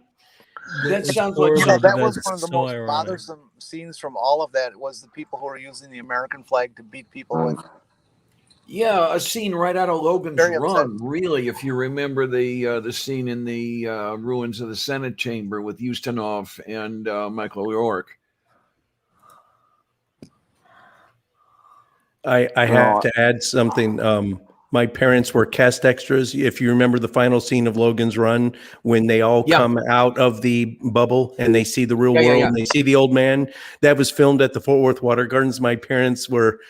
That It's sounds like horrible that because was one of the it's most so ironic. bothersome scenes from all of that. Was the people who were using the American flag to beat people with. Yeah, a scene right out of Logan's Very Run, upset. really, if you remember the scene in the ruins of the Senate chamber with Ustinov and Michael O'Rourke. I have to add something. My parents were cast extras. If you remember the final scene of Logan's Run, when they all come out of the bubble and they see the real world and they see the old man, that was filmed at the Fort Worth Water Gardens. My parents were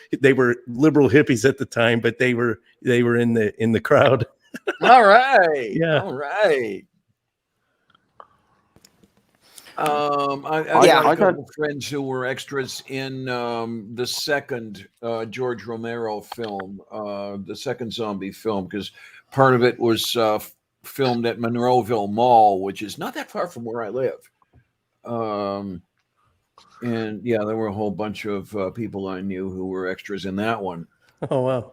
liberal hippies at the time, but they were in the crowd. All right. Yeah. All right. I got a couple friends who were extras in the second George Romero film, the second zombie film, because part of it was filmed at Monroeville Mall, which is not that far from where I live. And yeah, there were a whole bunch of people I knew who were extras in that one. Oh, wow.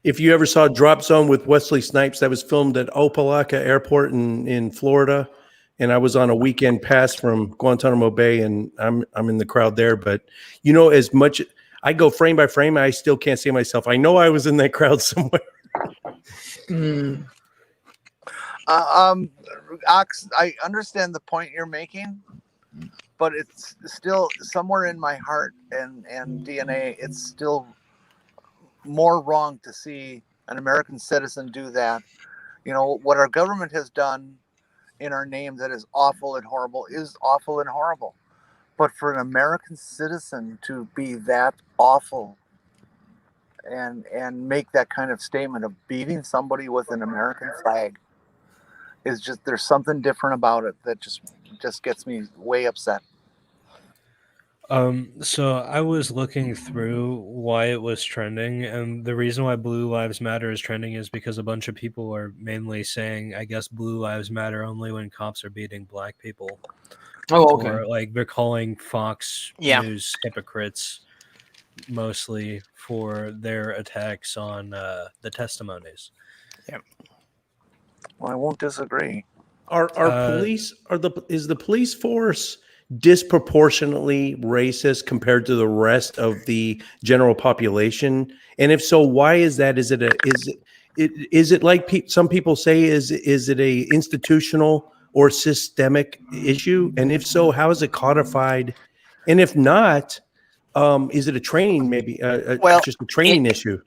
If you ever saw Drop Zone with Wesley Snipes, that was filmed at Opelika Airport in Florida. And I was on a weekend pass from Guantanamo Bay, and I'm in the crowd there. But as much I go frame by frame, I still can't see myself. I know I was in that crowd somewhere. Ox, I understand the point you're making, but it's still somewhere in my heart and DNA. It's still more wrong to see an American citizen do that. What our government has done in our name that is awful and horrible is awful and horrible. But for an American citizen to be that awful and make that kind of statement of beating somebody with an American flag is just, there's something different about it that just gets me way upset. So I was looking through why it was trending, and the reason why Blue Lives Matter is trending is because a bunch of people are mainly saying, I guess, Blue Lives Matter only when cops are beating black people. Oh, okay. Or they're calling Fox News hypocrites mostly for their attacks on the testimonies. Yeah. Well, I won't disagree. Is the police force disproportionately racist compared to the rest of the general population? And if so, why is that? Is it like some people say? Is it a institutional or systemic issue? And if so, how is it codified? And if not, is it a training just a training issue?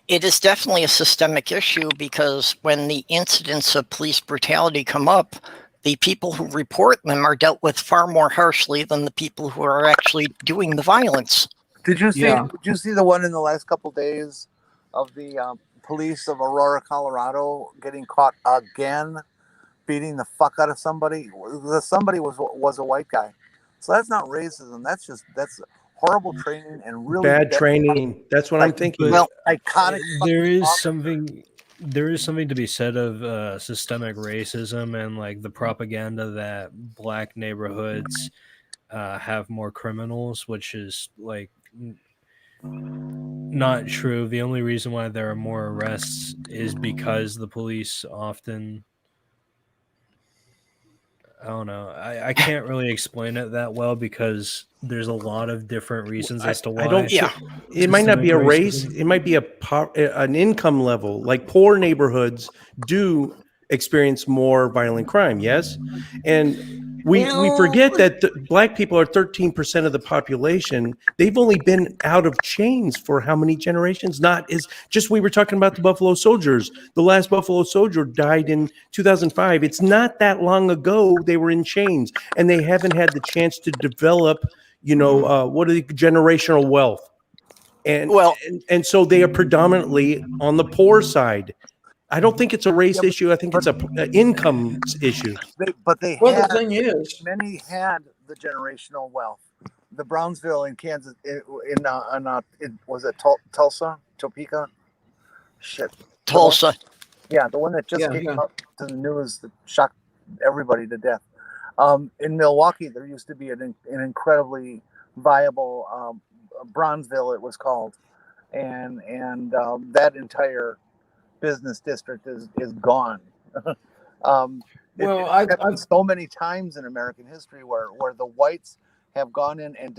It is definitely a systemic issue because when the incidents of police brutality come up, the people who report them are dealt with far more harshly than the people who are actually doing the violence. Did you see? Yeah. Did you see the one in the last couple days of the police of Aurora, Colorado, getting caught again beating the fuck out of somebody? The somebody was a white guy, so that's not racism. That's horrible training and really Bad training. That's what I'm thinking. Well, iconic. There fucking is awesome. something. There is something to be said of systemic racism and like the propaganda that black neighborhoods have more criminals, which is like not true. The only reason why there are more arrests is because the police often, I don't know. I can't really explain it that well because there's a lot of different reasons as to why. I don't. Yeah. It might not be a Systemic race. racism. It might be an income level. Like poor neighborhoods do experience more violent crime. Yes, and we forget that black people are 13% of the population. They've only been out of chains for how many generations? Not as just we were talking about the Buffalo Soldiers. The last Buffalo Soldier died in 2005. It's not that long ago they were in chains, and they haven't had the chance to develop. What are the generational wealth? And, Well- and so they are predominantly on the poor side. I don't think it's a race issue. I think it's an income issue. They Well, had, the thing is, many had the generational wealth. The Brownsville in Kansas, was it Tulsa, Topeka? Shit, Tulsa. yeah, the one that just came up to the news that shocked everybody to death. In Milwaukee, there used to be an incredibly viable Bronzeville, it was called, and that entire business district is gone. well, I've so many times in American history where the whites have gone in and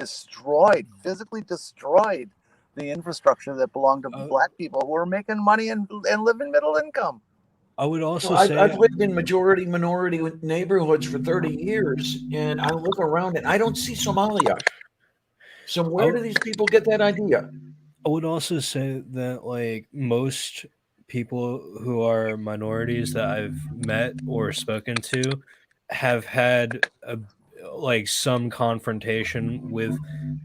physically destroyed the infrastructure that belonged to black people who are making money and live in middle income. I would also I've say lived in majority minority neighborhoods for 30 years, and I look around and I don't see Somalia. So where do these people get that idea? I would also say that like most people who are minorities that I've met or spoken to have had some confrontation with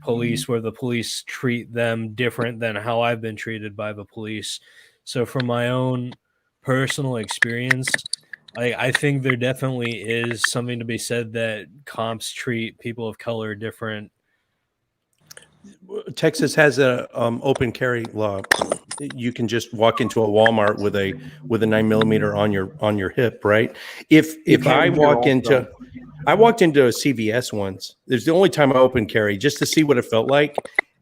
police where the police treat them different than how I've been treated by the police. So from my own personal experience, I think there definitely is something to be said that cops treat people of color different. Texas has a open carry law. You can just walk into a Walmart with a 9mm on your hip, right? If I walk into, I walked into a CVS once. There's the only time I open carry just to see what it felt like.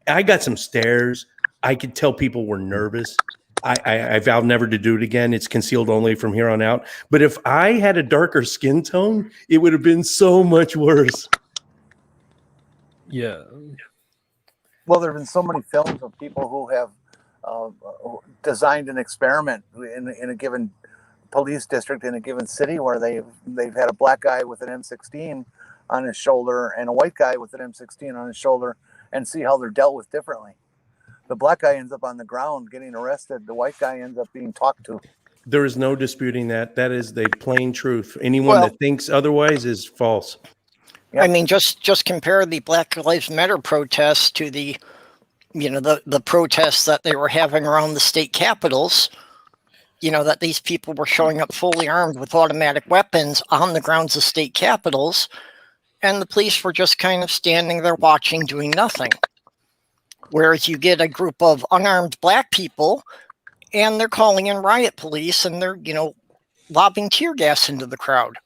I got some stares. I could tell people were nervous. I vowed never to do it again. It's concealed only from here on out. But if I had a darker skin tone, it would have been so much worse. Yeah. Well, there have been so many films of people who have designed an experiment in a given police district in a given city where they've had a black guy with an M16 on his shoulder and a white guy with an M16 on his shoulder, and see how they're dealt with differently. The black guy ends up on the ground getting arrested. The white guy ends up being talked to. There is no disputing that. That is the plain truth. Anyone that thinks otherwise is false. Yep. I mean, just compare the Black Lives Matter protests to the protests that they were having around the state capitals. That these people were showing up fully armed with automatic weapons on the grounds of state capitals, and the police were just kind of standing there watching, doing nothing. Whereas you get a group of unarmed black people, and they're calling in riot police, and they're lobbing tear gas into the crowd.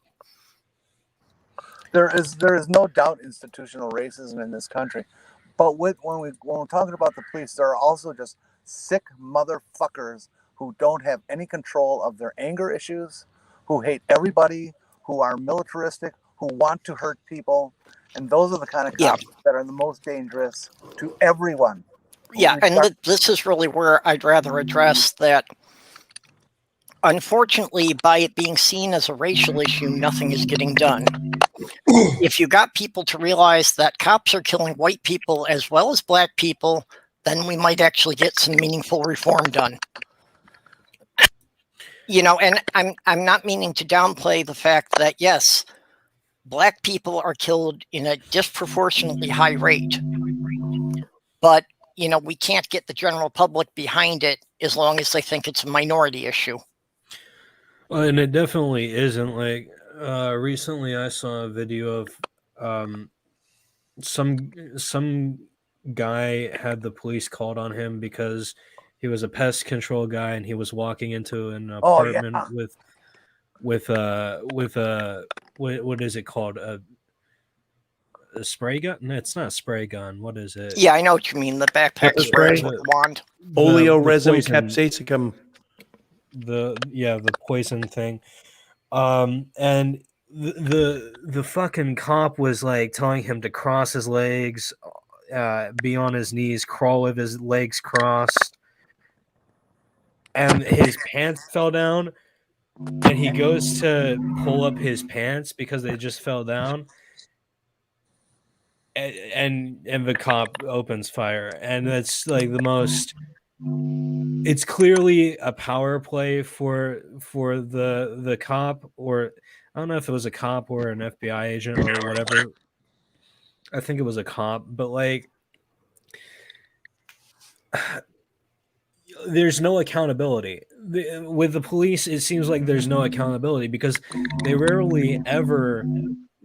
There is no doubt institutional racism in this country, but when we're talking about the police, there are also just sick motherfuckers who don't have any control of their anger issues, who hate everybody, who are militaristic, who want to hurt people, and those are the kind of cops that are the most dangerous to everyone. Yeah, and this is really where I'd rather address that. Unfortunately, by it being seen as a racial issue, nothing is getting done. If you got people to realize that cops are killing white people as well as black people, then we might actually get some meaningful reform done. You know, and I'm not meaning to downplay the fact that, yes, Black people are killed in a disproportionately high rate. But, you know, we can't get the general public behind it as long as they think it's a minority issue. Well, and it definitely isn't. Like, recently I saw a video of some guy had the police called on him because he was a pest control guy and he was walking into an apartment with what is it called, a spray gun? No, it's not a spray gun. What is it? Yeah, I know what you mean. The backpack Pepper spray spray? with the wand. Oleoresin poison- capsaicum. the poison thing. And the fucking cop was like telling him to cross his legs, be on his knees, crawl with his legs crossed, and his pants fell down, and he goes to pull up his pants because they just fell down, and the cop opens fire, and that's like the most. It's clearly a power play for the cop, or I don't know if it was a cop or an FBI agent or whatever. I think it was a cop, but like there's no accountability. With the police, it seems like there's no accountability because they rarely ever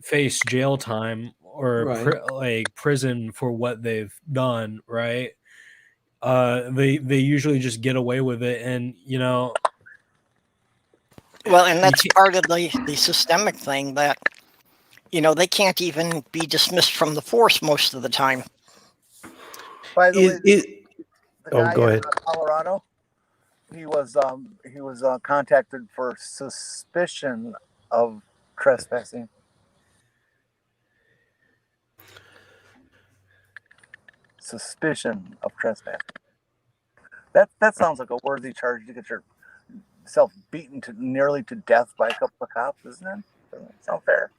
face jail time or Right. prison for what they've done, right? They usually just get away with it, and you know. Well, and that's part of the systemic thing that, you know, they can't even be dismissed from the force most of the time. By the way, the guy go in ahead. Colorado, he was contacted for suspicion of trespassing. Suspicion of trespassing. That sounds like a worthy charge to get yourself beaten to nearly to death by a couple of cops, isn't it? Doesn't that sound fair?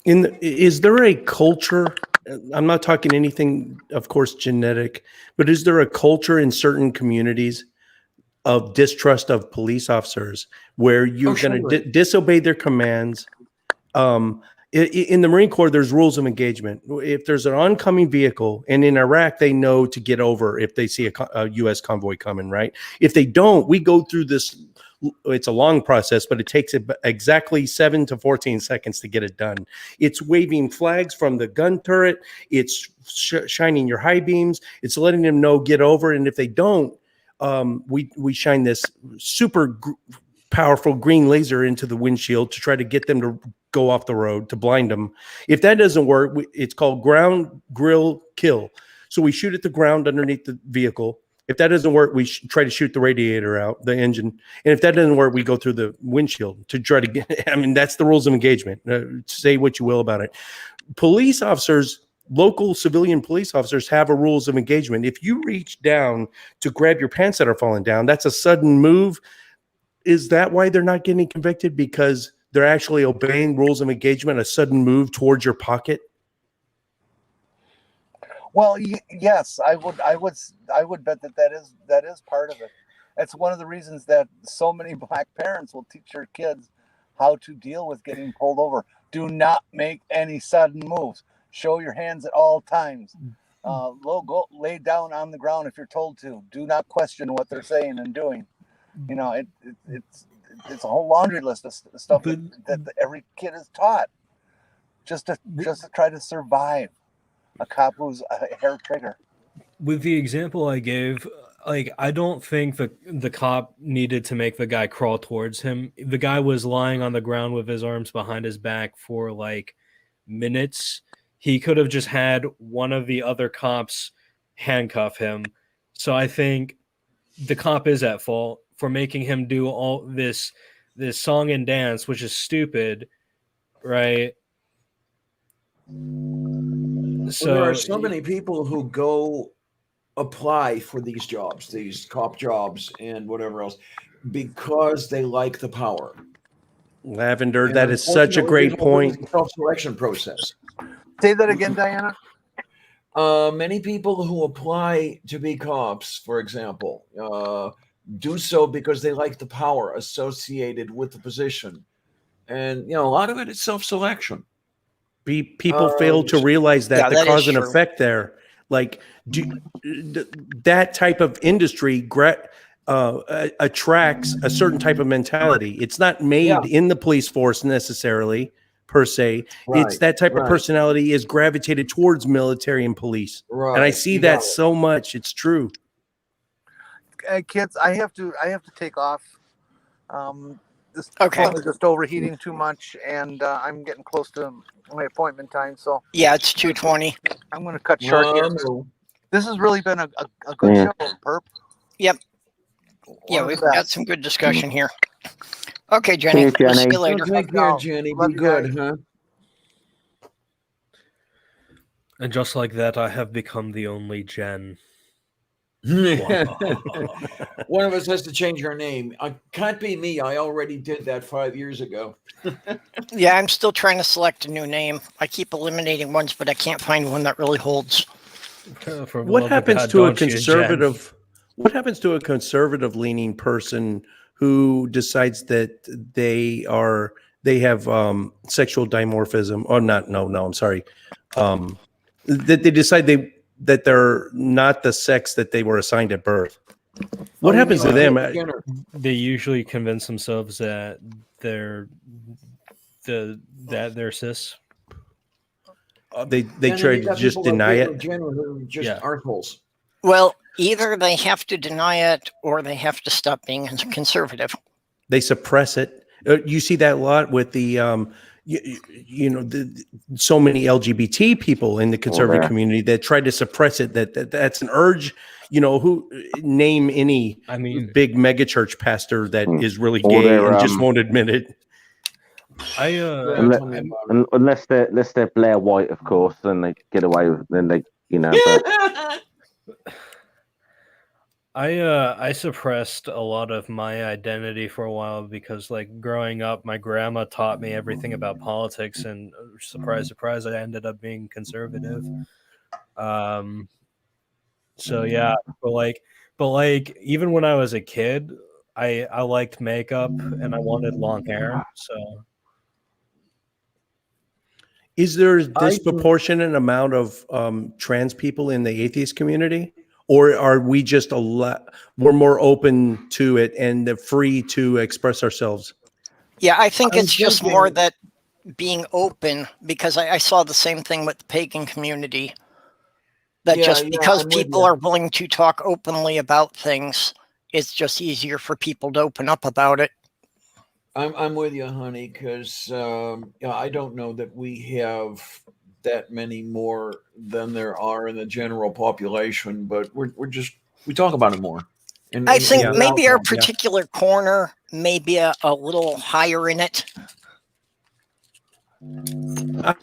Is there a culture? I'm not talking anything, of course, genetic, but is there a culture in certain communities of distrust of police officers where you're going to disobey their commands? In the Marine Corps, there's rules of engagement. If there's an oncoming vehicle, and in Iraq, they know to get over if they see a U.S. convoy coming, right? If they don't, we go through this. It's a long process, but it takes exactly 7 to 14 seconds to get it done. It's waving flags from the gun turret. It's shining your high beams. It's letting them know, get over. And if they don't, we shine this super powerful green laser into the windshield to try to get them to go off the road, to blind them. If that doesn't work, it's called ground, grill, kill. So we shoot at the ground underneath the vehicle. If that doesn't work, we try to shoot the radiator out, the engine. And if that doesn't work, we go through the windshield to try to get, I mean, that's the rules of engagement. Say what you will about it. Police officers, local civilian police officers have a rules of engagement. If you reach down to grab your pants that are falling down, that's a sudden move. Is that why they're not getting convicted? Because they're actually obeying rules of engagement, a sudden move towards your pocket? Well, yes, I would bet that is part of it. It's one of the reasons that so many Black parents will teach their kids how to deal with getting pulled over. Do not make any sudden moves. Show your hands at all times. Go lay down on the ground if you're told to. Do not question what they're saying and doing. You know, it's a whole laundry list of stuff that every kid is taught just to try to survive. A cop who's a hair trigger. With the example I gave, like, I don't think the cop needed to make the guy crawl towards him. The guy was lying on the ground with his arms behind his back for like minutes. He could have just had one of the other cops handcuff him. So I think the cop is at fault for making him do all this song and dance, which is stupid, right? So there are so many people who go apply for these jobs, these cop jobs and whatever else, because they like the power. Lavender, that is such a great point. Self-selection process. Say that again, Diana. Many people who apply to be cops, for example, do so because they like the power associated with the position. And, a lot of it is self-selection. People fail to realize that Yeah, the that is cause and true. effect there, like that type of industry attracts a certain type of mentality. It's not made in the police force necessarily per se. It's that type of personality is gravitated towards military and police. Right. And I see that so much. It's true. Kids, I have to take off. This Okay. phone is just overheating too much, and I'm getting close to my appointment time. So Yeah, it's 2:20. I'm going to cut short here. This has really been a good show, Perp. Yep. Yeah, we've got some good discussion here. Okay, Jenny. Cheers, We'll see Jenny. you later. Take care, Jenny. Love Be you good, guys. huh? And just like that, I have become the only Jen. One of us has to change our name. I can't be me. I already did that 5 years ago. Yeah, I'm still trying to select a new name. I keep eliminating ones, but I can't find one that really holds. What happens to a conservative? What happens to a conservative leaning person who decides that they have sexual dimorphism? Or not? No, I'm sorry. That they decide that they're not the sex that they were assigned at birth. What happens to them? They usually convince themselves that they're cis. They try to just deny it. Just arseholes. Well, either they have to deny it or they have to stop being conservative. They suppress it. You see that a lot with the so many LGBT people in the conservative community that try to suppress it. That's an urge. Who name any big megachurch pastor that is really gay and just won't admit it. Unless they're Blair White, of course, then they get away with. Then they, But... I suppressed a lot of my identity for a while because, like, growing up, my grandma taught me everything about politics, and surprise, surprise, I ended up being conservative. So yeah, but even when I was a kid, I liked makeup and I wanted long hair. So, is there a disproportionate amount of trans people in the atheist community? Or are we just we're more open to it and free to express ourselves? Yeah, I think it's just more that being open, because I saw the same thing with the pagan community. That just because people are willing to talk openly about things, it's just easier for people to open up about it. I'm with you, honey, because I don't know that we have that many more than there are in the general population, but we talk about it more. And I think maybe our particular corner may be a little higher in it.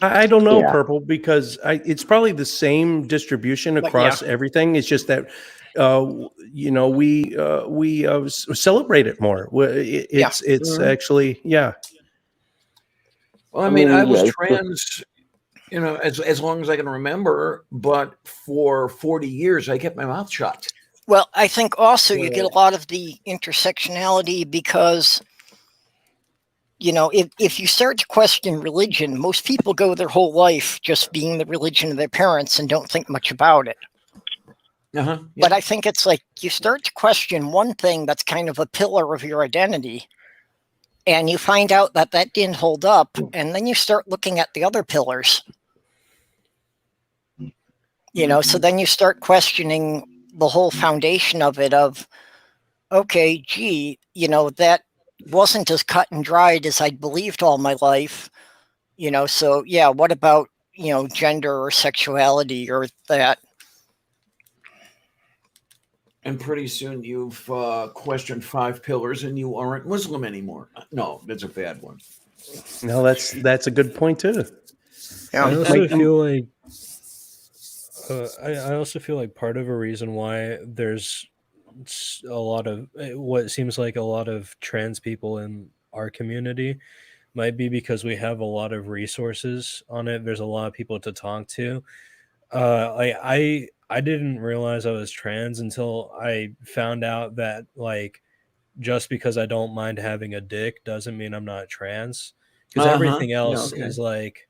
I don't know, Purple, because it's probably the same distribution across everything. It's just that we celebrate it more. It's actually Well, I mean, I was trans, as long as I can remember, but for 40 years I kept my mouth shut. Well, I think also you get a lot of the intersectionality because, if you start to question religion, most people go their whole life just being the religion of their parents and don't think much about it. But I think it's like you start to question one thing that's kind of a pillar of your identity, and you find out that didn't hold up, and then you start looking at the other pillars. So then you start questioning the whole foundation of it okay, gee, that wasn't as cut and dried as I'd believed all my life. So yeah, what about, gender or sexuality or that? And pretty soon you've questioned 5 pillars and you aren't Muslim anymore. No, that's a bad one. No, that's a good point too. Yeah, I also feel like I also feel like part of a reason why there's a lot of what seems like a lot of trans people in our community might be because we have a lot of resources on it. There's a lot of people to talk to. I didn't realize I was trans until I found out that like just because I don't mind having a dick doesn't mean I'm not trans. Because everything else is like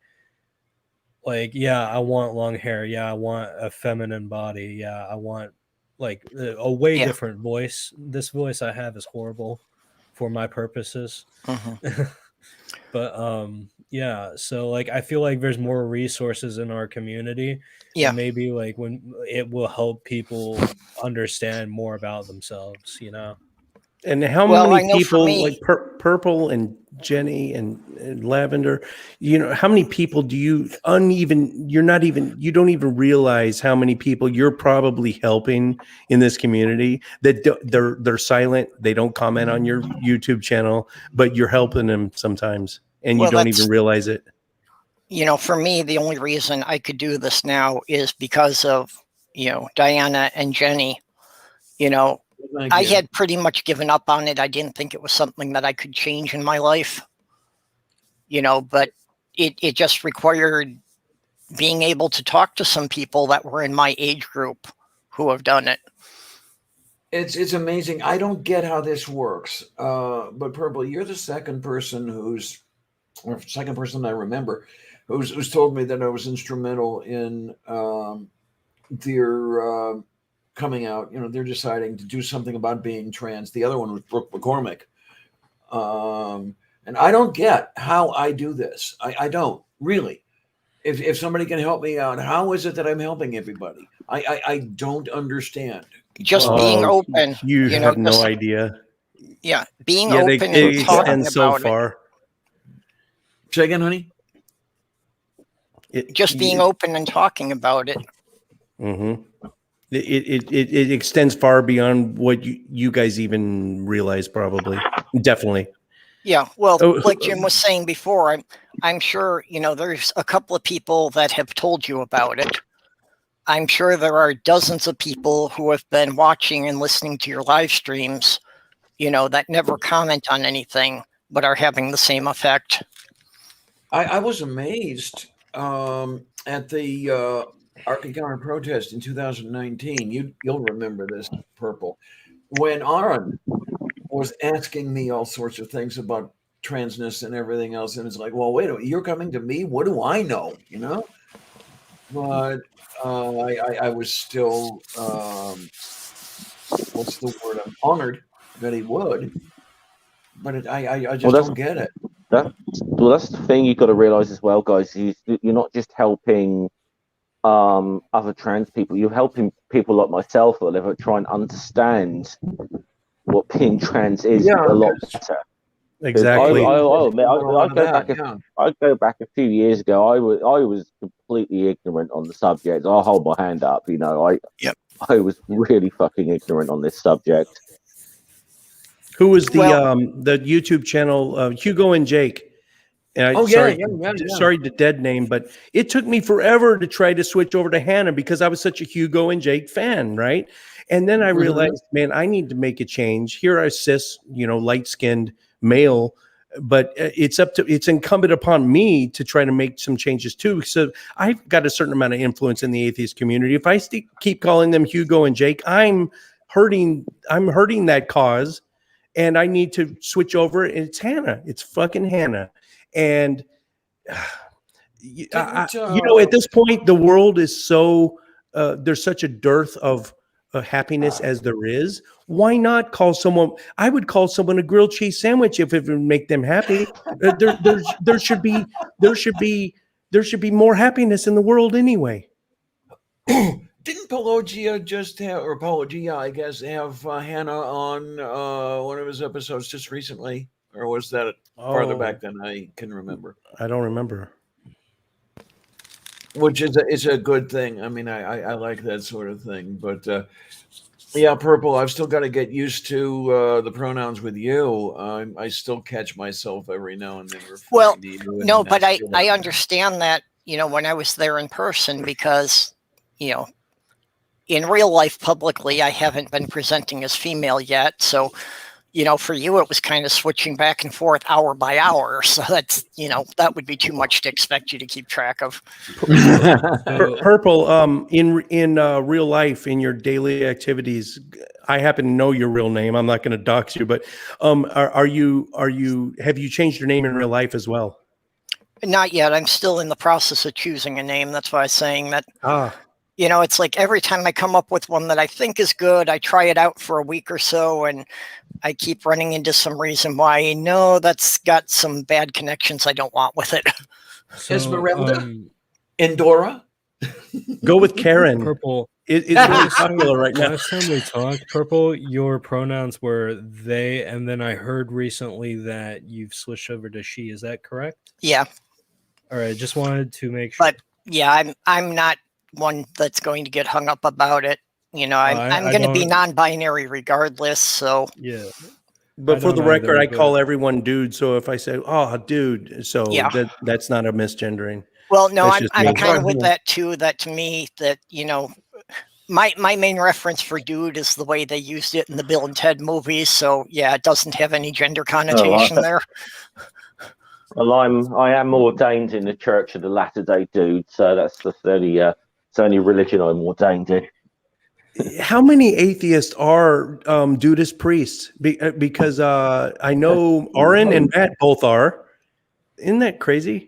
yeah, I want long hair. Yeah, I want a feminine body. Yeah, I want like a way different voice. This voice I have is horrible for my purposes. But yeah, so like I feel like there's more resources in our community. And maybe like when it will help people understand more about themselves, you know. And how many people like Purple and Jenny and Lavender, you know, how many people do you you don't even realize how many people you're probably helping in this community that they're silent. They don't comment on your YouTube channel, but you're helping them sometimes and you don't even realize it. You know, for me, the only reason I could do this now is because of, you know, Diana and Jenny. You know, I had pretty much given up on it. I didn't think it was something that I could change in my life, you know, but it just required being able to talk to some people that were in my age group who have done it. It's amazing. I don't get how this works. But Purple, you're the second person I remember who's told me that I was instrumental in their coming out. You know, they're deciding to do something about being trans. The other one was Brooke McCormick. And I don't get how I do this. I don't really. If somebody can help me out, how is it that I'm helping everybody? I don't understand. Just being open. You have no idea. Yeah, being open and talking so about far. it. Say again, honey? Just being open and talking about it. Mm-hmm. It extends far beyond what you guys even realize, probably. Definitely. Yeah, well, like Jim was saying before, I'm sure, you know, there's a couple of people that have told you about it. I'm sure there are dozens of people who have been watching and listening to your live streams, you know, that never comment on anything, but are having the same effect. I was amazed at the Arc Counter protest in 2019. You'll remember this, Purple, when Aaron was asking me all sorts of things about transness and everything else, and it's like, well, wait a minute, you're coming to me? What do I know? You know, but I was still what's the word? I'm honored that he would, but I just don't get it. That's the thing you got to realize as well, guys. You're not just helping other trans people. You're helping people like myself that live try and understand what being trans is a lot better. Exactly. I go back a few years ago. I was completely ignorant on the subject. I'll hold my hand up. You know, I was really fucking ignorant on this subject. Who was the YouTube channel Hugo and Jake? And sorry to dead name, but it took me forever to try to switch over to Hannah because I was such a Hugo and Jake fan, right? And then I realized, man, I need to make a change. Here I cis, you know, light-skinned male, but it's incumbent upon me to try to make some changes too. So I've got a certain amount of influence in the atheist community. If I keep calling them Hugo and Jake, I'm hurting that cause, and I need to switch over. And it's Hannah. It's fucking Hannah. And you know, at this point, the world is so there's such a dearth of happiness as there is. Why not call someone? I would call someone a grilled cheese sandwich if it would make them happy. There should be more happiness in the world anyway. Didn't Pelagia I guess, have Hannah on one of his episodes just recently? Or was that farther back than I can remember? I don't remember. Which is a good thing. I mean, I like that sort of thing. But yeah, Purple, I've still got to get used to the pronouns with you. I still catch myself every now and then. Well, no, but I understand that, you know, when I was there in person, because, you know, in real life publicly, I haven't been presenting as female yet. So, for you, it was kind of switching back and forth hour by hour. So that's, that would be too much to expect you to keep track of. Purple, in real life, in your daily activities, I happen to know your real name. I'm not going to dox you, but have you changed your name in real life as well? Not yet. I'm still in the process of choosing a name. That's why I was saying that. It's like every time I come up with one that I think is good, I try it out for a week or so, and I keep running into some reason why, no, that's got some bad connections I don't want with it. So, Esmeralda? Endora? Go with Karen. Purple. It's really popular right now. Last time we talked, Purple, your pronouns were they, and then I heard recently that you've switched over to she. Is that correct? Yeah. All right. Just wanted to make sure. But yeah, I'm not one that's going to get hung up about it. I'm going to be non-binary regardless. So yeah. But for the record, I call everyone dude. So if I say, "Oh, dude," so that's not a misgendering. Well, no, I'm kind of with that too. That to me, that my main reference for dude is the way they used it in the Bill and Ted movies. So yeah, it doesn't have any gender connotation there. Well, I am ordained in the Church of the Latter-day Dude, so that's the only religion I'm ordained in. How many atheists are dudist priests? Because I know Aaron and Matt both are. Isn't that crazy?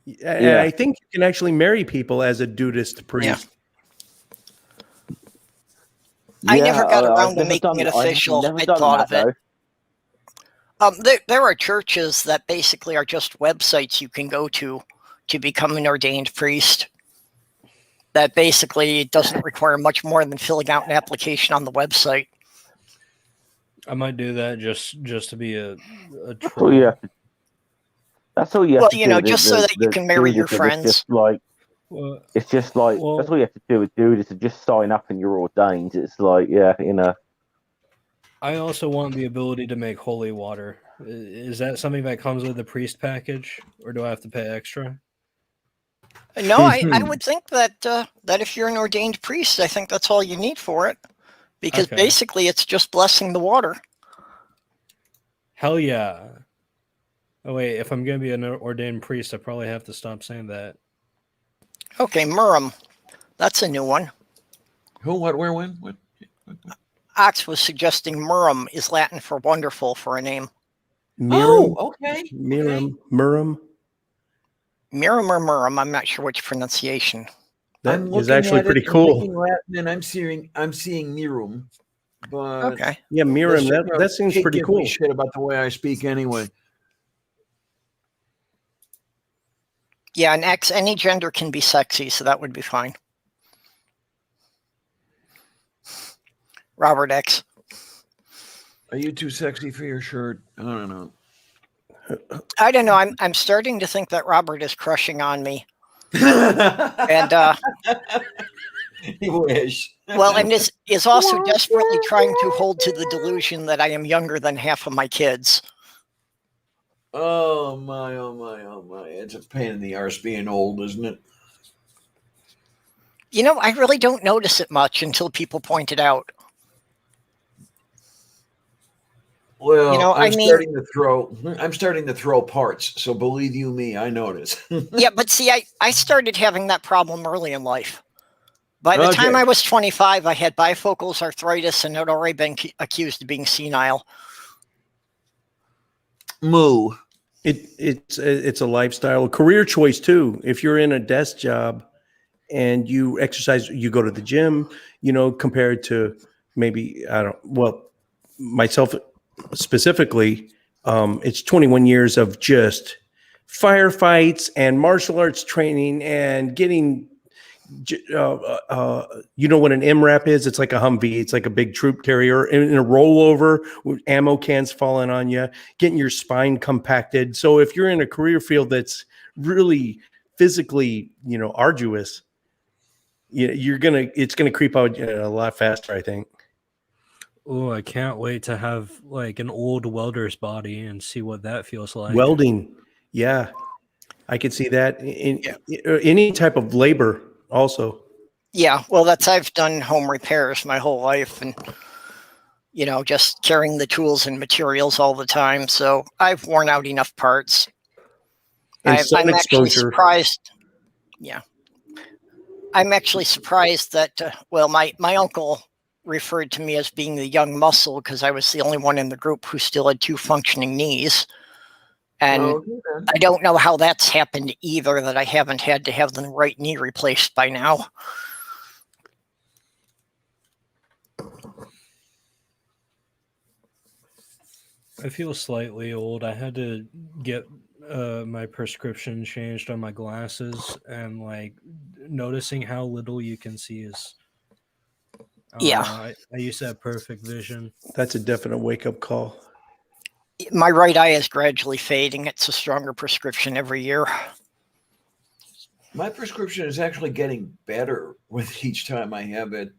Yeah. I think you can actually marry people as a dudist priest. Yeah. I never got around to making it official. I thought of it. There are churches that basically are just websites you can go to become an ordained priest. That basically doesn't require much more than filling out an application on the website. I might do that just to be a troll. Yeah. That's all you have to do. Well, just so that you can marry your friends. It's just like that's all you have to do with dude is to just sign up and you're ordained. It's like, I also want the ability to make holy water. Is that something that comes with the priest package, or do I have to pay extra? No, I would think that that if you're an ordained priest, I think that's all you need for it, because basically it's just blessing the water. Hell yeah! Oh wait, if I'm going to be an ordained priest, I probably have to stop saying that. Okay, Murum, that's a new one. Who? What? Where? When? What? Ox was suggesting Murum is Latin for wonderful for a name. Mirum? Oh, okay. Mirum. Murum. Mirum or Murum, I'm not sure which pronunciation. That is actually pretty cool. Latin, and I'm seeing Mirum. But okay. Yeah, Mirum. That seems pretty cool. Shit about the way I speak anyway. Yeah, an X, any gender can be sexy, so that would be fine. Robert X. Are you too sexy for your shirt? I don't know. I don't know. I'm starting to think that Robert is crushing on me. And you wish. Well, and is also desperately trying to hold to the delusion that I am younger than half of my kids. Oh my, oh my, oh my. It's a pain in the arse being old, isn't it? I really don't notice it much until people point it out. Well, I'm starting to throw parts. So believe you me, I notice. Yeah, but see, I started having that problem early in life. By the time I was 25, I had bifocals arthritis and had already been accused of being senile. Moo. It's a lifestyle, career choice too. If you're in a desk job and you exercise, you go to the gym, compared to maybe, myself specifically, it's 21 years of just firefights and martial arts training and getting, what an MRAP is? It's like a Humvee. It's like a big troop carrier in a rollover with ammo cans falling on you, getting your spine compacted. So if you're in a career field that's really physically, arduous, it's gonna creep out a lot faster, I think. Oh, I can't wait to have like an old welder's body and see what that feels like. Welding, yeah, I could see that in any type of labor. Also, yeah, well, I've done home repairs my whole life, and just carrying the tools and materials all the time. So I've worn out enough parts. And sun I'm actually exposure. surprised. Yeah. I'm actually surprised that, my uncle referred to me as being the young muscle because I was the only one in the group who still had 2 functioning knees. And Okay, then. I don't know how that's happened either, that I haven't had to have the right knee replaced by now. I feel slightly old. I had to get my prescription changed on my glasses, and like noticing how little you can see is. Yeah. I used to have perfect vision. That's a definite wake-up call. My right eye is gradually fading. It's a stronger prescription every year. My prescription is actually getting better with each time I have it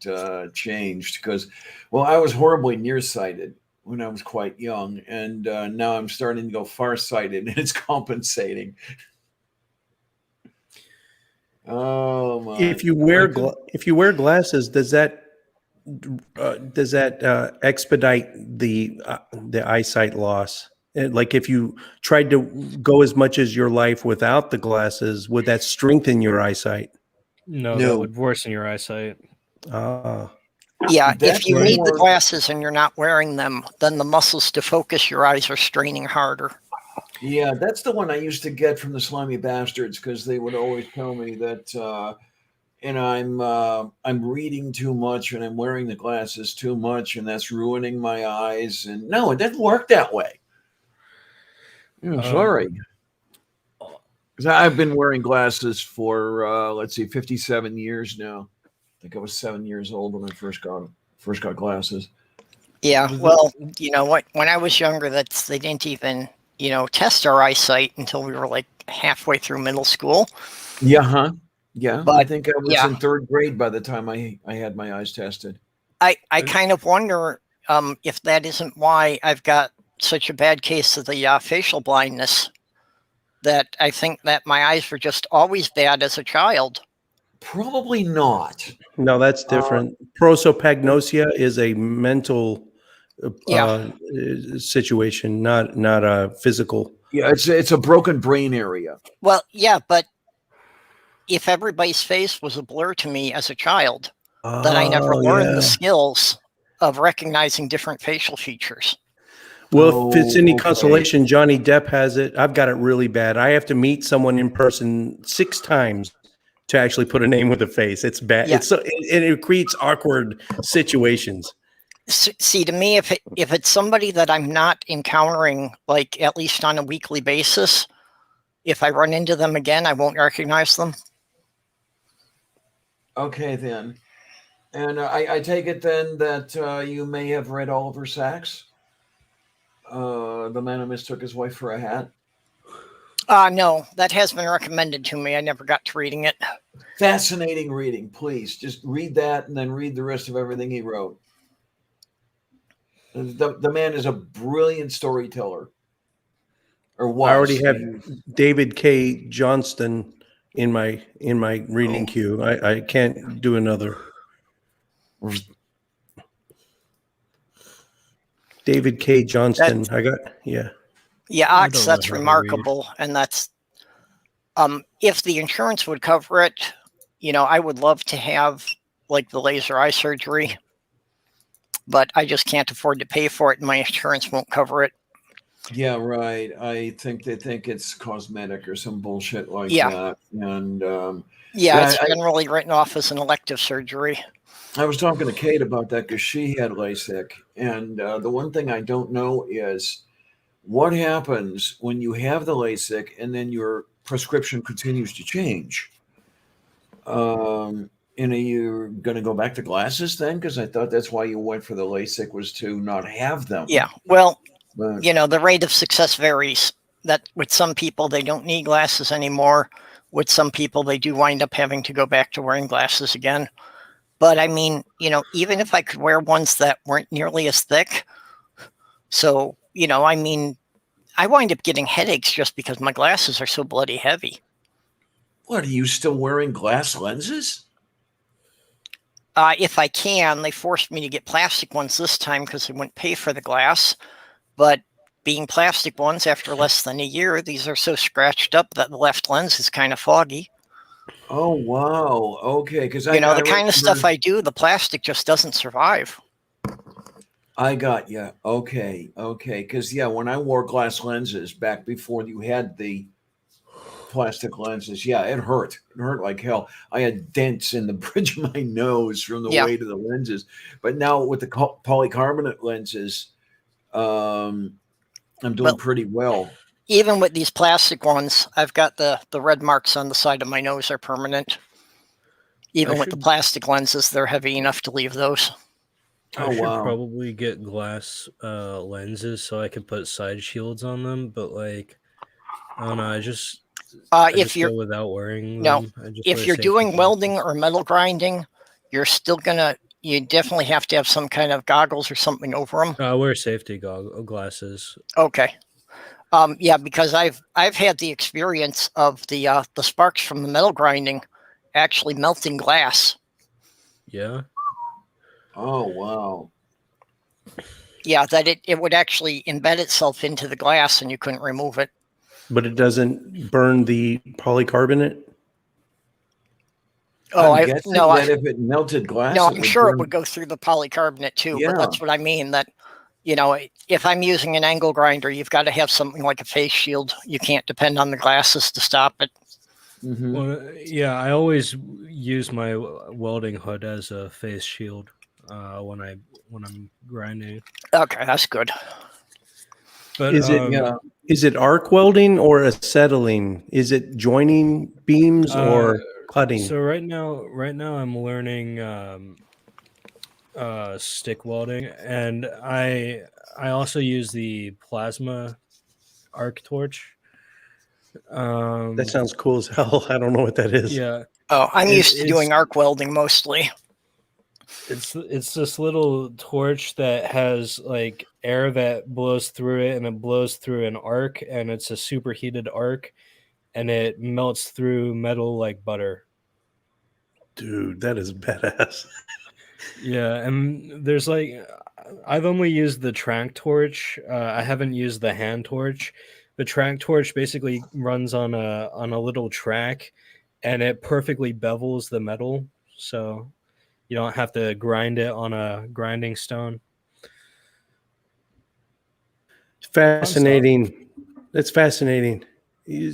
changed because, I was horribly nearsighted when I was quite young, and now I'm starting to go farsighted, and it's compensating. Oh my! If you wear glasses, does that expedite the eyesight loss? Like if you tried to go as much as your life without the glasses, would that strengthen your eyesight? No, No. that would worsen your eyesight. Yeah, That's if you need the more- glasses and you're not wearing them, then the muscles to focus your eyes are straining harder. Yeah, that's the one I used to get from the slimy bastards because they would always tell me that, I'm reading too much and I'm wearing the glasses too much and that's ruining my eyes. And no, it doesn't work that way. Sorry. Because I've been wearing glasses for 57 years now. I think I was 7 years old when I first got glasses. Yeah, well, you know what? When I was younger, they didn't even, test our eyesight until we were like halfway through middle school. Yeah, huh? Yeah, I But, think I was yeah. in 3rd grade by the time I had my eyes tested. I kind of wonder if that isn't why I've got such a bad case of the facial blindness, that I think that my eyes were just always bad as a child. Probably not. No, that's different. Prosopagnosia is a mental situation, not a physical. Yeah, it's a broken brain area. Well, yeah, but if everybody's face was a blur to me as a child, then I never learned the skills of recognizing different facial features. Well, if it's any Okay. consolation, Johnny Depp has it. I've got it really bad. I have to meet someone in person 6 times to actually put a name with a face. It's bad. Yeah. It creates awkward situations. See, to me, if it's somebody that I'm not encountering, like at least on a weekly basis, if I run into them again, I won't recognize them. Okay, then. And I take it then that you may have read Oliver Sacks, The Man Who Mistook His Wife for a Hat. No, that has been recommended to me. I never got to reading it. Fascinating reading. Please just read that and then read the rest of everything he wrote. The man is a brilliant storyteller. Or was. I already have David K. Johnston in my reading queue. I can't do another. David K. Johnston. Yeah, Ox, that's remarkable. And that's, if the insurance would cover it, I would love to have like the laser eye surgery, but I just can't afford to pay for it and my insurance won't cover it. Yeah, right. I think they think it's cosmetic or some bullshit like that. And it's generally written off as an elective surgery. I was talking to Kate about that because she had LASIK. And the one thing I don't know is what happens when you have the LASIK and then your prescription continues to change. And are you going to go back to glasses then? Because I thought that's why you went for the LASIK, was to not have them. Yeah, well, But, the rate of success varies. That with some people, they don't need glasses anymore. With some people, they do wind up having to go back to wearing glasses again. But I mean, even if I could wear ones that weren't nearly as thick. So, I mean, I wind up getting headaches just because my glasses are so bloody heavy. what, are you still wearing glass lenses? if I can. They forced me to get plastic ones this time because they wouldn't pay for the glass. But being plastic ones, after less than a year, these are so scratched up that the left lens is kind of foggy. Oh, wow. Okay, because You know, the kind of stuff I do, the plastic just doesn't survive. I got you. Okay. Because, yeah, when I wore glass lenses back before you had the plastic lenses, yeah, it hurt. It hurt like hell. I had dents in the bridge of my nose from the weight of the lenses. But now with the polycarbonate lenses, I'm doing pretty well. Even with these plastic ones, I've got the red marks on the side of my nose are permanent. Even with the plastic lenses, they're heavy enough to leave those. I should probably get glass lenses so I can put side shields on them, but like, I don't know. I just go without wearing them. If you're doing welding or metal grinding, you're still gonna. You definitely have to have some kind of goggles or something over them. I wear safety glasses. Okay. Yeah, because I've had the experience of the sparks from the metal grinding actually melting glass. Yeah. Oh, wow. Yeah, that it would actually embed itself into the glass and you couldn't remove it. But it doesn't burn the polycarbonate? Oh, I'm guessing that if it melted glass, no, I'm sure it would go through the polycarbonate too. Yeah. But that's what I mean. That, you know, if I'm using an angle grinder, you've got to have something like a face shield. You can't depend on the glasses to stop it. Mm-hmm. Well, yeah, I always use my welding hood as a face shield when I'm grinding. Okay, that's good. But is it arc welding or acetylene? Is it joining beams or cutting? So right now I'm learning stick welding, and I also use the plasma arc torch. That sounds cool as hell. I don't know what that is. Yeah. Oh, I'm used to doing arc welding mostly. It's this little torch that has like air that blows through it, and it blows through an arc, and it's a superheated arc, and it melts through metal like butter. Dude, that is badass. Yeah, and there's like, I've only used the track torch. I haven't used the hand torch. The track torch basically runs on a little track, and it perfectly bevels the metal, so you don't have to grind it on a grinding stone. Fascinating. That's fascinating.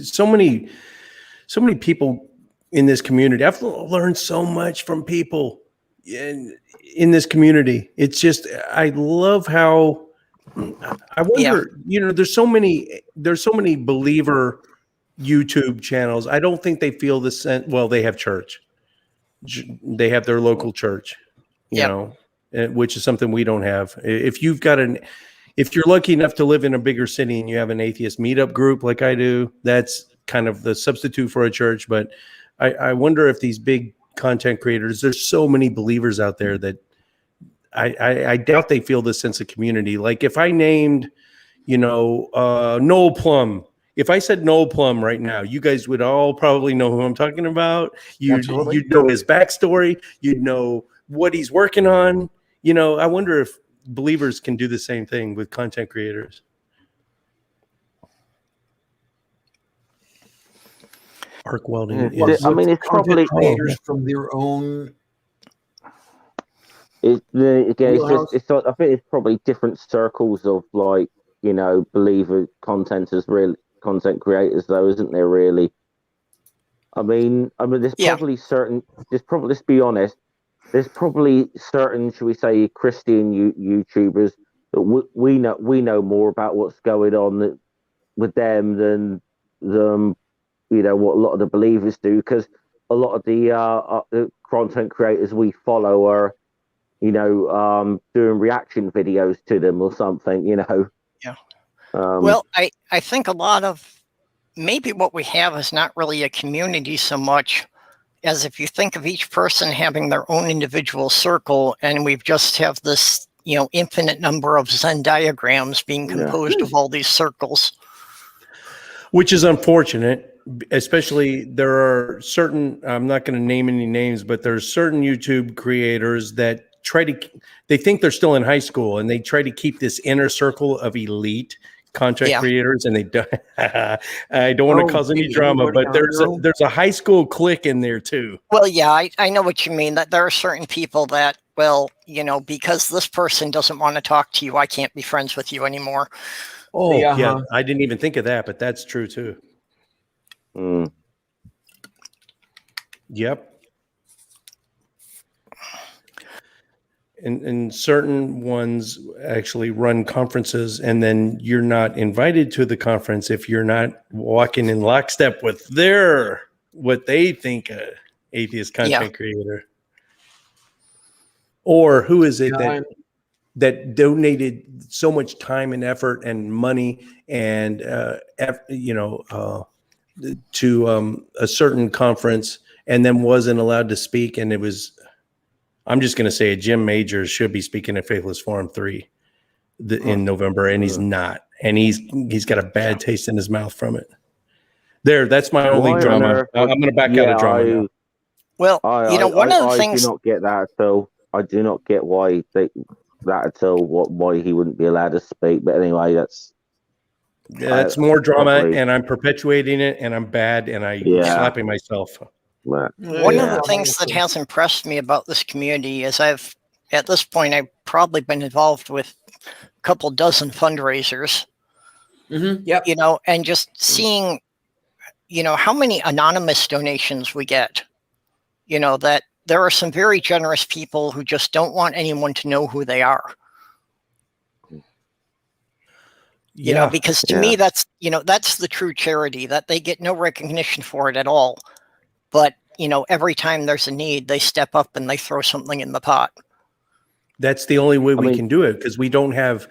So many people in this community. I've learned so much from people in this community. It's just, I love how, I wonder, you know, there's so many believer YouTube channels. I don't think they feel the sense. Well, they have church. They have their local church, you know, which is something we don't have. If you're lucky enough to live in a bigger city and you have an atheist meetup group like I do, that's kind of the substitute for a church. But I wonder if these big content creators, there's so many believers out there that I doubt they feel this sense of community. Like if I named, you know, Noel Plum, if I said Noel Plum right now, you guys would all probably know who I'm talking about. You'd know his backstory. You'd know what he's working on. You know, I wonder if believers can do the same thing with content creators. Arc welding. I mean, it's probably creators from their own. I think it's probably different circles of, like, you know, believer content creators, though, isn't there? Really, I mean, there's probably certain. Let's be honest. There's probably certain, should we say, Christian YouTubers that we know more about what's going on with them than you know, what a lot of the believers do, because a lot of the content creators we follow are, you know, doing reaction videos to them or something, you know. Yeah. Well, I think a lot of maybe what we have is not really a community so much as if you think of each person having their own individual circle, and we just have this, you know, infinite number of Venn diagrams being composed of all these circles. Which is unfortunate. especially there are certain, I'm not going to name any names, but there's certain YouTube creators that they think they're still in high school and they try to keep this inner circle of elite content creators, and they do. I don't want to cause any drama, but there's a high school clique in there too. Well, yeah, I know what you mean, that there are certain people that, well, you know, because this person doesn't want to talk to you, I can't be friends with you anymore. Oh, yeah. I didn't even think of that, but that's true too. Yep. And certain ones actually run conferences, and then you're not invited to the conference if you're not walking in lockstep with what they think a atheist content creator. Or who is it that donated so much time and effort and money and to a certain conference, and then wasn't allowed to speak, and it was. I'm just going to say Jim Majors should be speaking at Faithless Forum 3 in November, and he's not. And he's got a bad taste in his mouth from it. That's my only drama. I'm going to back out of drama now. Well, one of the things... I do not get that at all. I do not get why he wouldn't be allowed to speak. But anyway, that's more drama, and I'm perpetuating it, and I'm bad, and I'm slapping myself. One of the things that has impressed me about this community is at this point, I've probably been involved with a couple dozen fundraisers, and just seeing, how many anonymous donations we get, that there are some very generous people who just don't want anyone to know who they are. Because to me, that's the true charity, that they get no recognition for it at all. But, every time there's a need, they step up and they throw something in the pot. That's the only way we can do it, because we don't have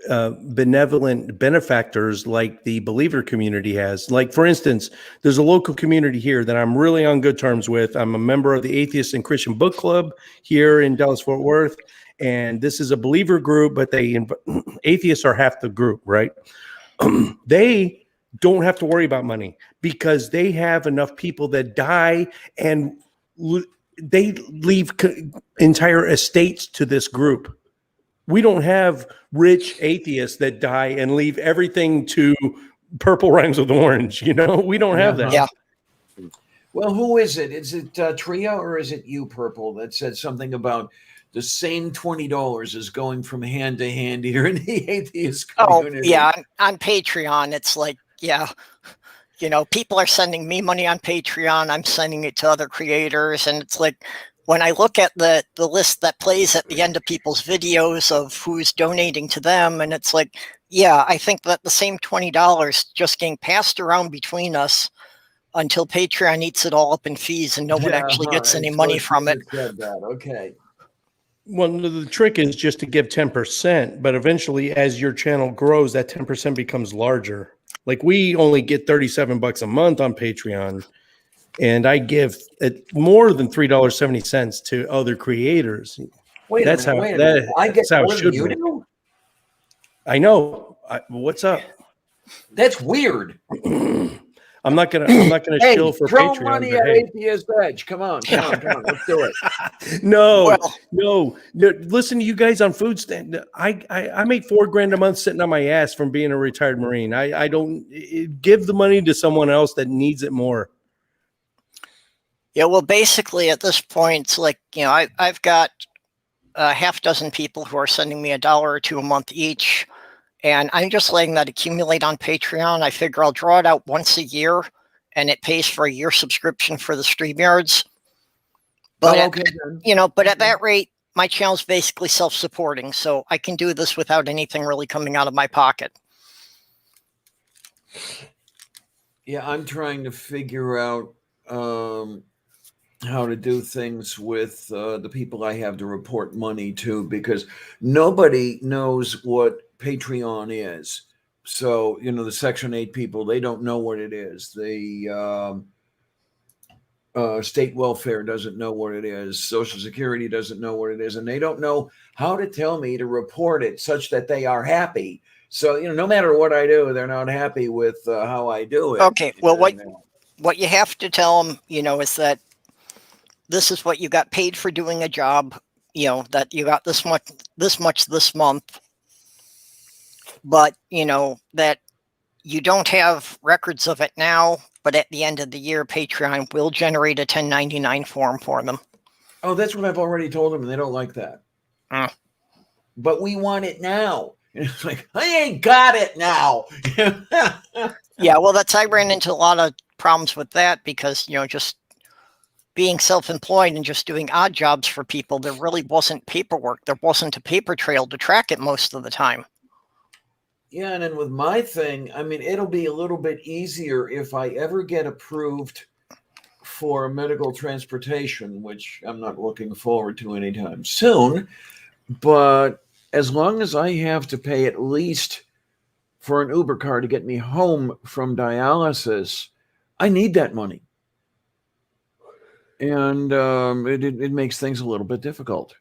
benevolent benefactors like the believer community has. Like, for instance, there's a local community here that I'm really on good terms with. I'm a member of the Atheist and Christian Book Club here in Dallas-Fort Worth. And this is a believer group, but atheists are half the group, right? They don't have to worry about money because they have enough people that die, and they leave entire estates to this group. We don't have rich atheists that die and leave everything to Purple Rhymes with Orange. We don't have that. Yeah. Well, who is it? Is it Tria or is it you, Purple, that said something about the same $20 is going from hand to hand here in the atheist community? Oh, yeah. On Patreon, it's like, people are sending me money on Patreon. I'm sending it to other creators. And it's like, when I look at the list that plays at the end of people's videos of who's donating to them, and it's like, I think that the same $20 just getting passed around between us until Patreon eats it all up in fees and no one actually gets any money from it. Okay. Well, the trick is just to give 10%, but eventually as your channel grows, that 10% becomes larger. Like, we only get $37 a month on Patreon, and I give it more than $3.70 to other creators. Wait a minute. I get how more it should than you be. do? I know. What's up? That's weird. I'm not gonna chill for throw Patreon. Money at Atheist Edge. Come on, let's do it. No. Listen to you guys on food stand. I make $4,000 a month sitting on my ass from being a retired Marine. I don't give the money to someone else that needs it more. Yeah, well, basically at this point, it's like, I've got a half dozen people who are sending me $1 or $2 a month each. And I'm just letting that accumulate on Patreon. I figure I'll draw it out once a year, and it pays for a year subscription for the StreamYards. But but at that rate, my channel's basically self-supporting, so I can do this without anything really coming out of my pocket. Yeah, I'm trying to figure out how to do things with the people I have to report money to, because nobody knows what Patreon is. So, the Section 8 people, they don't know what it is. The state welfare doesn't know what it is. Social Security doesn't know what it is. And they don't know how to tell me to report it such that they are happy. So, no matter what I do, they're not happy with how I do it. Okay, well, what you have to tell them, is that this is what you got paid for doing a job, that you got this much this month, but, that you don't have records of it now, but at the end of the year, Patreon will generate a 1099 form for them. Oh, that's what I've already told them, and they don't like that. But we want it now. And it's like, I ain't got it now. Yeah, well, I ran into a lot of problems with that because, just being self-employed and just doing odd jobs for people, there really wasn't paperwork. There wasn't a paper trail to track it most of the time. Yeah, and then with my thing, I mean, it'll be a little bit easier if I ever get approved for medical transportation, which I'm not looking forward to anytime soon. But as long as I have to pay at least for an Uber car to get me home from dialysis, I need that money. And it makes things a little bit difficult.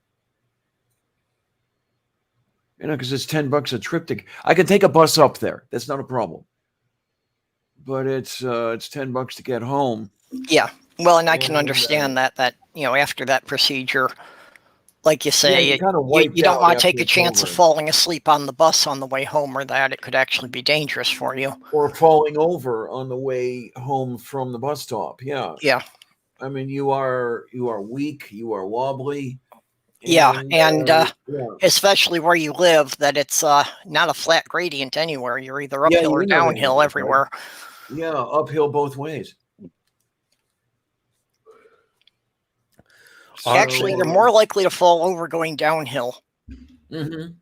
Because it's $10 a trip I can take a bus up there. That's not a problem. But it's $10 to get home. Yeah. Well, and I can understand that after that procedure, like you say, you don't want to take a chance of falling asleep on the bus on the way home, or that it could actually be dangerous for you. Or falling over on the way home from the bus stop. Yeah. Yeah. I mean, you are weak, you are wobbly. And especially where you live, that it's not a flat gradient anywhere. You're either uphill or downhill everywhere. Yeah, uphill both ways. Actually, you're more likely to fall over going downhill. Mm-hmm.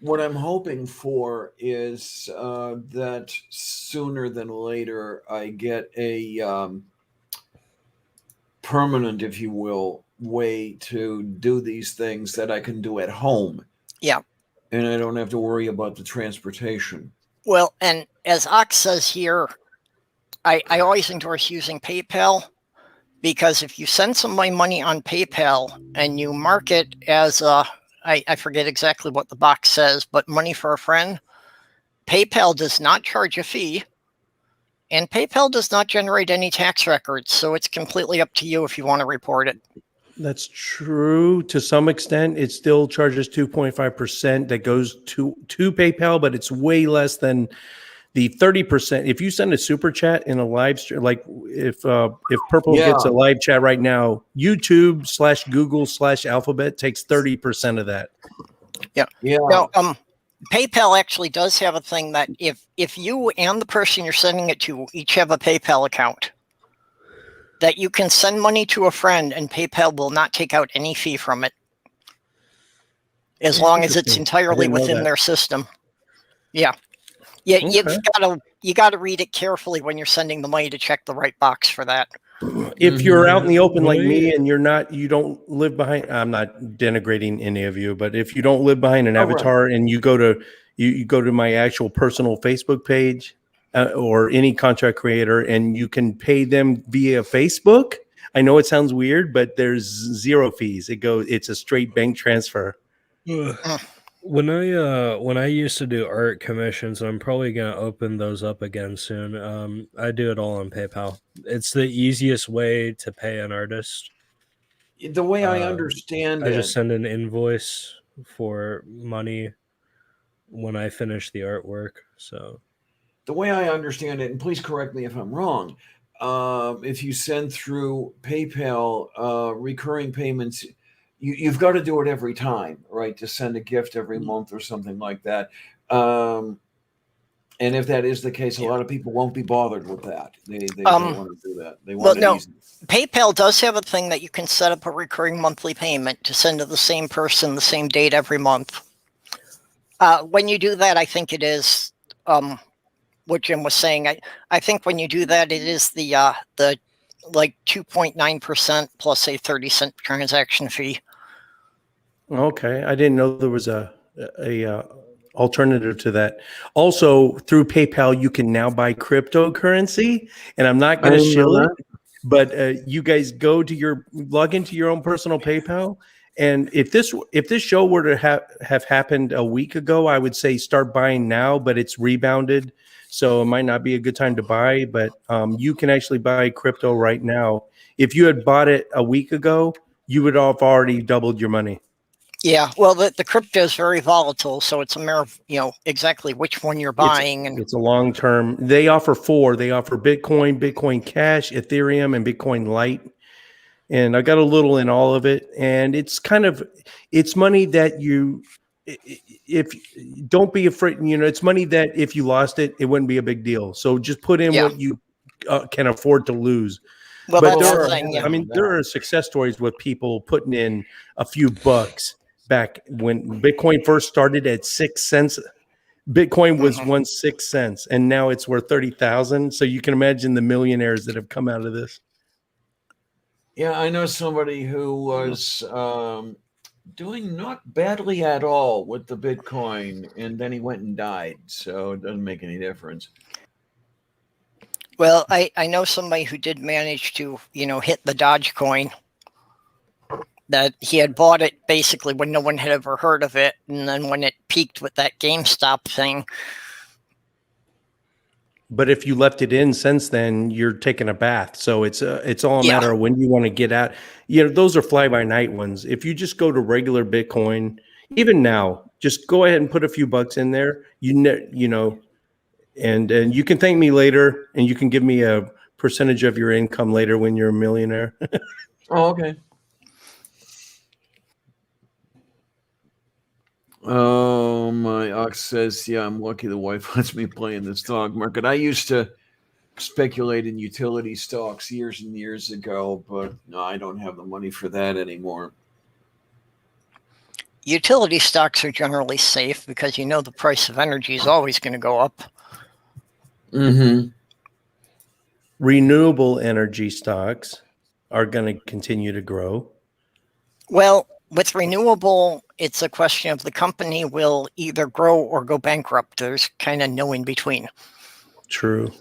What I'm hoping for is that sooner than later I get a permanent, if you will, way to do these things that I can do at home. Yeah. And I don't have to worry about the transportation. Well, and as Ox says here, I always endorse using PayPal, because if you send somebody money on PayPal and you mark it as I forget exactly what the box says, but money for a friend, PayPal does not charge a fee, and PayPal does not generate any tax records. So it's completely up to you if you want to report it. That's true to some extent. It still charges 2.5% that goes to PayPal, but it's way less than the 30%. If you send a super chat in a live stream, like if Purple gets a live chat right now, YouTube/Google/Alphabet takes 30% of that. Yeah. Now, PayPal actually does have a thing that if you and the person you're sending it to each have a PayPal account, that you can send money to a friend and PayPal will not take out any fee from it, as long as it's entirely within their system. Yeah. Yeah, you got to read it carefully when you're sending the money to check the right box for that. If you're out in the open like me and you don't live behind, I'm not denigrating any of you, but if you don't live behind an avatar and you go to my actual personal Facebook page or any contract creator and you can pay them via Facebook, I know it sounds weird, but there's zero fees. It's a straight bank transfer. When I used to do art commissions, I'm probably gonna open those up again soon. I do it all on PayPal. It's the easiest way to pay an artist. The way I understand I just send an invoice for money when I finish the artwork. So the way I understand it, and please correct me if I'm wrong, if you send through PayPal recurring payments, you've got to do it every time, right? To send a gift every month or something like that. And if that is the case, a lot of people won't be bothered with that. They don't want to do that. They want it easy. PayPal does have a thing that you can set up a recurring monthly payment to send to the same person the same date every month. When you do that, I think it is what Jim was saying. I think when you do that, it is the like 2.9% plus a 30-cent transaction fee. Okay, I didn't know there was a alternative to that. Also, through PayPal, you can now buy cryptocurrency, and I'm not going to shill it, but you guys log into your own personal PayPal, and if this show were to have happened a week ago, I would say start buying now, but it's rebounded. So it might not be a good time to buy, but you can actually buy crypto right now. If you had bought it a week ago, you would have already doubled your money. Yeah, well, the crypto is very volatile, so it's a matter of, exactly which one you're buying. It's a long term. They offer 4. They offer Bitcoin, Bitcoin Cash, Ethereum, and Bitcoin Lite. And I got a little in all of it. And it's it's money that if don't be afraid, it's money that if you lost it, it wouldn't be a big deal. So just put in what you can afford to lose. Well, But that's the thing. Yeah. I mean, there are success stories with people putting in a few bucks back when Bitcoin first started at 6 cents. Bitcoin was once 6 cents, and now it's worth 30,000. So you can imagine the millionaires that have come out of this. Yeah, I know somebody who was doing not badly at all with the Bitcoin, and then he went and died. So it doesn't make any difference. Well, I know somebody who did manage to, hit the Dogecoin, that he had bought it basically when no one had ever heard of it. And then when it peaked with that GameStop thing. But if you left it in since then, you're taking a bath. So it's all a matter of when you want to get out. Those are fly by night ones. If you just go to regular Bitcoin, even now, just go ahead and put a few bucks in there, and you can thank me later, and you can give me a percentage of your income later when you're a millionaire. Oh, okay. Oh, my ox says, yeah, I'm lucky the wife lets me play in the stock market. I used to speculate in utility stocks years and years ago, but no, I don't have the money for that anymore. Utility stocks are generally safe because the price of energy is always going to go up. Mm-hmm. Renewable energy stocks are going to continue to grow. Well, with renewable, it's a question of the company will either grow or go bankrupt. There's kind of no in between. True.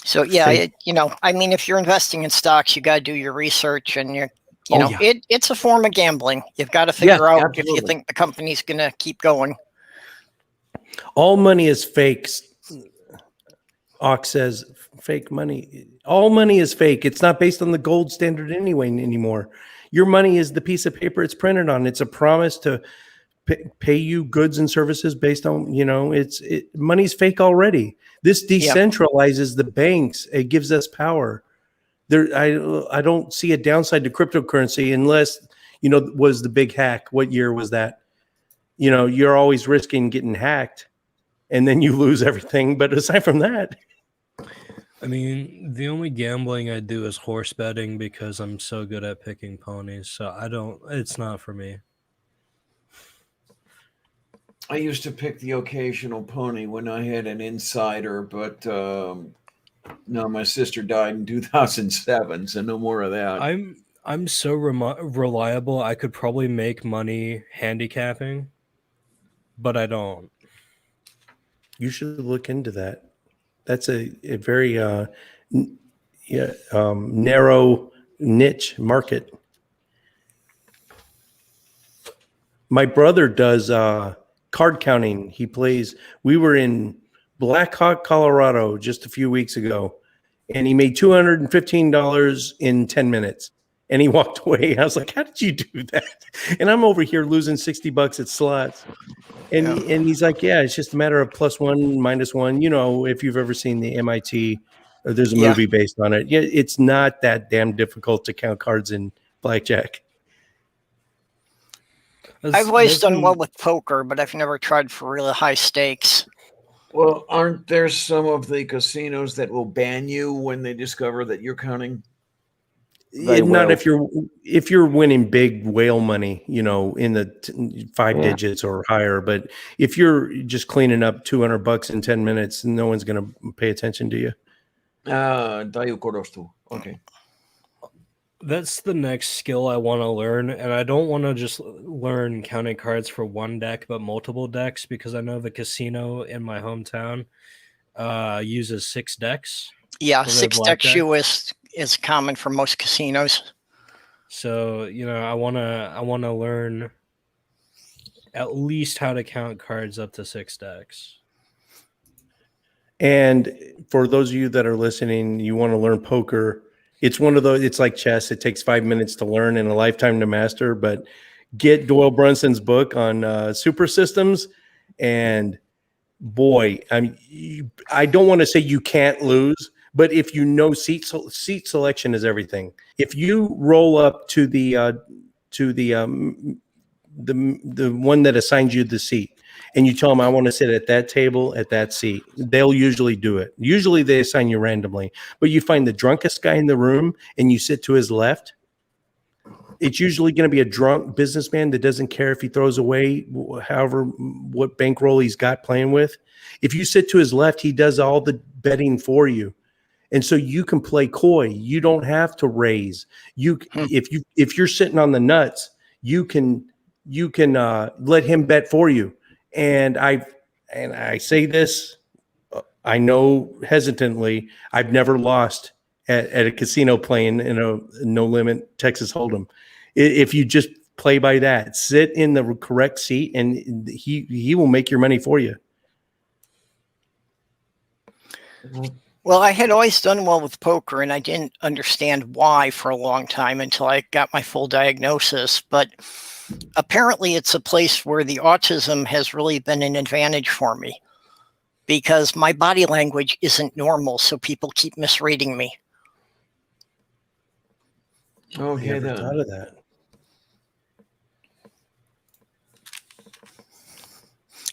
So yeah, if you're investing in stocks, you got to do your research, and it's a form of gambling. You've got to figure out if you think the company's going to keep going. All money is fake. Ox says fake money. All money is fake. It's not based on the gold standard anymore. Your money is the piece of paper it's printed on. It's a promise to pay you goods and services based on, money's fake already. This decentralizes the banks. It gives us power. I don't see a downside to cryptocurrency unless, was the big hack. What year was that? You're always risking getting hacked and then you lose everything. But aside from that, I mean, the only gambling I do is horse betting because I'm so good at picking ponies. So it's not for me. I used to pick the occasional pony when I had an insider, but no, my sister died in 2007, so no more of that. I'm so reliable. I could probably make money handicapping, but I don't. You should look into that. That's a very narrow niche market. My brother does card counting. He plays. We were in Black Hawk, Colorado just a few weeks ago, and he made $215 in 10 minutes. And he walked away. I was like, how did you do that? And I'm over here losing $60 at slots. And he's like, yeah, it's just a matter of +1, -1. If you've ever seen the MIT, there's a movie based on it. Yeah, it's not that damn difficult to count cards in blackjack. I've always done well with poker, but I've never tried for really high stakes. Well, aren't there some of the casinos that will ban you when they discover that you're counting? Not if you're winning big whale money, in the 5 digits or higher. But if you're just cleaning up $200 in 10 minutes, no one's going to pay attention to you. Okay. That's the next skill I want to learn, and I don't want to just learn counting cards for one deck, but multiple decks, because I know the casino in my hometown uses 6 decks. Yeah, 6-deck shoe is common for most casinos. So I want to learn at least how to count cards up to 6 decks. And for those of you that are listening, you want to learn poker. It's one of those, it's like chess. It takes 5 minutes to learn and a lifetime to master, but get Doyle Brunson's book on super systems. And boy, I don't want to say you can't lose, but if you know seat selection is everything. If you roll up to the one that assigns you the seat, and you tell them, I want to sit at that table, at that seat, they'll usually do it. Usually they assign you randomly, but you find the drunkest guy in the room and you sit to his left. It's usually going to be a drunk businessman that doesn't care if he throws away what bankroll he's got playing with. If you sit to his left, he does all the betting for you. And so you can play coy. You don't have to raise. If you're sitting on the nuts, you can let him bet for you. And I say this, I know hesitantly, I've never lost at a casino playing in a no limit Texas Hold'em. If you just play by that, sit in the correct seat, and he will make your money for you. Well, I had always done well with poker, and I didn't understand why for a long time until I got my full diagnosis. But apparently it's a place where the autism has really been an advantage for me, because my body language isn't normal, so people keep misreading me. Okay, Never then. thought of that.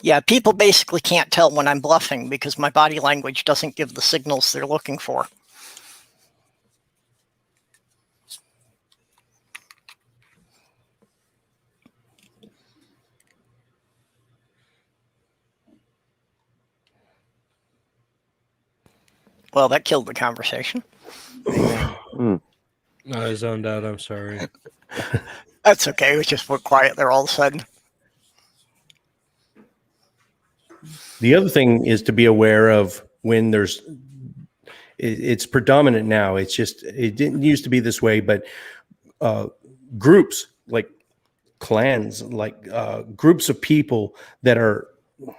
Yeah, people basically can't tell when I'm bluffing because my body language doesn't give the signals they're looking for. Well, that killed the conversation. I zoned out. I'm sorry. That's okay. It was just went quiet there all of a sudden. The other thing is to be aware of when it's predominant now. It's just, it didn't used to be this way, but groups like clans, like groups of people that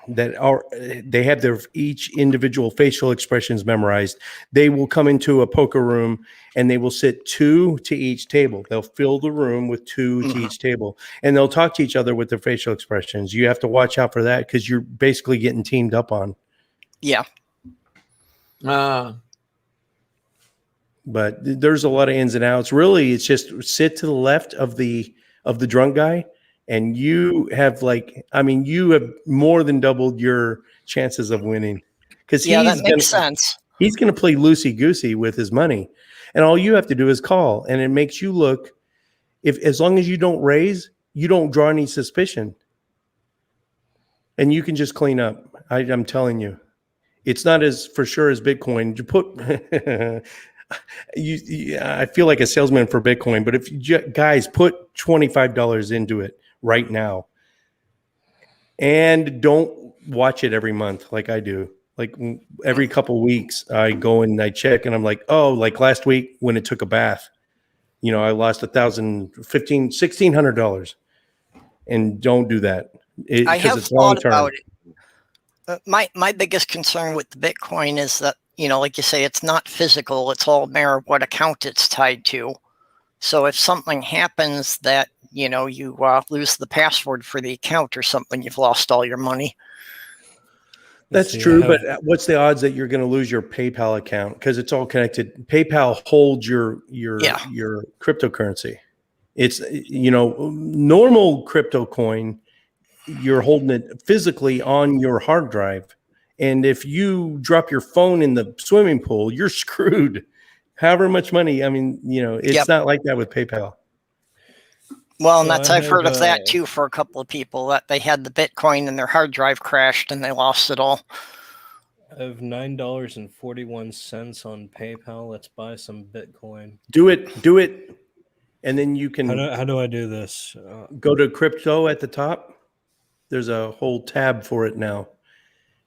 they have their each individual facial expressions memorized. They will come into a poker room and they will sit 2 to each table. They'll fill the room with 2 to each table, and they'll talk to each other with their facial expressions. You have to watch out for that because you're basically getting teamed up on. Yeah. But there's a lot of ins and outs. Really, it's just sit to the left of the drunk guy, and you have you have more than doubled your chances of winning. Because that makes sense. He's going to play loosey-goosey with his money. And all you have to do is call. And it makes you look, as long as you don't raise, you don't draw any suspicion. And you can just clean up. I'm telling you. It's not as for sure as Bitcoin. You put I feel like a salesman for Bitcoin, but if you guys put $25 into it right now, and don't watch it every month like I do. Like every couple of weeks, I go and I check, and I'm like, oh, like last week when it took a bath, I lost $1,600, and don't do that. I have thought about it. My biggest concern with the Bitcoin is that, like you say, it's not physical. It's all a matter of what account it's tied to. So if something happens that, you lose the password for the account or something, you've lost all your money. That's true, but what's the odds that you're going to lose your PayPal account? Because it's all connected. PayPal holds your cryptocurrency. It's, normal crypto coin, you're holding it physically on your hard drive. And if you drop your phone in the swimming pool, you're screwed. However much money, it's not like that with PayPal. Well, and I've heard of that too for a couple of people, that they had the Bitcoin and their hard drive crashed and they lost it all. I have $9.41 on PayPal. Let's buy some Bitcoin. Do it. And then you can. How do I do this? Go to crypto at the top. There's a whole tab for it now.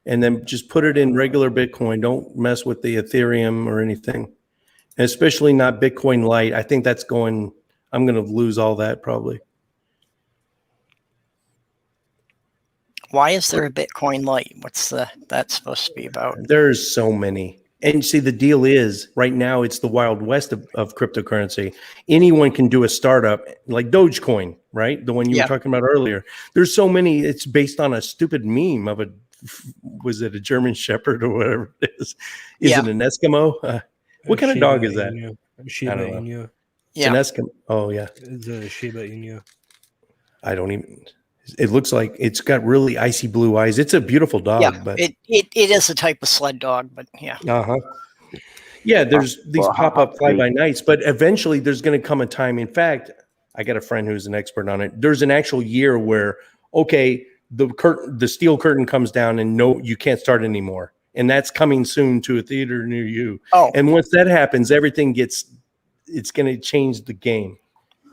And then just put it in regular Bitcoin. Don't mess with the Ethereum or anything. And especially not Bitcoin Lite. I think I'm going to lose all that probably. Why is there a Bitcoin Lite? What's that supposed to be about? There's so many. And see, the deal is right now it's the wild west of cryptocurrency. Anyone can do a startup like Dogecoin, right? The one you were talking about earlier. There's so many. It's based on a stupid meme of was it a German Shepherd or whatever it is? Is it an Eskimo? What kind of dog is that? Shiba Inu. It's an Eskimo. Oh, yeah. It's a Shiba Inu. I don't even. It looks like it's got really icy blue eyes. It's a beautiful dog. Yeah, but it is a type of sled dog, but yeah. Yeah, there's these pop-up fly-by-nights, but eventually there's going to come a time. In fact, I got a friend who's an expert on it. There's an actual year where, okay, the steel curtain comes down and no, you can't start anymore. And that's coming soon to a theater near you. Oh. And once that happens, it's going to change the game.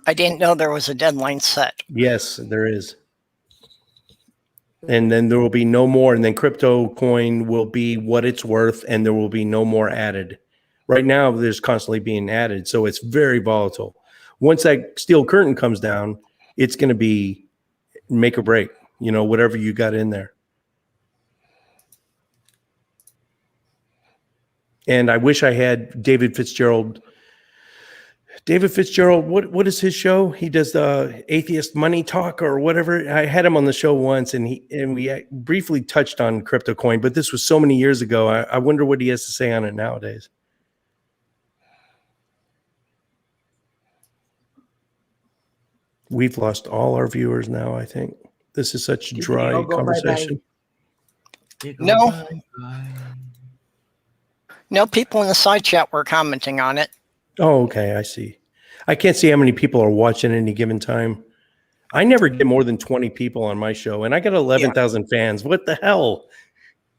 I didn't know there was a deadline set. Yes, there is. And then there will be no more. And then crypto coin will be what it's worth, and there will be no more added. Right now, there's constantly being added. So it's very volatile. Once that steel curtain comes down, it's going to be make or break, whatever you got in there. And I wish I had David Fitzgerald. David Fitzgerald, what is his show? He does the Atheist Money Talk or whatever. I had him on the show once, and we briefly touched on crypto coin, but this was so many years ago. I wonder what he has to say on it nowadays. We've lost all our viewers now, I think. This is such dry conversation. No. No, people in the side chat were commenting on it. Oh, okay. I see. I can't see how many people are watching at any given time. I never get more than 20 people on my show, and I got 11,000 fans. What the hell?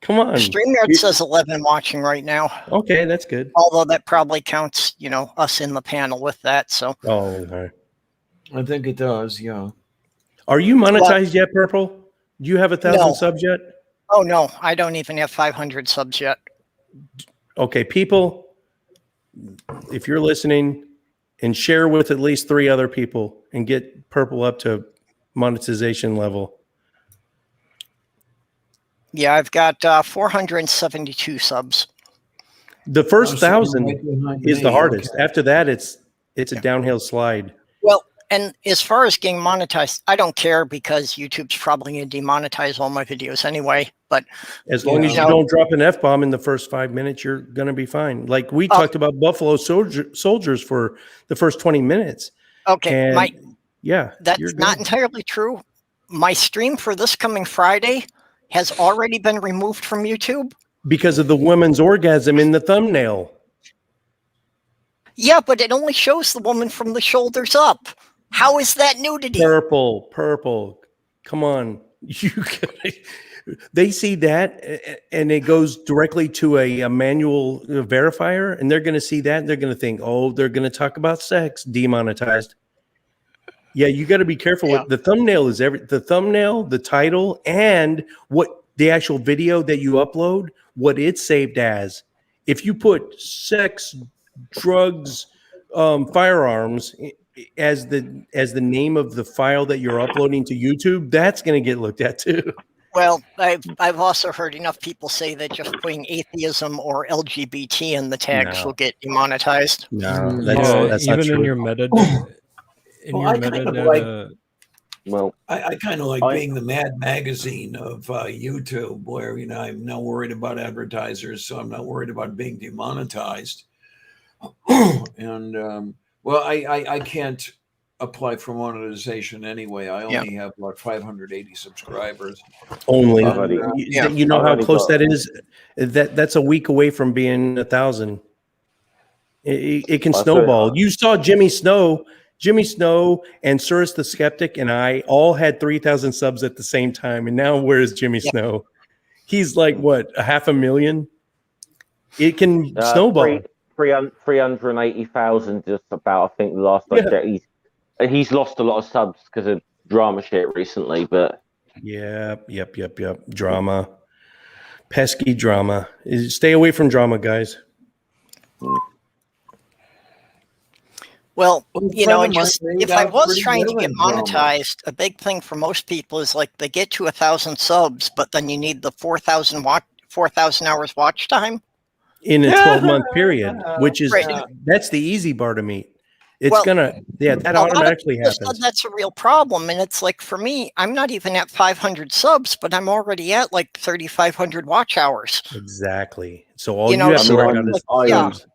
Come on. StreamYard says 11 watching right now. Okay, that's good. Although that probably counts, us in the panel with that. So. Oh, okay. I think it does, yeah. Are you monetized yet, Purple? Do you have 1,000 subs yet? Oh, no. I don't even have 500 subs yet. Okay, people, if you're listening, and share with at least 3 other people and get Purple up to monetization level. Yeah, I've got 472 subs. The first 1,000 is the hardest. Okay. After that, it's a downhill slide. Well, and as far as getting monetized, I don't care because YouTube's probably going to demonetize all my videos anyway. But as long as you don't drop an F-bomb in the first 5 minutes, you're going to be fine. Like we talked about Buffalo soldiers for the first 20 minutes. Okay. And that's not entirely true. My stream for this coming Friday has already been removed from YouTube. Because of the woman's orgasm in the thumbnail. Yeah, but it only shows the woman from the shoulders up. How is that nudity? Purple. Come on. They see that and it goes directly to a manual verifier, and they're going to see that and they're going to think, oh, they're going to talk about sex, demonetized. Yeah, you got to be careful. With the thumbnail is the thumbnail, the title, and what the actual video that you upload, what it's saved as. If you put sex, drugs, firearms as the name of the file that you're uploading to YouTube, that's going to get looked at too. Well, I've also heard enough people say that just putting atheism or LGBT in the tags will get demonetized. No, that's even not true. in your metadata. I kind of like being the Mad Magazine of YouTube, where I'm not worried about advertisers, so I'm not worried about being demonetized. And I can't apply for monetization anyway. I only have about 580 subscribers. Only. You know how close that is? That's a week away from being 1,000. It can snowball. You saw Jimmy Snow and Cyrus the Skeptic and I all had 3,000 subs at the same time. And now where is Jimmy Snow? He's like, what, 500,000? It can snowball. 380,000 just about, I think the last I checked. He's lost a lot of subs because of drama shit recently, but Yep. Drama. Pesky drama. Stay away from drama, guys. Well, A you friend know, of mine made if I out was pretty trying to well get in drama. monetized, a big thing for most people is like they get to 1,000 subs, but then you need the 4,000 hours watch time. in a 12-month period, which is Right. that's the easy bar to meet. It's Well, that A lot of automatically people said happens. that's a real problem, and it's like for me, I'm not even at 500 subs, but I'm already at like 3,500 watch hours. Exactly. So all You know, you have so to I work mean, on is like, the yeah, subs.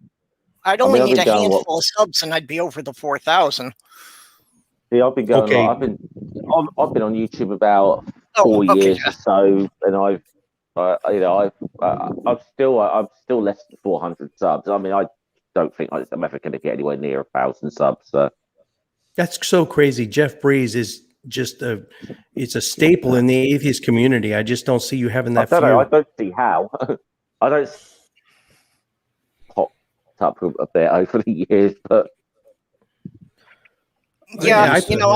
I'd I only mean, I've need been a going handful of subs, and I'd be over the 4,000. See, I've been going. Okay. Like, I've been on YouTube about Oh, 4 okay, years or Jeff. so, and I'm still less than 400 subs. I mean, I don't think I'm ever going to get anywhere near 1,000 subs. So. That's so crazy. Jeff Breeze is just it's a staple in the atheist community. I just don't see you having that I don't know. I fear. don't see how. I don't popped up a bit over the years, but Yeah, I you know,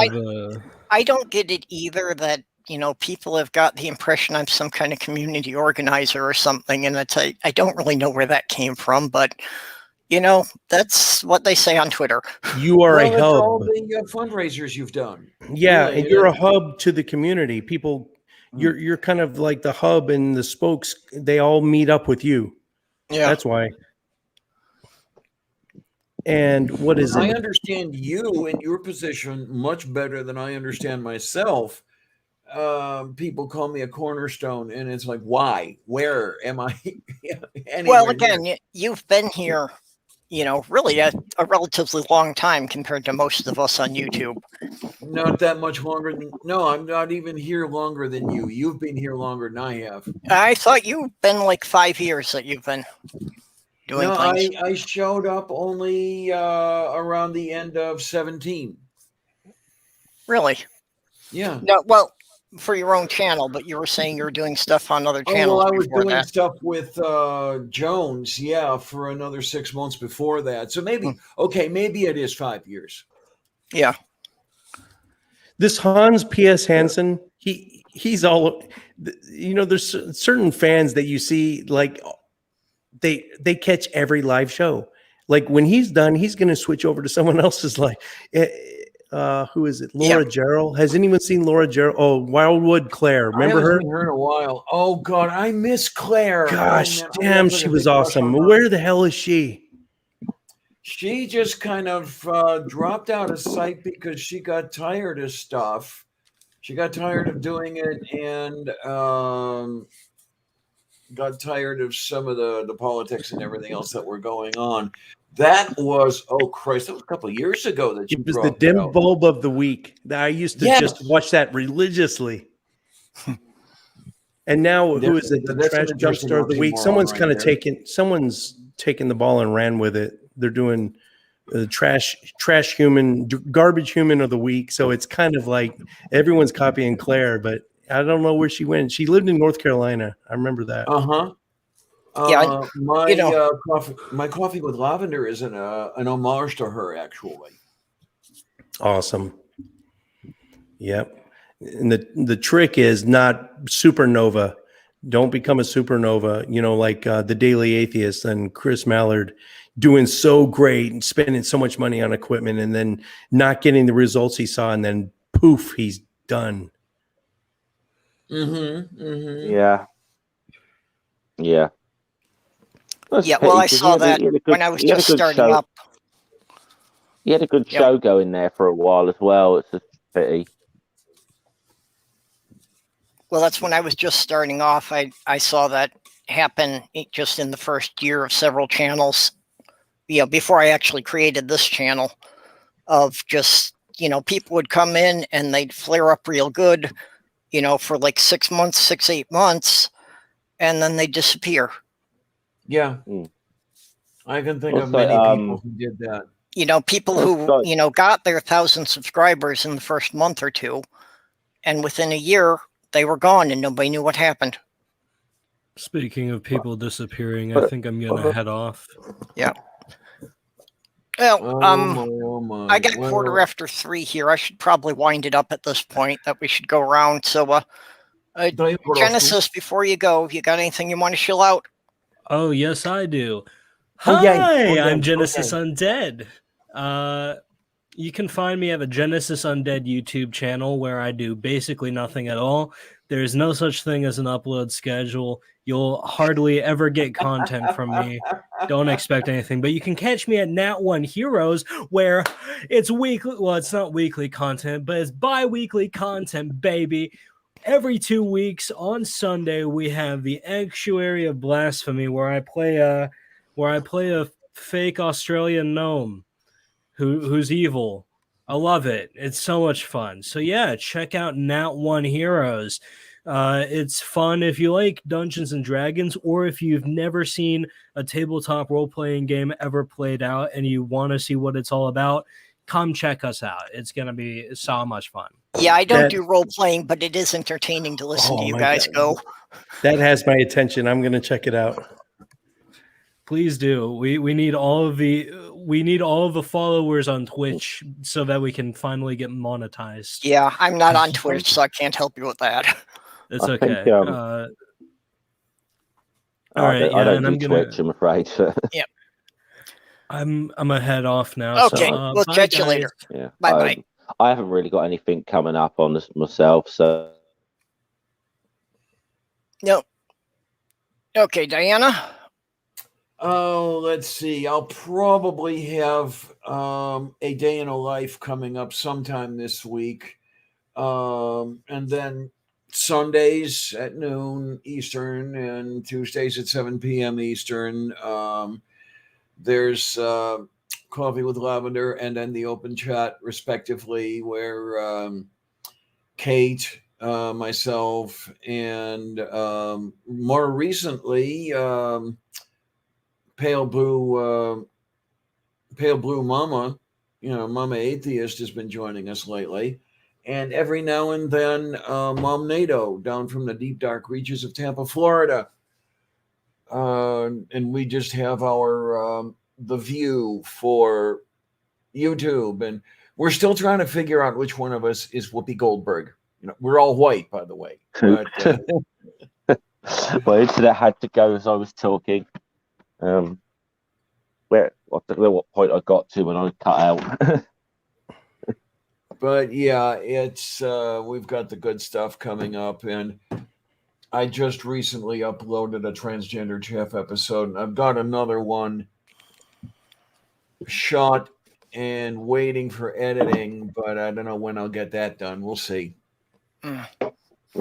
I don't get it either that, you know, people have got the impression I'm some kind of community organizer or something, and I don't really know where that came from, but you know, that's what they say on Twitter. You are Well, a it's all hub. the fundraisers you've done. Yeah, Really, and you're a it- hub to the community. People, you're kind of like the hub and the spokes. They all meet up with you. Yeah. That's why. And what is I it? understand you and your position much better than I understand myself. People call me a cornerstone, and it's like, why? Where am I? Well, Anywhere again, near? you've been here, you know, really a relatively long time compared to most of us on YouTube. Not that much longer than. No, I'm not even here longer than you. You've been here longer than I have. I thought you've been like 5 years that you've been doing No, things. I showed up only around the end of 17. Really? Yeah. No, well, for your own channel, but you were saying you were doing stuff on other Oh, channels well, I was before doing that. stuff with Jones, yeah, for another 6 months before that. So maybe, okay, maybe it is 5 years. Yeah. This Hans P.S. Hansen, he's all, you know, there's certain fans that you see, like they catch every live show. Like when he's done, he's going to switch over to someone else's live. Who is it? Laura Gerald. Has anyone seen Laura Gerald? Oh, Wildwood Claire. Remember I haven't her? seen her in a while. Oh God, I miss Claire. Gosh, Oh, man, damn, she was awesome. Where the hell is she? She just kind of dropped out of sight because she got tired of stuff. She got tired of doing it and got tired of some of the politics and everything else that were going on. That was, oh Christ, that was a couple of years ago that she It was the dropped dim out. bulb of the week. I used to just watch that religiously. And now, who is it? The That's an trash interesting dumpster of the week. oxymoron Someone's right kind of there. someone's taken the ball and ran with it. They're doing the trash human, garbage human of the week. So it's kind of like everyone's copying Claire, but I don't know where she went. She lived in North Carolina. I remember that. Yeah, My you know, my coffee with lavender is an homage to her, actually. Awesome. Yep. And the trick is not supernova. Don't become a supernova, you know, like the Daily Atheist and Chris Mallard doing so great and spending so much money on equipment and then not getting the results he saw, and then poof, he's done. Yeah. Yeah, well, I saw that when I was just starting up. He had a good show going there for a while as well. It's a pity. Well, that's when I was just starting off. I saw that happen just in the first year of several channels, you know, before I actually created this channel, of just, you know, people would come in and they'd flare up real good, you know, for like 6 months, 8 months, and then they'd disappear. Yeah. I can think of Also, many people who did that. You know, people who, you know, got their 1,000 subscribers in the first month or two, and within a year, they were gone and nobody knew what happened. Speaking of people disappearing, I think I'm going to head off. Yeah. Well, Oh my. I got quarter after 3 here. I should probably wind it up at this point, that we should go around. So, Genesis, before you go, you got anything you want to shill out? Oh, yes, I do. Oh, Hi, yay. I'm Genesis Undead. You can find me at the Genesis Undead YouTube channel, where I do basically nothing at all. There's no such thing as an upload schedule. You'll hardly ever get content from me. Don't expect anything. But you can catch me at Nat One Heroes, where it's weekly. Well, it's not weekly content, but it's bi-weekly content, baby. Every 2 weeks on Sunday, we have the Actuary of Blasphemy, where I play a fake Australian gnome who's evil. I love it. It's so much fun. So yeah, check out Nat One Heroes. It's fun if you like Dungeons and Dragons, or if you've never seen a tabletop role-playing game ever played out and you want to see what it's all about, come check us out. It's gonna be so much fun. Yeah, I don't do role playing, but it is entertaining to listen to you guys go. That has my attention. I'm going to check it out. Please do. We need all of the followers on Twitch so that we can finally get monetized. Yeah, I'm not on Twitch, so I can't help you with that. It's I okay. think, All right, I don't and do I'm gonna. Twitch, I'm afraid. Yeah. I'm gonna head off now. Okay, so, we'll bye, catch you guys. later. Yeah. Bye-bye. I haven't really got anything coming up on this myself, so No. Okay, Diana. Oh, let's see. I'll probably have a day in a life coming up sometime this week. And then Sundays at noon Eastern and Tuesdays at 7 p.m. Eastern. There's Coffee with Lavender and then the open chat, respectively, where Kate, myself, and more recently, Pale Blue Mama, Mama Atheist has been joining us lately. And every now and then, Mom NATO down from the deep, dark reaches of Tampa, Florida. And we just have our The View for YouTube. And we're still trying to figure out which one of us is Whoopi Goldberg. We're all white, by the way. But, my internet had to go as I was talking. I don't know what point I got to when I cut out. But yeah, it's we've got the good stuff coming up, and I just recently uploaded a Transgender Chef episode, and I've got another one shot and waiting for editing, but I don't know when I'll get that done. We'll see. I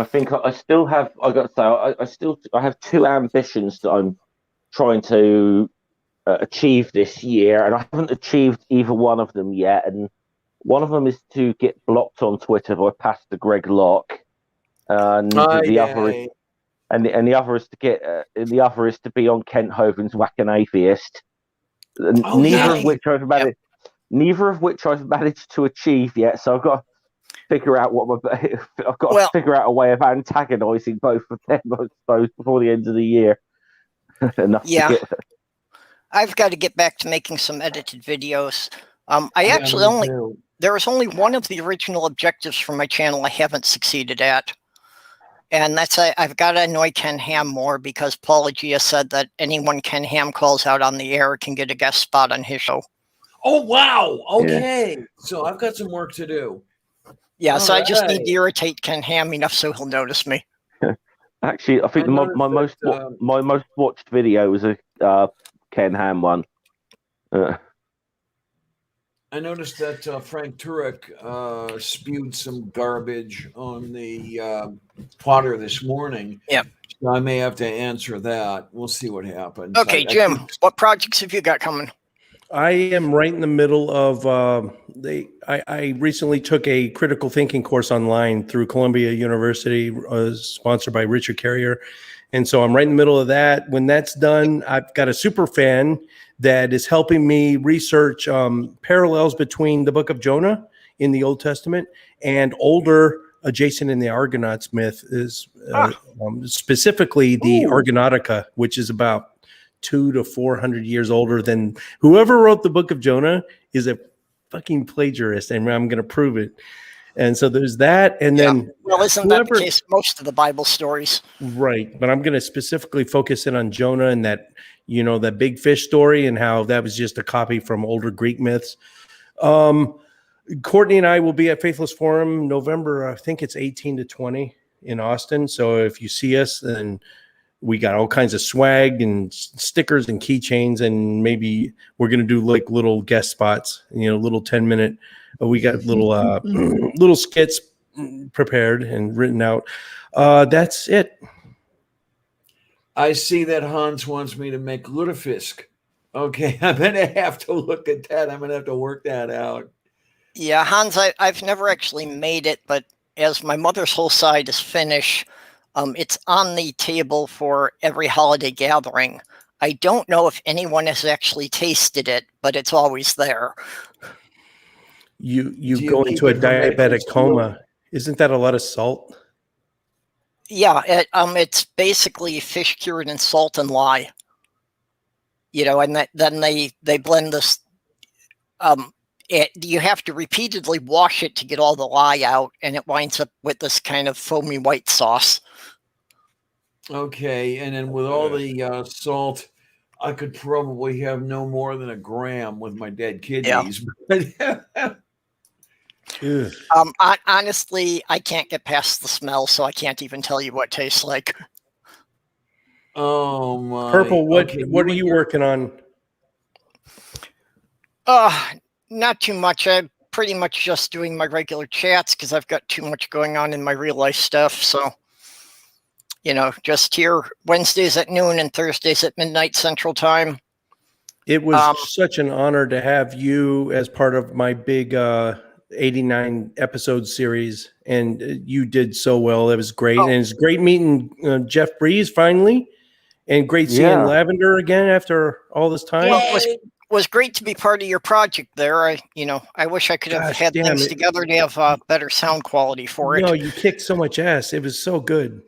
think I still have. I got to say, I have two ambitions that I'm trying to achieve this year, and I haven't achieved either one of them yet. And one of them is to get blocked on Twitter by Pastor Greg Locke, and the other is to get the other is to be on Kent Hovine's Whack an Atheist. Neither of which I've managed to achieve yet. So I've got to figure out to figure out a way of antagonising both of them, I suppose, before the end of the year. I've got to get back to making some edited videos. There was only one of the original objectives for my channel I haven't succeeded at. And that's I've got to annoy Ken Ham more, because Paula Gia said that anyone Ken Ham calls out on the air can get a guest spot on his show. Oh, wow. Okay. Yeah. So I've got some work to do. Yeah, so I just need to irritate Ken Ham enough so he'll notice me. Actually, I think my most watched video was a Ken Ham one. I noticed that Frank Turek spewed some garbage on the plotter this morning. Yeah. So I may have to answer that. We'll see what happens. Okay, Jim, what projects have you got coming? I am right in the middle of I recently took a critical thinking course online through Columbia University, sponsored by Richard Carrier. And so I'm right in the middle of that. When that's done, I've got a super fan that is helping me research parallels between the book of Jonah in the Old Testament and older Jason and the Argonauts myth, is specifically the Argonautica, which is about 200 to 400 years older than whoever wrote the book of Jonah is a fucking plagiarist, and I'm going to prove it. And so there's that. And then, well, isn't that the case most of the Bible stories? Right. But I'm going to specifically focus in on Jonah and that, that big fish story and how that was just a copy from older Greek myths. Courtney and I will be at Faithless Forum November, I think it's 18 to 20 in Austin. So if you see us, then we got all kinds of swag and stickers and keychains, and maybe we're going to do like little guest spots, little 10-minute. We got little little skits prepared and written out. That's it. I see that Hans wants me to make lutefisk. Okay, I'm going to have to look at that. I'm going to have to work that out. Yeah, Hans, I've never actually made it, but as my mother's whole side is Finnish, it's on the table for every holiday gathering. I don't know if anyone has actually tasted it, but it's always there. You go into a diabetic coma. Isn't that a lot of salt? Yeah, it's basically fish cured in salt and lye. And then they blend this. You have to repeatedly wash it to get all the lye out, and it winds up with this kind of foamy white sauce. Okay, and then with all the salt, I could probably have no more than a gram with my dead kidneys. Yeah. Honestly, I can't get past the smell, so I can't even tell you what it tastes like. Oh my! Purple, what are you working on? Not too much. I'm pretty much just doing my regular chats because I've got too much going on in my real life stuff. So, just here Wednesdays at noon and Thursdays at midnight Central Time. It was such an honor to have you as part of my big 89 episode series, and you did so well. It was great, and it's great meeting Jeff Breeze finally, and great seeing Lavender again after all this time. Well, it was great to be part of your project there. I wish I could have had things together to have better sound quality for it. No, you kicked so much ass. It was so good.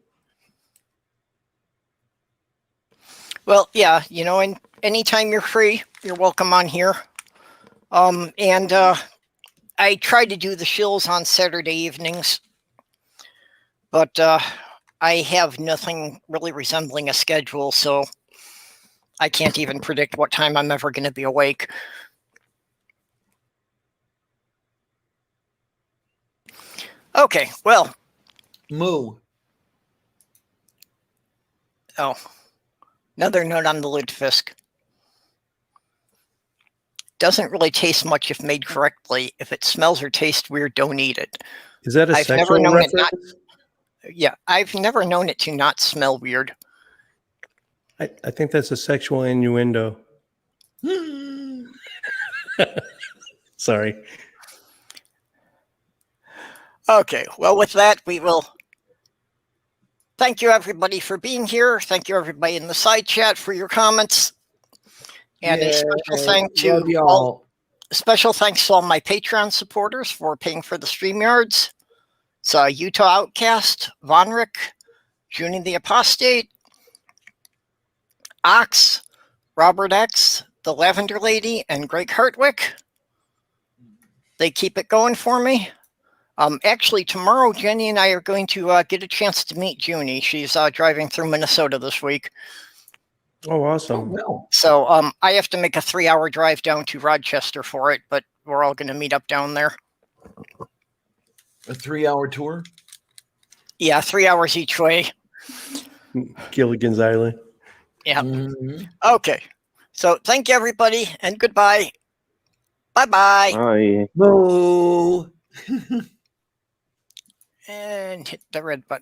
Well, yeah, and anytime you're free, you're welcome on here. And I try to do the shills on Saturday evenings, but I have nothing really resembling a schedule, so I can't even predict what time I'm ever going to be awake. Okay, well. Moo. Oh, another note on the lutefisk. Doesn't really taste much if made correctly. If it smells or tastes weird, don't eat it. Is that a sexual reference? I've never known it to not smell weird. I think that's a sexual innuendo. Sorry. Okay, well, with that, we will thank you, everybody, for being here. Thank you, everybody in the side chat, for your comments. And a special thanks to all my Patreon supporters for paying for the StreamYards. So Utah Outcast, Vonrick, Junie the Apostate, Ox, Robert X, the Lavender Lady, and Greg Hartwick. They keep it going for me. Actually, tomorrow, Jenny and I are going to get a chance to meet Junie. She's driving through Minnesota this week. Oh, awesome. Oh, well. So I have to make a 3-hour drive down to Rochester for it, but we're all going to meet up down there. A 3-hour tour? Yeah, 3 hours each way. Gilligan's Island. Yeah. Mm-hmm. Okay. So thank you, everybody, and goodbye. Bye-bye. Bye. Boo. And hit the red button.